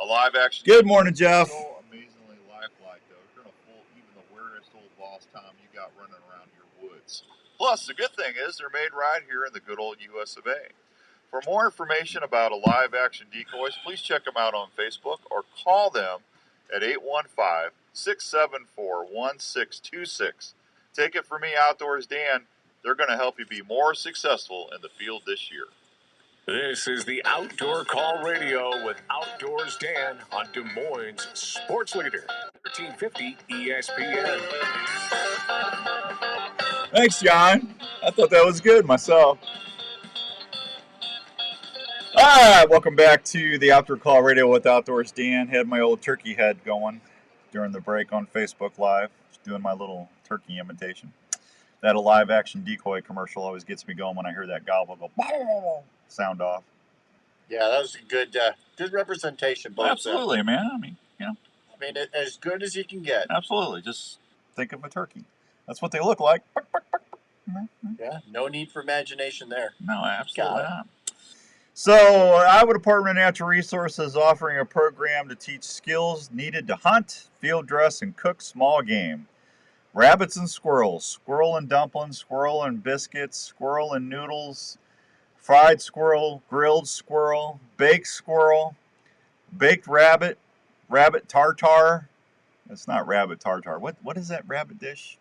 A Live Action.
Good morning, Jeff.
So amazingly lifelike, though. You're going to fool even the weirdest old boss Tom you got running around your woods. Plus, the good thing is they're made right here in the good old US of A. For more information about a Live Action Decoys, please check them out on Facebook or call them at 815-674-1626. Take it from me, Outdoors Dan. They're going to help you be more successful in the field this year.
This is the Outdoor Call Radio with Outdoors Dan on Des Moines Sports Leader, 1350 ESPN.
Thanks, John. I thought that was good myself. All right, welcome back to the Outdoor Call Radio with Outdoors Dan. Had my old turkey head going during the break on Facebook Live, doing my little turkey imitation. That Live Action Decoy commercial always gets me going when I hear that gobble go sound off.
Yeah, that was a good representation. Both
Absolutely, man. I mean,
as good as you can get.
Absolutely. Just think of a turkey. That's what they look like.
Yeah, no need for imagination there.
No, absolutely not. So, Iowa Department of Natural Resources is offering a program to teach skills needed to hunt, field dress, and cook small game. Rabbits and squirrels, squirrel and dumplings, squirrel and biscuits, squirrel and noodles, fried squirrel, grilled squirrel, baked rabbit, rabbit tartare. It's not rabbit tartare. What is that rabbit dish?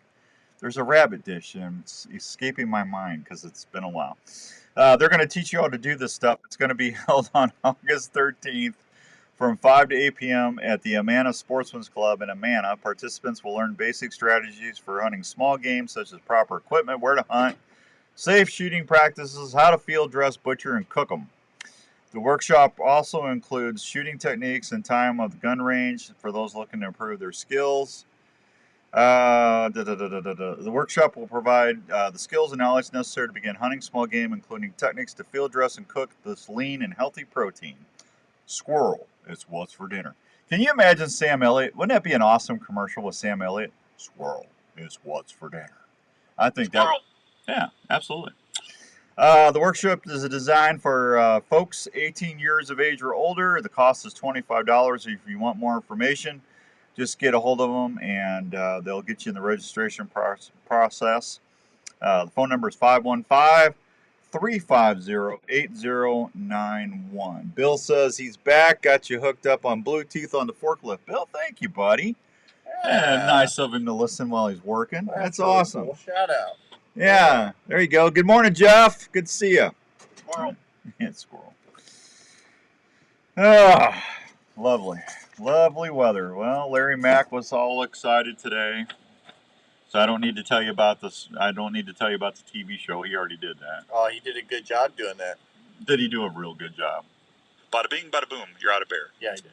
There's a rabbit dish, and it's escaping my mind because it's been a while. They're going to teach you how to do this stuff. It's going to be held on August 13th from 5 to 8 p.m. at the Amana Sportsman's Club in Amana. Participants will learn basic strategies for hunting small game, such as proper equipment, where to hunt, safe shooting practices, how to field dress, butcher, and cook them. The workshop also includes shooting techniques and time of the gun range for those looking to improve their skills. The workshop will provide the skills and knowledge necessary to begin hunting small game, including techniques to field dress and cook this lean and healthy protein. Squirrel is what's for dinner. Can you imagine Sam Elliott? Wouldn't that be an awesome commercial with Sam Elliott? Squirrel is what's for dinner. I think that. Yeah, absolutely. The workshop is designed for folks 18 years of age or older. The cost is $25. If you want more information, just get a hold of them, and they'll get you in the registration process. The phone number is 515-350-8091. Bill says he's back, got you hooked up on Bluetooth on the forklift. Bill, thank you, buddy. Yeah, nice of him to listen while he's working. That's awesome.
Cool. Shout out.
Yeah, there you go. Good morning, Jeff. Good to see you.
Squirrel.
Yeah, squirrel. Ah, lovely. Lovely weather. Well, Larry Mack was all excited today. So I don't need to tell you about this. I don't need to tell you about the TV show. He already did that.
Oh, he did a good job doing that.
Did he do a real good job?
Bada bing, bada boom. You're out of bear.
Yeah, he did.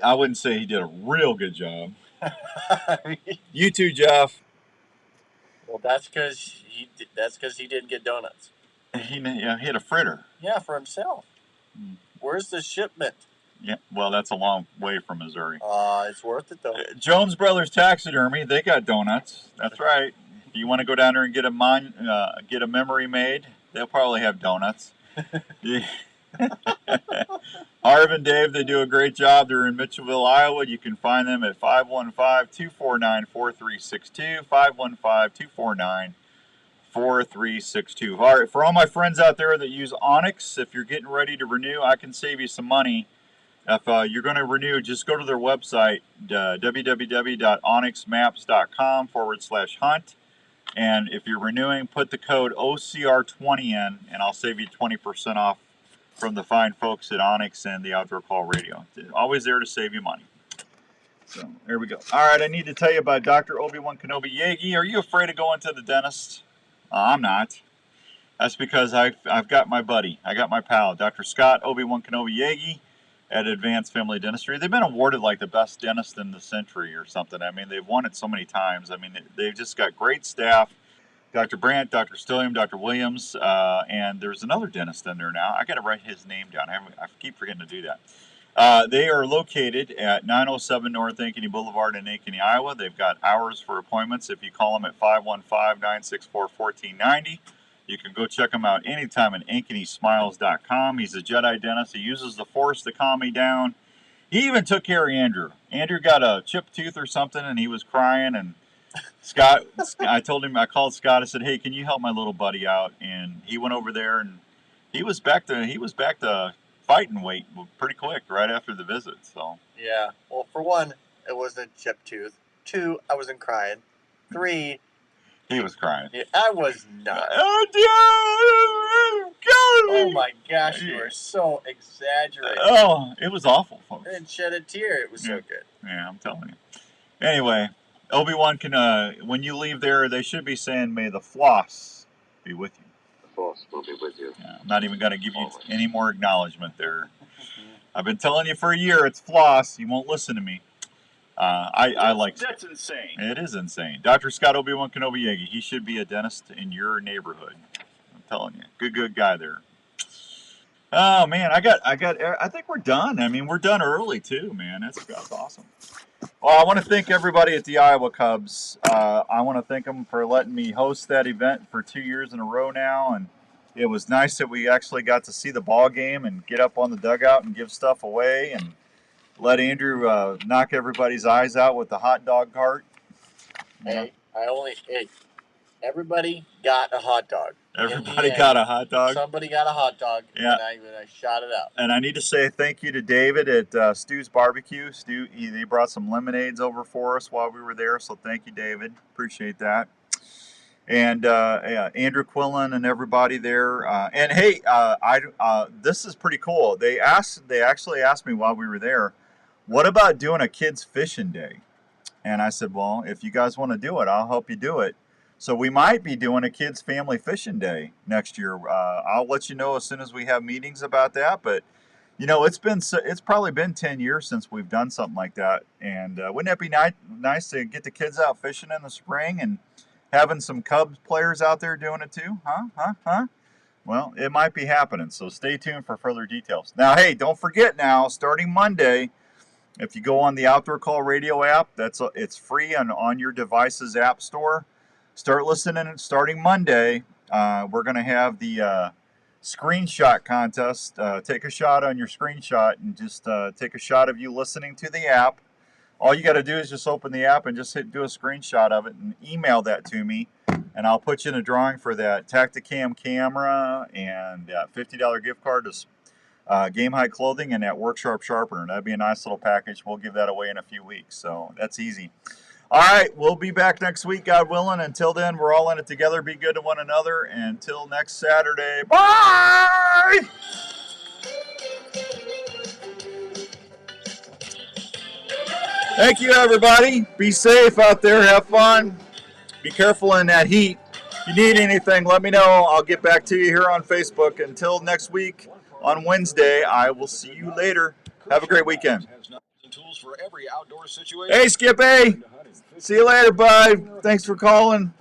I wouldn't say he did a real good job. You too, Jeff.
Well, that's because he didn't get donuts.
He had a fritter.
Yeah, for himself. Where's the shipment?
Yeah, well, that's a long way from Missouri.
It's worth it, though.
Jones Brothers Taxidermy, they got donuts. That's right. If you want to go down there and get a memory made, they'll probably have donuts. Harv and Dave, they do a great job. They're in Mitchellville, Iowa. You can find them at 515-249-4362, 515-249-4362. All right, for all my friends out there that use Onyx, if you're getting ready to renew, I can save you some money. If you're going to renew, just go to their website, www.onyxmaps.com/hunt. And if you're renewing, put the code OCR20 in, and I'll save you 20% off from the fine folks at Onyx and the Outdoor Call Radio. Always there to save you money. So, there we go. All right, I need to tell you about Dr. Obi-Wan Kenobi Yagi. Are you afraid of going to the dentist? I'm not. That's because I've got my buddy. I got my pal, Dr. Scott Obi-Wan Kenobi Yagi at Advanced Family Dentistry. They've been awarded like the best dentist in the century or something. I mean, they've won it so many times. I mean, they've just got great staff. Dr. Brandt, Dr. Stilliam, Dr. Williams, and there's another dentist in there now. I got to write his name down. I keep forgetting to do that. They are located at 907 North Ankeny Boulevard in Ankeny, Iowa. They've got hours for appointments. If you call them at 515-964-1490, you can go check him out anytime at AnkenySmiles.com. He's a Jedi dentist. He uses the Force to calm me down. He even took care of Andrew. Andrew got a chipped tooth or something, and he was crying. And Scott, I called Scott. I said, "Hey, can you help my little buddy out?" And he went over there, and he was back to fighting weight pretty quick right after the visit. So
yeah. Well, for one, it wasn't a chipped tooth. 2, I wasn't crying. 3.
He was crying.
Yeah, I was not. Oh my gosh, you are so exaggerating.
Oh, it was awful, folks.
I didn't shed a tear. It was so good.
Yeah, I'm telling you. Anyway, Obi-Wan can, when you leave there, they should be saying, "May the floss be with you."
The floss will be with you.
Yeah, I'm not even going to give you any more acknowledgement there. I've been telling you for a year it's floss. You won't listen to me. I like
that's insane.
It is insane. Dr. Scott Obi-Wan Kenobi Yagi, he should be a dentist in your neighborhood. I'm telling you, good guy there. Oh man, I think we're done. I mean, we're done early too, man. That's awesome. Well, I want to thank everybody at the Iowa Cubs. I want to thank them for letting me host that event for 2 years in a row now, and it was nice that we actually got to see the ball game and get up on the dugout and give stuff away and let Andrew knock everybody's eyes out with the hot dog cart.
Hey, everybody got a hot dog.
Everybody got a hot dog.
Somebody got a hot dog.
Yeah.
And I shot it out.
And I need to say thank you to David at Stu's Barbecue. Stu, they brought some lemonades over for us while we were there, so thank you, David. Appreciate that. And Andrew Quillen and everybody there. And hey, this is pretty cool. They actually asked me while we were there, what about doing a kids fishing day? And I said, well, if you guys want to do it, I'll help you do it. So we might be doing a kids family fishing day next year. I'll let you know as soon as we have meetings about that. But you know, it's probably been 10 years since we've done something like that. And wouldn't that be nice to get the kids out fishing in the spring and having some Cubs players out there doing it too? Huh? Well, it might be happening. So stay tuned for further details. Now, hey, don't forget now, starting Monday, if you go on the Outdoor Call Radio app, it's free on your device's app store. Start listening. Starting Monday, we're going to have the screenshot contest. Take a shot on your screenshot and just take a shot of you listening to the app. All you got to do is just open the app and just do a screenshot of it and email that to me, and I'll put you in a drawing for that Tacticam camera and that $50 gift card to Game High Clothing and that Work Sharp Sharpener. That'd be a nice little package. We'll give that away in a few weeks, so that's easy. All right, we'll be back next week, God willing. Until then, we're all in it together. Be good to one another. Until next Saturday, bye! Thank you, everybody. Be safe out there. Have fun. Be careful in that heat. If you need anything, let me know. I'll get back to you here on Facebook. Until next week on Wednesday, I will see you later. Have a great weekend. Hey, Skip A. See you later, bud. Thanks for calling.